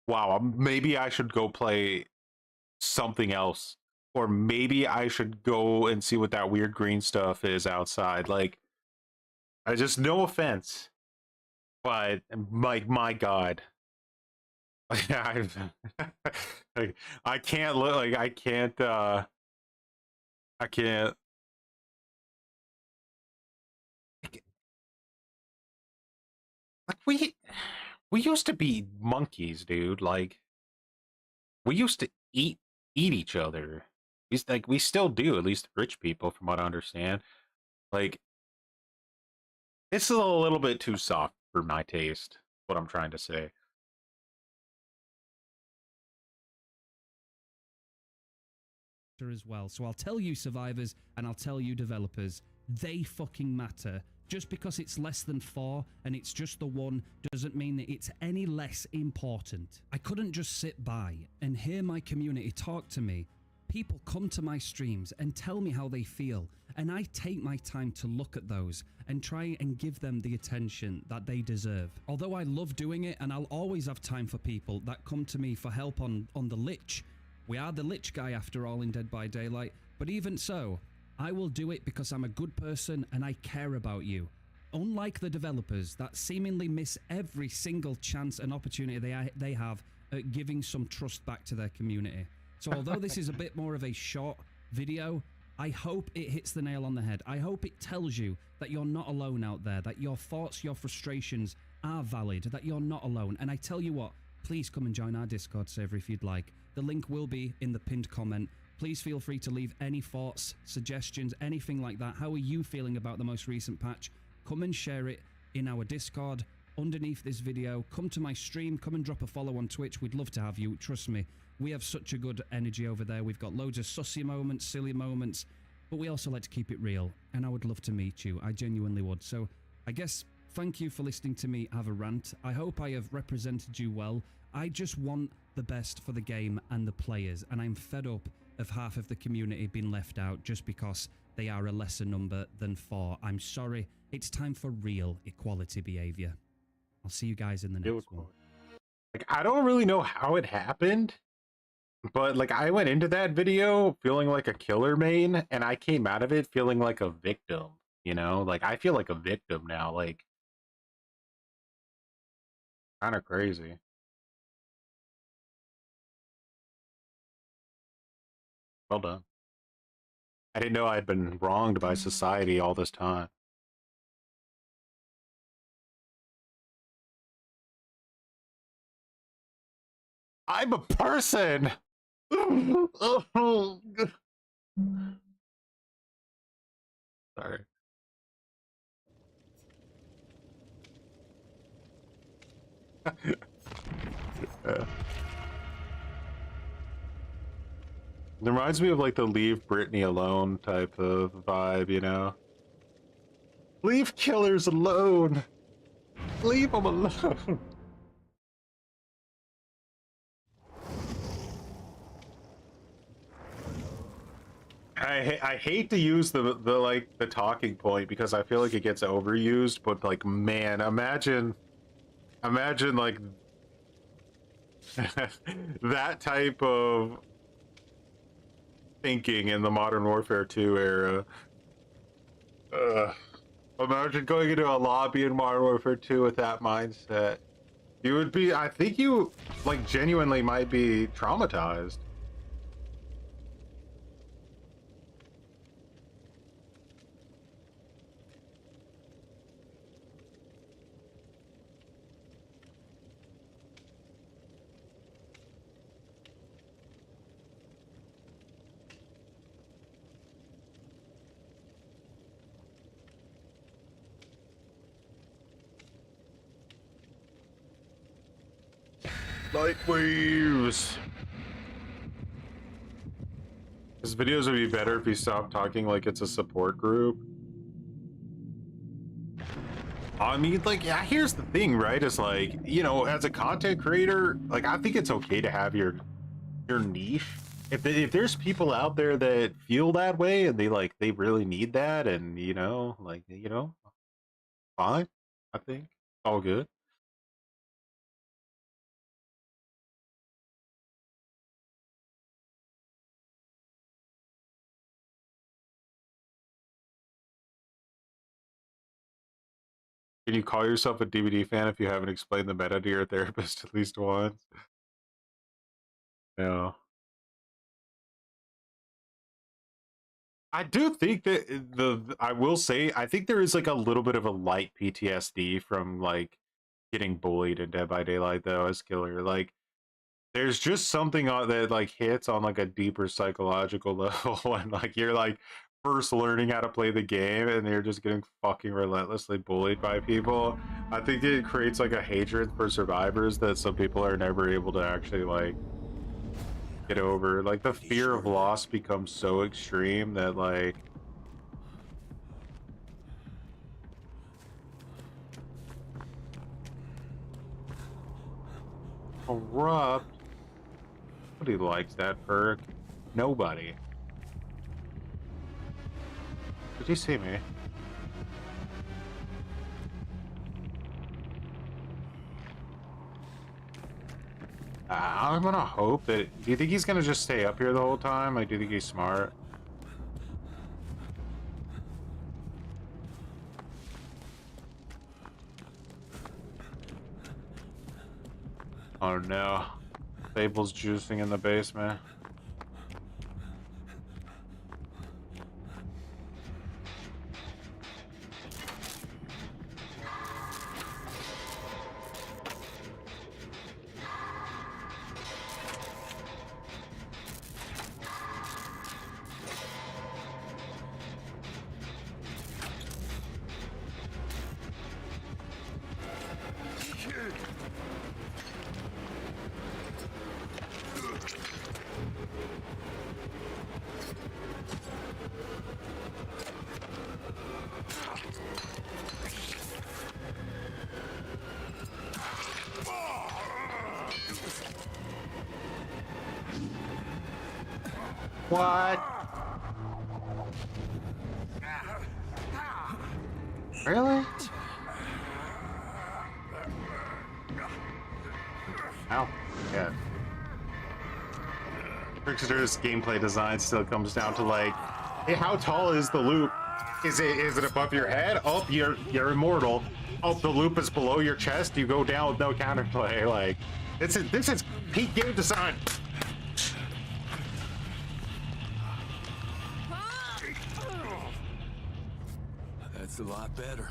wow, maybe I should go play something else, or maybe I should go and see what that weird green stuff is outside. Like, I just, no offense, but my God, I can't look, like I can't like we used to be monkeys, dude. Like, we used to eat each other. We still do, at least rich people, from what I understand. Like, it's a little bit too soft for my taste, what I'm trying to say. As well. So I'll tell you, survivors, and I'll tell you, developers, they fucking matter. Just because it's less than 4 and it's just the 1 doesn't mean that it's any less important. I couldn't just sit by and hear my community talk to me. People come to my streams and tell me how they feel, and I take my time to look at those and try and give them the attention that they deserve. Although I love doing it, and I'll always have time for people that come to me for help on the Lich. We are the Lich guy after all in Dead by Daylight, but even so, I will do it because I'm a good person and I care about you. Unlike the developers that seemingly miss every single chance and opportunity they have at giving some trust back to their community. So although this is a bit more of a short video, I hope it hits the nail on the head. I hope it tells you that you're not alone out there, that your thoughts, your frustrations are valid, that you're not alone. And I tell you what, please come and join our Discord server if you'd like. The link will be in the pinned comment. Please feel free to leave any thoughts, suggestions, anything like that. How are you feeling about the most recent patch? Come and share it in our Discord underneath this video. Come to my stream. Come and drop a follow on Twitch. We'd love to have you. Trust me, we have such a good energy over there. We've got loads of sussy moments, silly moments, but we also like to keep it real. And I would love to meet you. I genuinely would. So I guess thank you for listening to me have a rant. I hope I have represented you well. I just want the best for the game and the players, and I'm fed up of half of the community being left out just because they are a lesser number than 4. I'm sorry. It's time for real equality behavior. I'll see you guys in the next one. Like, I don't really know how it happened, but like, I went into that video feeling like a killer main, and I came out of it feeling like a victim, you know? Like, I feel like a victim now, like, kind of crazy. Well done. I didn't know I'd been wronged by society all this time. I'm a person! Sorry. It reminds me of like the leave Britney alone type of vibe, you know? Leave killers alone! Leave them alone! I hate to use the talking point because I feel like it gets overused, but like, man, imagine like that type of thinking in the Modern Warfare 2 era. Imagine going into a lobby in Modern Warfare 2 with that mindset. You would be, I think you like genuinely might be traumatized. Light waves. His videos would be better if he stopped talking like it's a support group. I mean, like, yeah, here's the thing, right? Is like, you know, as a content creator, like, I think it's okay to have your niche, if there's people out there that feel that way and they really need that, and fine, I think all good. Can you call yourself a DBD fan if you haven't explained the meta to your therapist at least once? No. I do think that I will say, I think there is like a little bit of a light PTSD from like getting bullied in Dead by Daylight though as killer. Like there's just something on that like hits on like a deeper psychological level when like you're like first learning how to play the game and you're just getting fucking relentlessly bullied by people. I think it creates like a hatred for survivors that some people are never able to actually like get over. Like the fear of loss becomes so extreme that like corrupt. Nobody likes that perk. Nobody. Did you see me? I'm gonna hope that. Do you think he's gonna just stay up here the whole time? Like, do you think he's smart? Oh no. Fable's juicing in the basement. What? Really? Ow. Yeah. Trickster's gameplay design still comes down to like, hey, how tall is the loop? Is it above your head? Oh, you're immortal. Oh, the loop is below your chest. You go down with no counterplay. Like, this is peak game design. That's a lot better.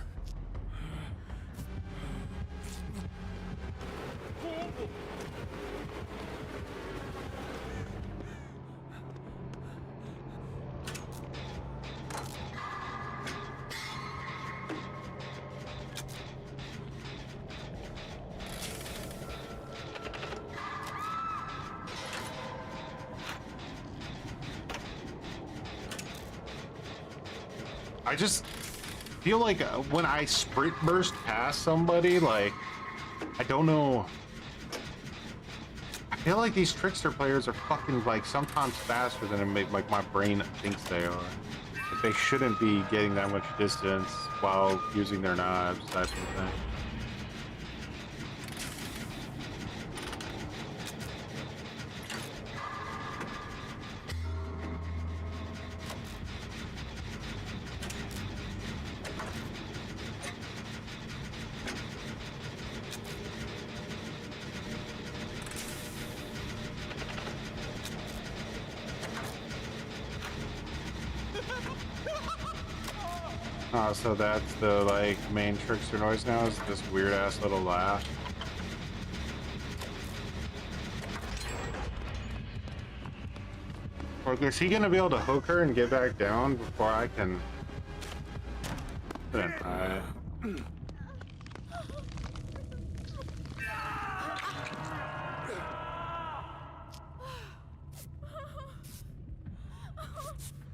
I just feel like when I sprint burst past somebody, like, I don't know. I feel like these trickster players are fucking like sometimes faster than like my brain thinks they are. Like, they shouldn't be getting that much distance while using their knives, that sort of thing. So that's the like main trickster noise now, is this weird ass little laugh. Or is he gonna be able to hook her and get back down before I can?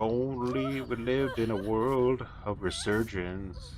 Only we lived in a world of resurgence.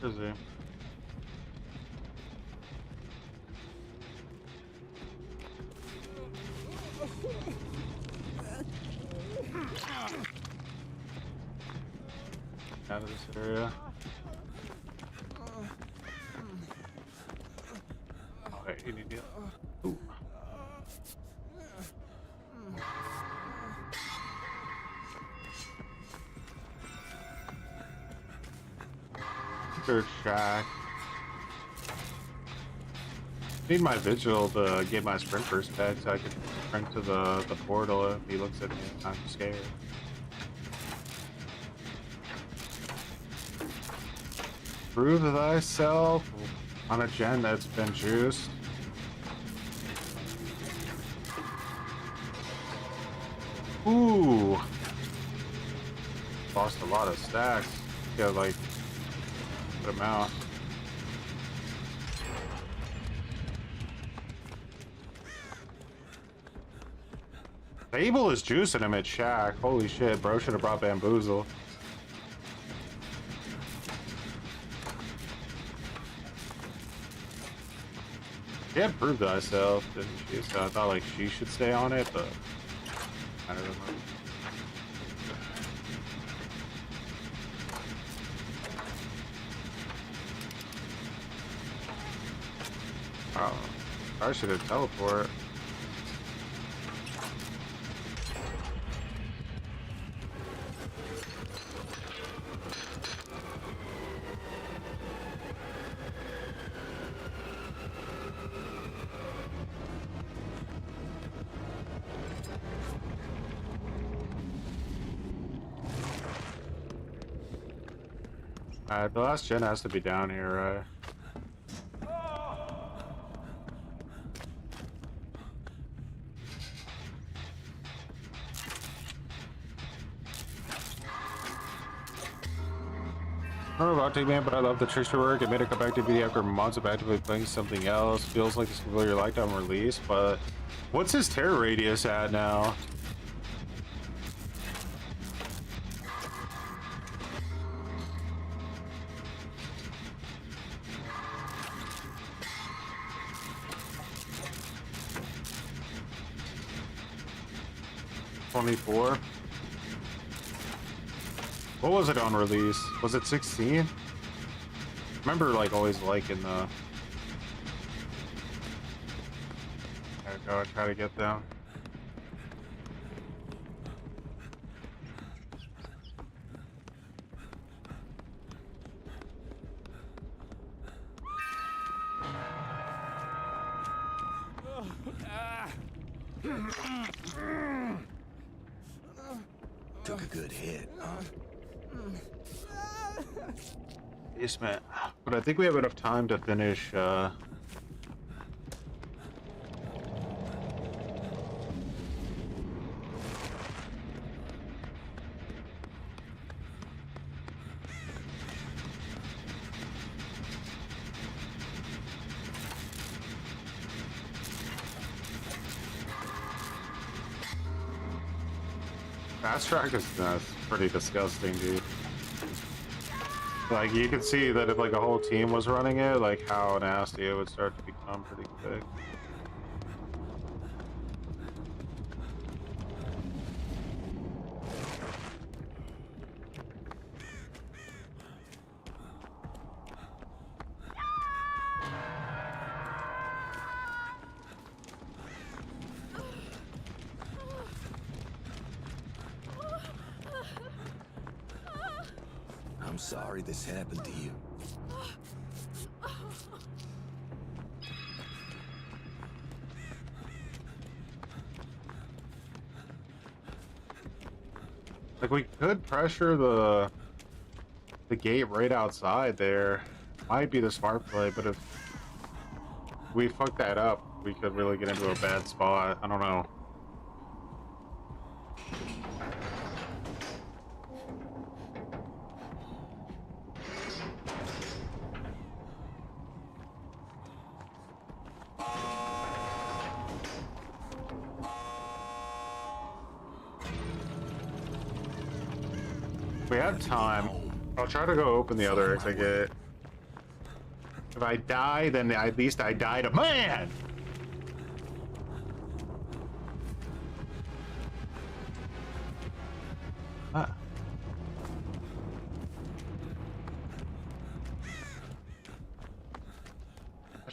Where is he? Out of this area. Oh, wait, you need to. Ooh. Third shack. Need my vigil to get my sprint burst back so I can sprint to the portal if he looks at me. I'm scared. Prove thyself on a gen that's been juiced. Ooh. Lost a lot of stacks. Yeah, like put them out. Abel is juicing him at Shack. Holy shit, bro should have brought Bamboozle. She had proved thyself, didn't she? So I thought like she should stay on it, but I don't know. Oh, I should have teleported. Alright, the last gen has to be down here, right? I don't know about Take Man, but I love the trickster work. It made it come back to DBD after months of actively playing something else. Feels like it's familiar like on release, but what's his terror radius at now? $24. What was it on release? Was it 16? Remember, like, always liking the. There we go. I try to get them. Took a good hit. Yes, man. But I think we have enough time to finish. Fast track is pretty disgusting, dude. Like, you could see that if like a whole team was running it, like how nasty it would start to become pretty quick. I'm sorry this happened to you. Like, we could pressure the gate right outside there. Might be the smart play, but if we fuck that up, we could really get into a bad spot. I don't know. If we have time, I'll try to go open the other exit gate. If I die, then at least I died a man! Ah.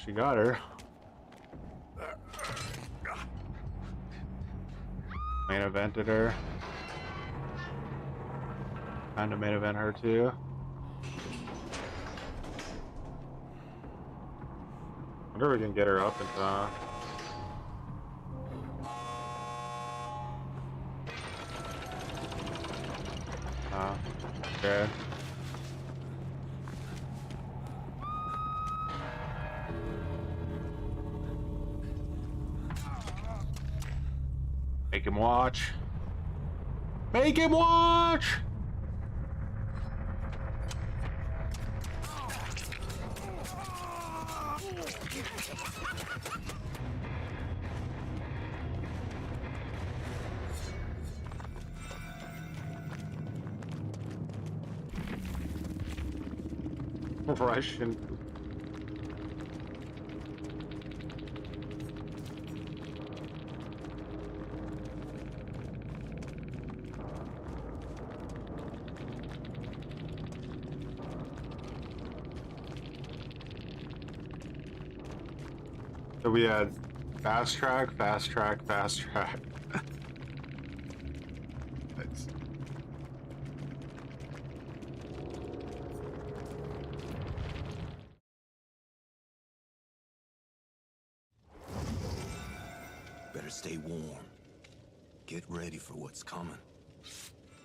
She got her. Main evented her. Time to main event her too. Wonder if we can get her up in time. Okay. Make him watch. Make him watch! Russian. So we had fast track, fast track, fast track. Nice. Better stay warm. Get ready for what's coming.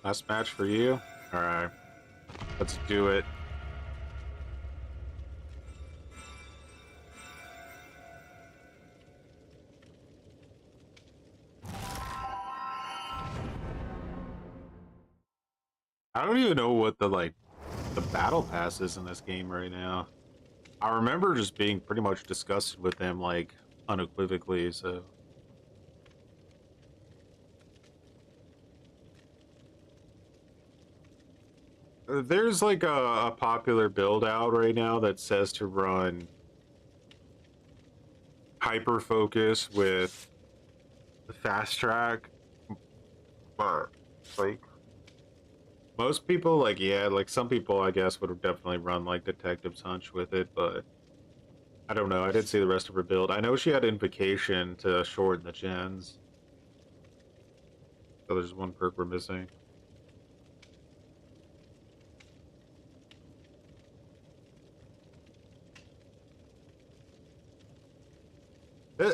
Last match for you? Alright. Let's do it. I don't even know what the battle pass is in this game right now. I remember just being pretty much disgusted with them unequivocally, so there's a popular build out right now that says to run hyper focus with the fast track, but most people, yeah, some people, I guess, would have definitely run, Detective's Hunch with it, but I don't know. I didn't see the rest of her build. I know she had Invocation to shorten the gens. So there's one perk we're missing.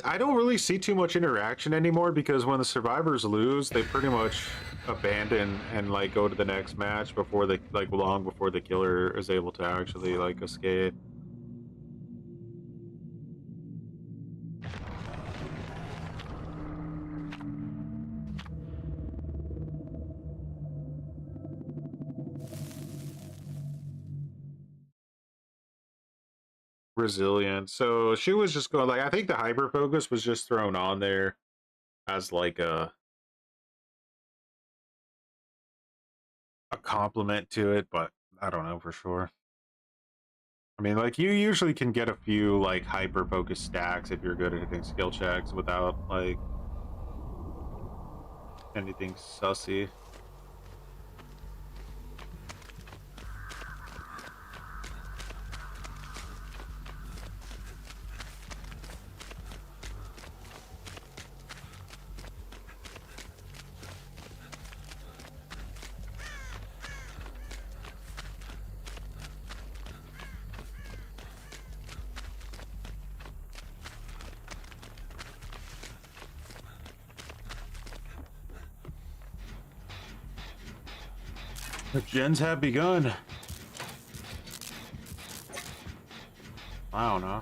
I don't really see too much interaction anymore because when the survivors lose, they pretty much abandon and go to the next match before they long before the killer is able to actually escape. Resilient. So she was just going I think the hyper focus was just thrown on there as a compliment to it, but I don't know for sure. I mean, you usually can get a few hyper focus stacks if you're good at hitting skill checks without anything sussy. The gens have begun. Clown, huh?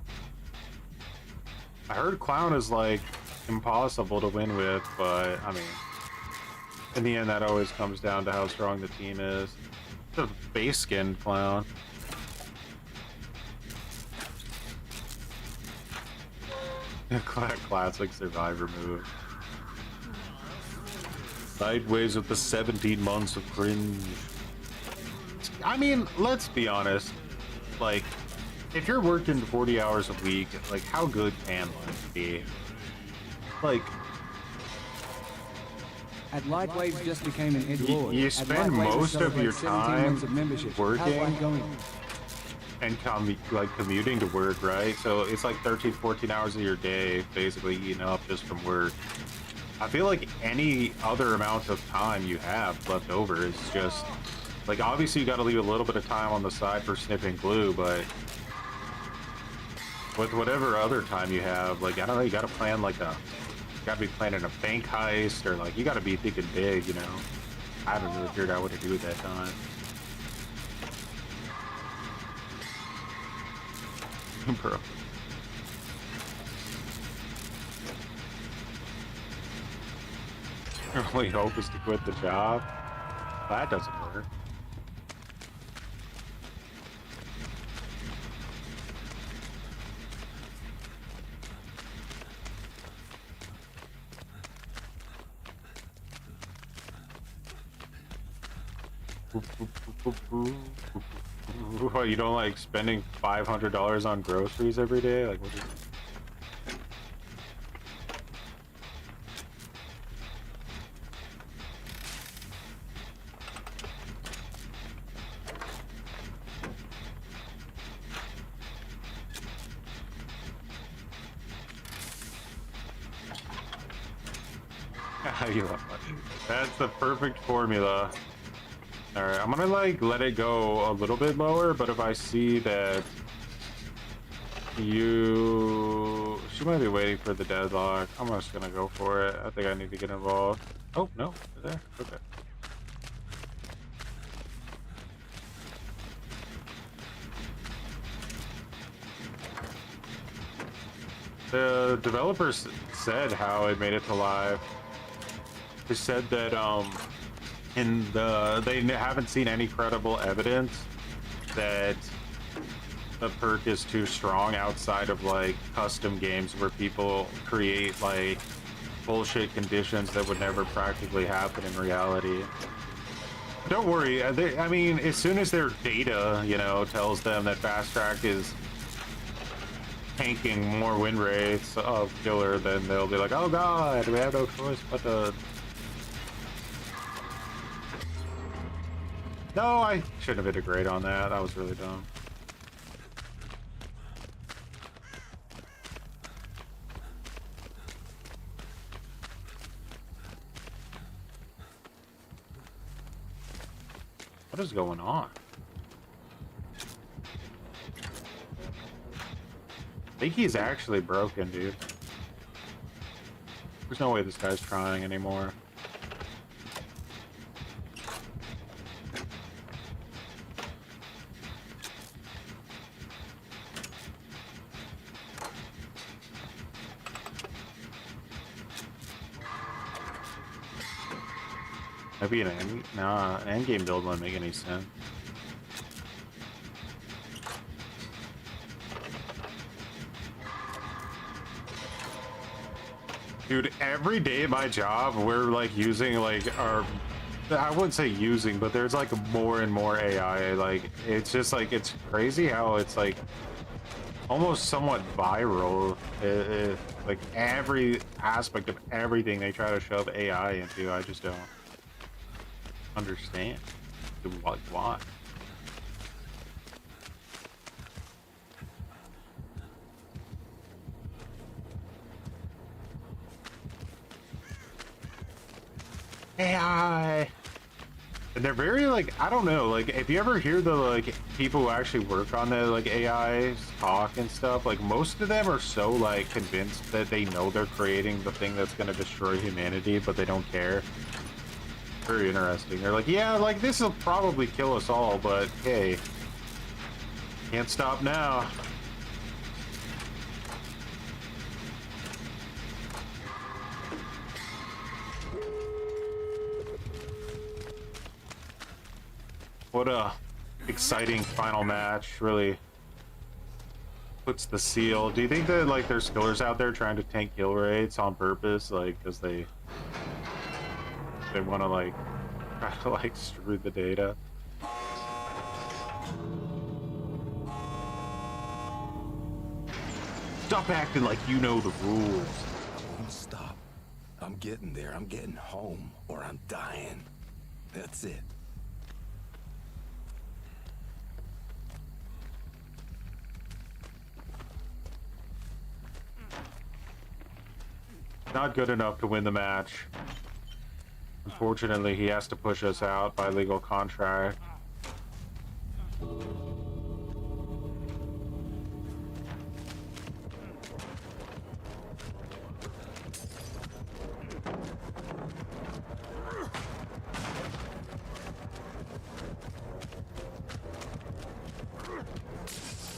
I heard Clown is impossible to win with, but I mean, in the end, that always comes down to how strong the team is. The base skin Clown. Classic survivor move. Sideways with the 17 months of cringe. I mean, let's be honest. if you're working 40 hours a week, like how good can life be? Like, At Lightwaves just became an Ed Lord. you At spend Lightwaves most of your celebrates 17 months of time membership. How's working life going? and commuting to work, right? So it's like 13, 14 hours of your day basically eaten up just from work. I feel like any other amount of time you have left over is just like, obviously you got to leave a little bit of time on the side for sniffing glue, but with whatever other time you have, like, I don't know, you got to plan like you got to be planning a bank heist, or like you got to be thinking big, you know. I haven't really figured out what to do at that time. Bro. Your only hope is to quit the job? That doesn't work. What, you don't like spending $500 on groceries every day? Like, what is That's the perfect formula. All right, I'm gonna like let it go a little bit lower, but if I see that she might be waiting for the deadlock, I'm just gonna go for it. I think I need to get involved. Oh no, they're there. Okay. The developers said how it made it to live. They said that they haven't seen any credible evidence that the perk is too strong outside of like custom games where people create like bullshit conditions that would never practically happen in reality. Don't worry, I mean, as soon as their data, you know, tells them that Fast Track is tanking more win rates of killer, then they'll be like, oh god, we have no choice but to... No, I shouldn't have hit a grade on that. That was really dumb. What is going on? I think he's actually broken, dude. There's no way this guy's trying anymore. Maybe an endgame build wouldn't make any sense. Dude, every day at my job, we're like using like I wouldn't say using, but there's like more and more AI. Like, it's just like, it's crazy how it's like almost somewhat viral. Like every aspect of everything they try to shove AI into, I just don't understand. Like, why? AI. And they're very like, I don't know, like if you ever hear the like people who actually work on the like AIs talk and stuff, like most of them are so like convinced that they know they're creating the thing that's going to destroy humanity, but they don't care. Very interesting. They're like, yeah, like this will probably kill us all, but hey, can't stop now. What a exciting final match. Really puts the seal. Do you think that like there's killers out there trying to tank kill rates on purpose, like because they want to like try to like screw the data? Stop acting like you know the rules. I won't stop. I'm getting there. I'm getting home, or I'm dying. That's it. Not good enough to win the match. Unfortunately, he has to push us out by legal contract.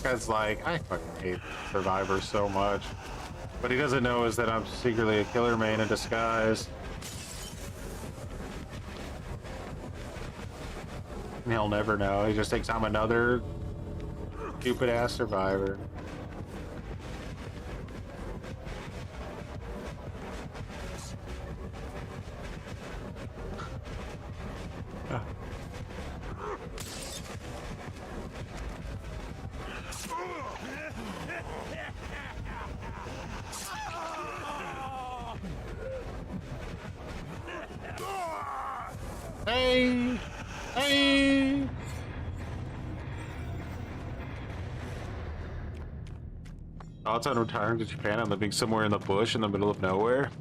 Guy's like, I fucking hate Survivor so much. What he doesn't know is that I'm secretly a killer main in disguise. And he'll never know. He just thinks I'm another stupid ass survivor. Hey! Hey! Thoughts on retiring to Japan and living somewhere in the bush in the middle of nowhere?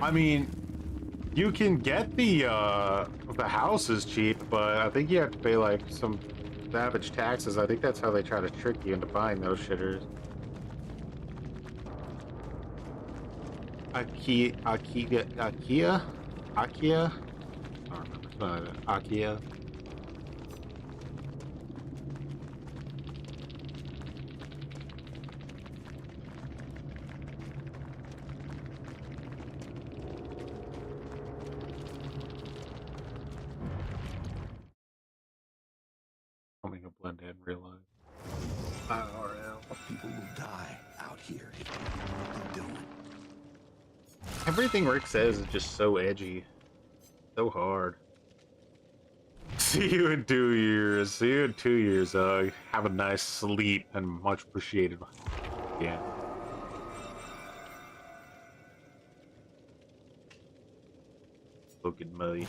I mean, you can get the houses cheap, but I think you have to pay like some savage taxes. I think that's how they try to trick you into buying those shitters. Ikea? I don't remember. Ikea. I'm gonna blend in real life. IRL. People will die out here if they don't know what they're doing. Everything Rick says is just so edgy. So hard. See you in 2 years. See you in 2 years. Have a nice sleep and much appreciated. Yeah. Looking muddy.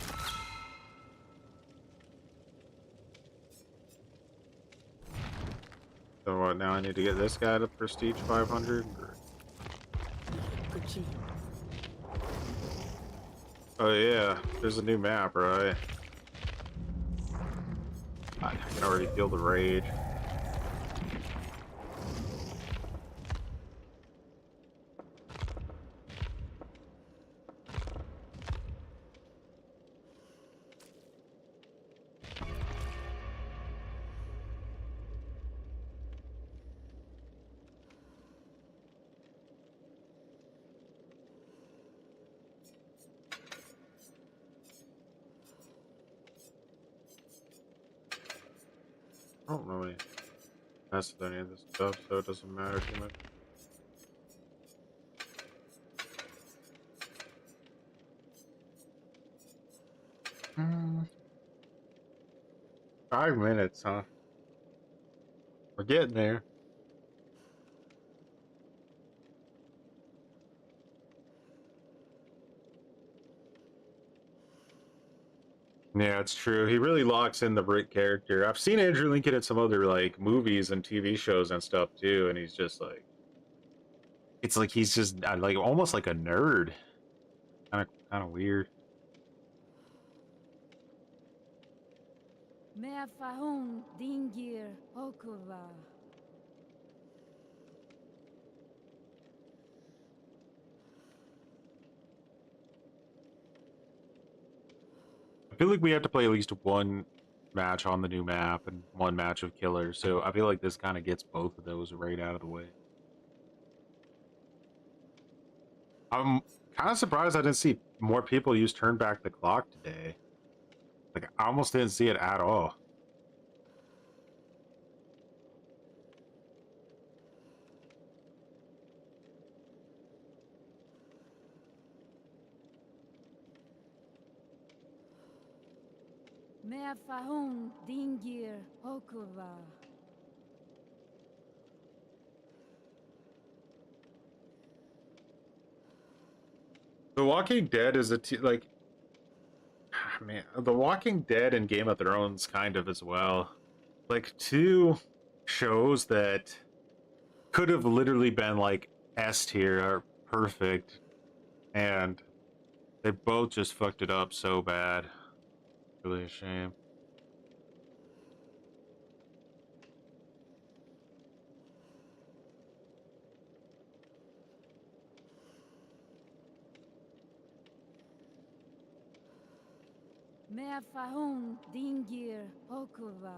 So what, now I need to get this guy to prestige 500? Oh yeah, there's a new map, right? I can already feel the rage. I don't really mess with any of this stuff, so it doesn't matter too much. Hmm. 5 minutes, huh? We're getting there. Yeah, it's true. He really locks in the Rick character. I've seen Andrew Lincoln in some other like movies and TV shows and stuff too, and he's just like, it's like he's just like almost like a nerd. Kind of weird. I feel like we have to play at least one match on the new map and one match of killers, so I feel like this kind of gets both of those right out of the way. I'm kind of surprised I didn't see more people use Turn Back the Clock today. Like, I almost didn't see it at all. The Walking Dead is like, man, The Walking Dead and Game of Thrones kind of as well. Like two shows that could have literally been like S tier or perfect, and they both just fucked it up so bad. Really a shame. Meerfahun dingir okuva.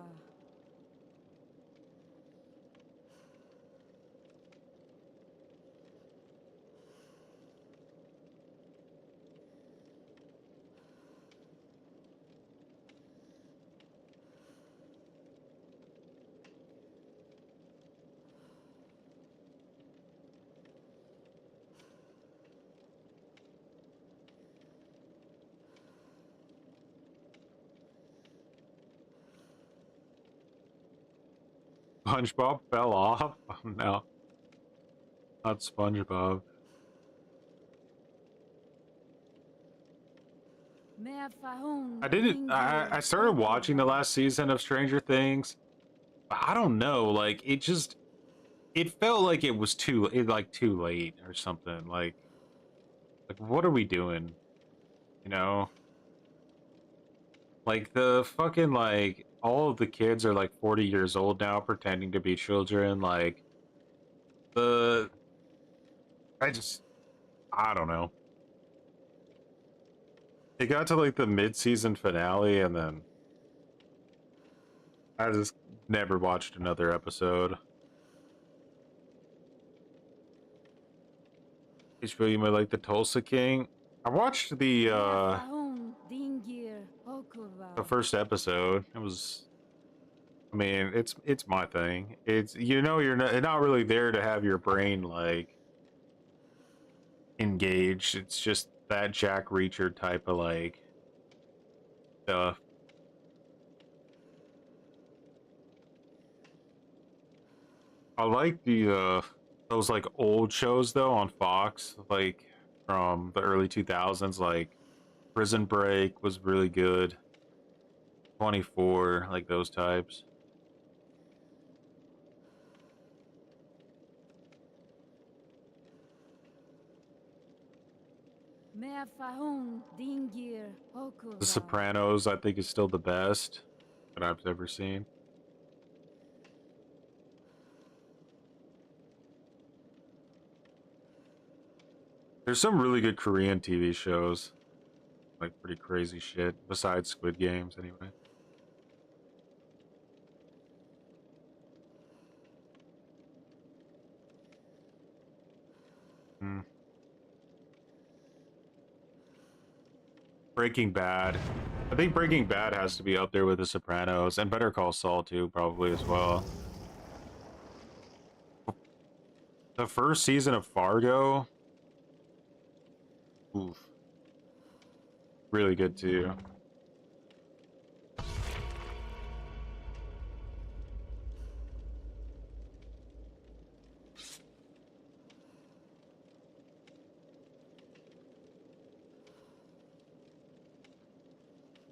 SpongeBob fell off? Oh, no. Not SpongeBob. I started watching the last season of Stranger Things. I don't know, like it felt like it was too late or something. Like what are we doing? You know? Like the fucking like all of the kids are like 40 years old now pretending to be children. Like I don't know. It got to like the mid-season finale and then I just never watched another episode. HBO, you might like the Tulsa King. I watched the first episode. It was, I mean, it's my thing. It's, you know, you're not really there to have your brain like engaged. It's just that Jack Reacher type of like stuff. I like the those like old shows though on Fox, like from the early 2000s, like Prison Break was really good. 24, like those types. The Sopranos, I think, is still the best that I've ever seen. There's some really good Korean TV shows. Like pretty crazy shit, besides Squid Games, anyway. Breaking Bad. I think Breaking Bad has to be up there with The Sopranos, and Better Call Saul too, probably as well. The first season of Fargo, oof, really good too.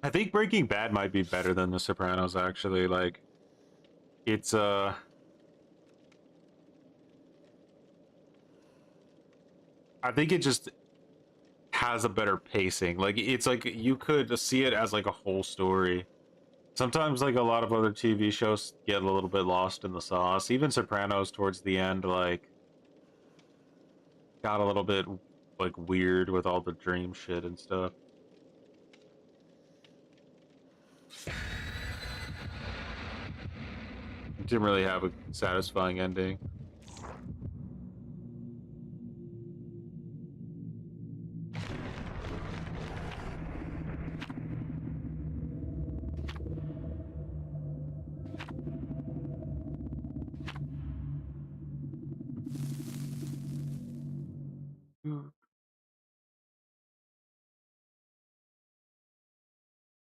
I think Breaking Bad might be better than The Sopranos, actually. Like, it's I think it just has a better pacing. Like, it's like you could see it as like a whole story. Sometimes, like, a lot of other TV shows get a little bit lost in the sauce. Even Sopranos towards the end, like, got a little bit like weird with all the dream shit and stuff. Didn't really have a satisfying ending.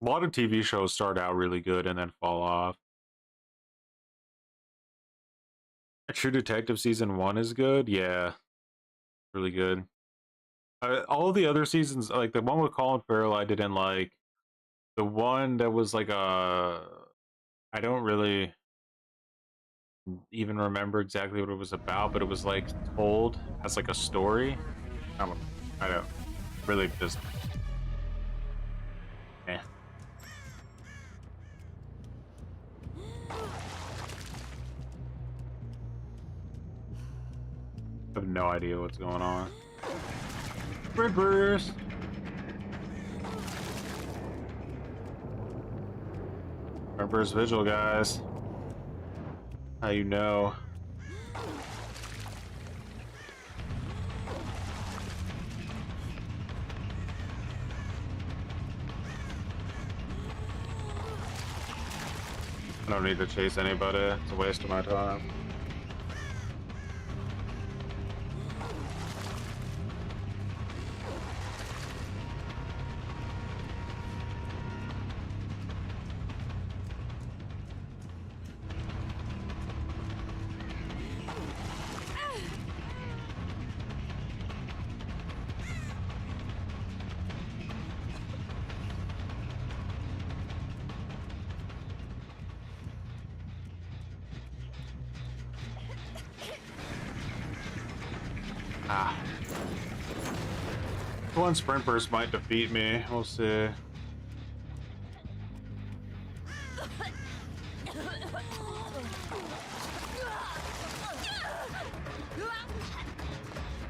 A lot of TV shows start out really good and then fall off. True Detective season 1 is good. Yeah, really good. All the other seasons, like the one with Colin Farrell, I didn't like. The one that was like I don't really even remember exactly what it was about, but it was like told as like a story. I don't really just. Eh. I have no idea what's going on. Rippers. Rippers Vigil, guys. How you know? I don't need to chase anybody. It's a waste of my time. One sprint burst might defeat me. We'll see.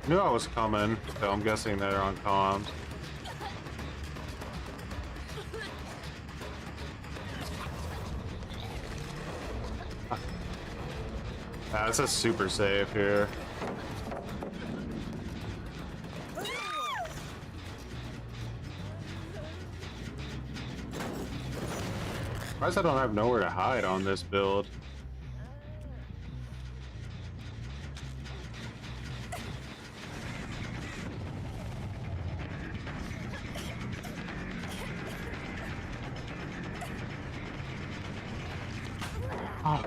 Knew I was coming, so I'm guessing they're on comms. That's a super safe here. Surprised I don't have nowhere to hide on this build. Oh.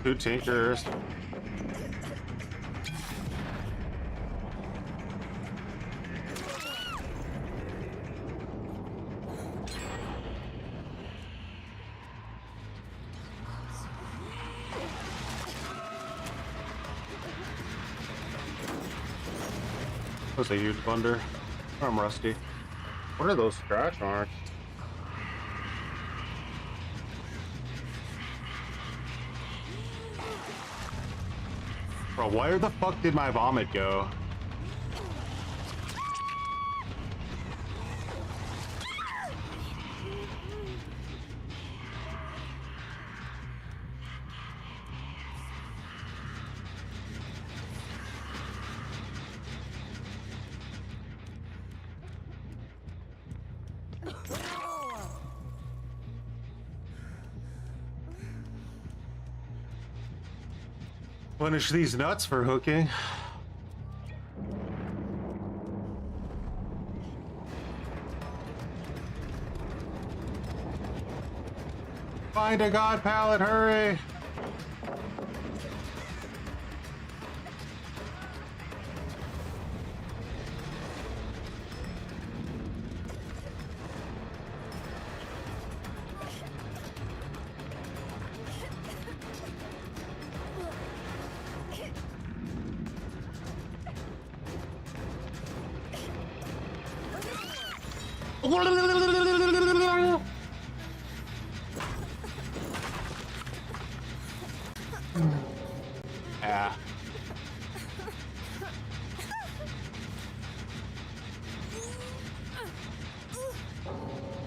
Two tinkers. That's a huge blunder. I'm rusty. What are those scratch marks? Bro, where the fuck did my vomit go? Punish these nuts for hooking. Find a god pallet, hurry! Ah.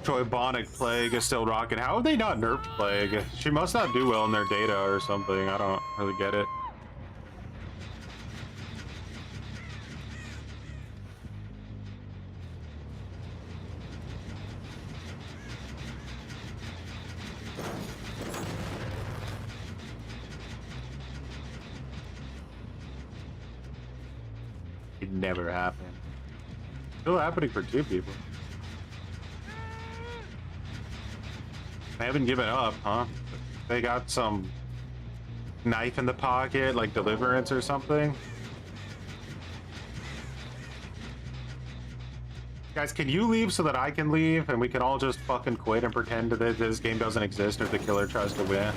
Troibonic Plague is still rocking. How have they not nerfed Plague? She must not do well in their data or something. I don't really get it. It never happened. Still happening for two people. They haven't given up, huh? They got some knife in the pocket, like Deliverance or something. Guys, can you leave so that I can leave and we can all just fucking quit and pretend that this game doesn't exist if the killer tries to win?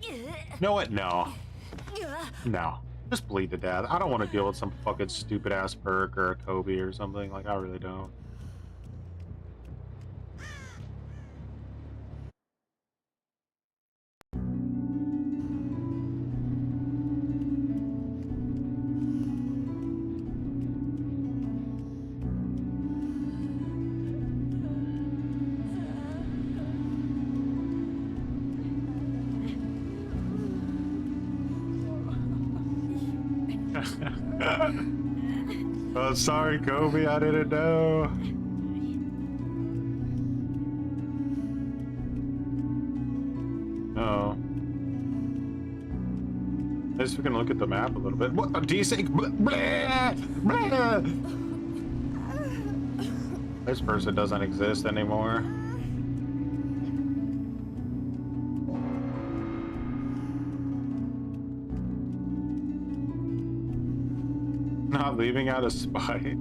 You know what? No. No. Just bleed to death. I don't want to deal with some fucking stupid ass Perk or a Kobe or something. Like, I really don't. Oh, sorry, Kobe. I didn't know. Oh. I guess we can look at the map a little bit. What the desync? Blah, blah. This person doesn't exist anymore. Not leaving out a spite.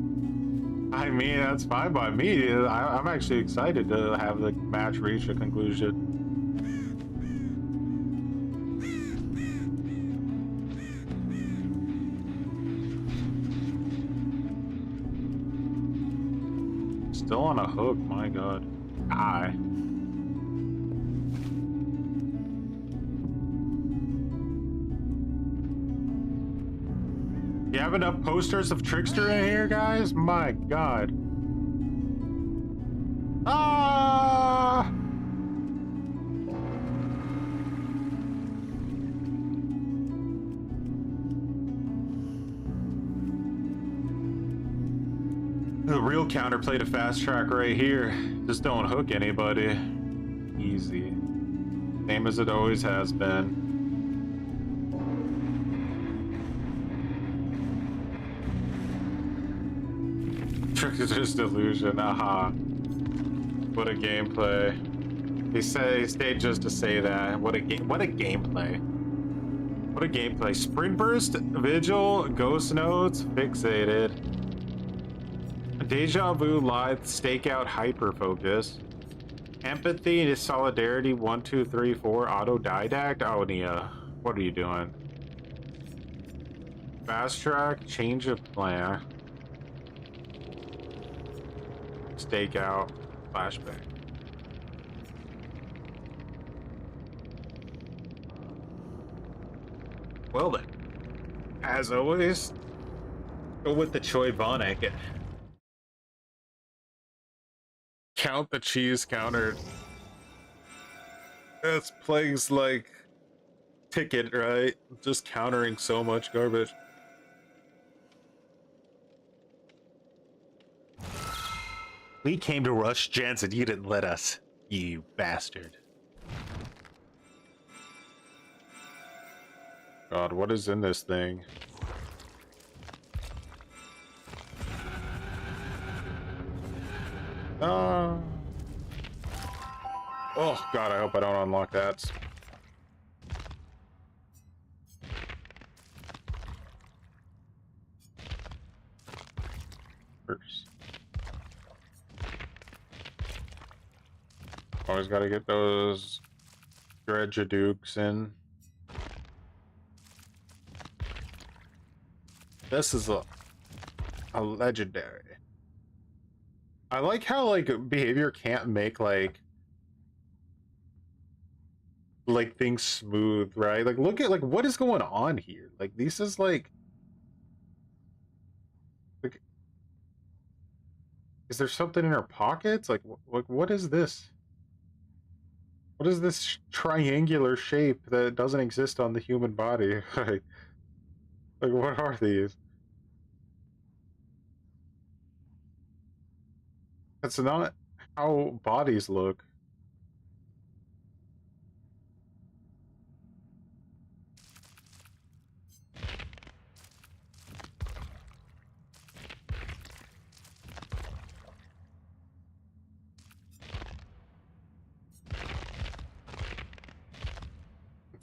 I mean, that's fine by me. I'm actually excited to have the match reach a conclusion. Still on a hook, my god. Die. You have enough posters of Trickster in here, guys? My god. Ah! The real counter played a fast track right here. Just don't hook anybody. Easy. Same as it always has been. Trickster's delusion, aha. What a gameplay. They stayed just to say that. What a gameplay. What a gameplay. Sprint burst, vigil, ghost notes, fixated. Deja vu, lithe, stakeout, hyper focus. Empathy, solidarity, 1, 2, 3, 4, autodidact. Oh, Nia, what are you doing? Fast track, change of plan. Stakeout, flashback. Well then, as always, go with the Choi Vonic. Count the cheese countered. That's plays like Ticket, right? Just countering so much garbage. We came to rush Jensen, you didn't let us, you bastard. God, what is in this thing? Oh God, I hope I don't unlock that. First. Always gotta get those Dredgadukes in. This is a legendary. I like how like behavior can't make like things smooth, right? Like look at like what is going on here? Like this is like is there something in our pockets? Like what is this? What is this triangular shape that doesn't exist on the human body? Like what are these? That's not how bodies look.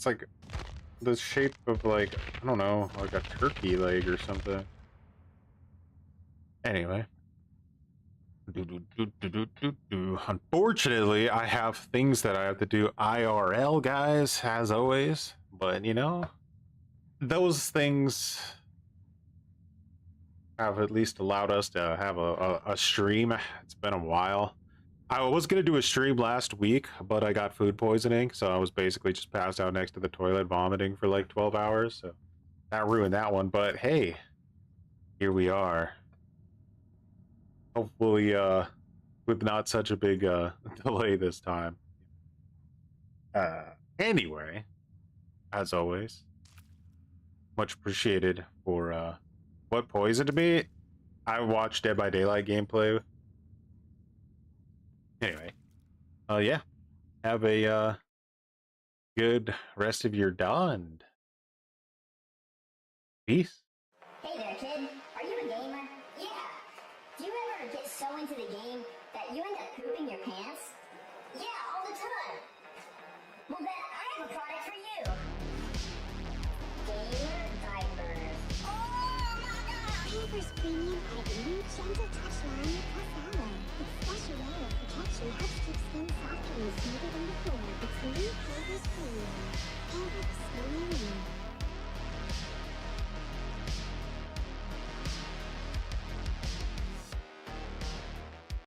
It's like the shape of like, I don't know, like a turkey leg or something. Anyway. Unfortunately, I have things that I have to do IRL, guys, as always. But, you know, those things have at least allowed us to have a stream. It's been a while. I was going to do a stream last week, but I got food poisoning, so I was basically just passed out next to the toilet vomiting for like 12 hours, so that ruined that one. But hey, here we are. Hopefully, with not such a big delay this time. Anyway, as always, much appreciated for what poisoned me. I watched Dead by Daylight gameplay. Anyway, yeah, have a good rest of your dawn. Peace. Hey there, kid. Are you a gamer? Yeah. Do you ever get so into the game that you end up pooping your pants? Yeah, all the time. Well, then I have a product for you. Gamer diapers. Oh my god! Pampers Premium added a new gentle touch line with Casala. Its special layer of protection helps keep skin softer and smoother than before. It's new Pampers Premium. Pampers Premium.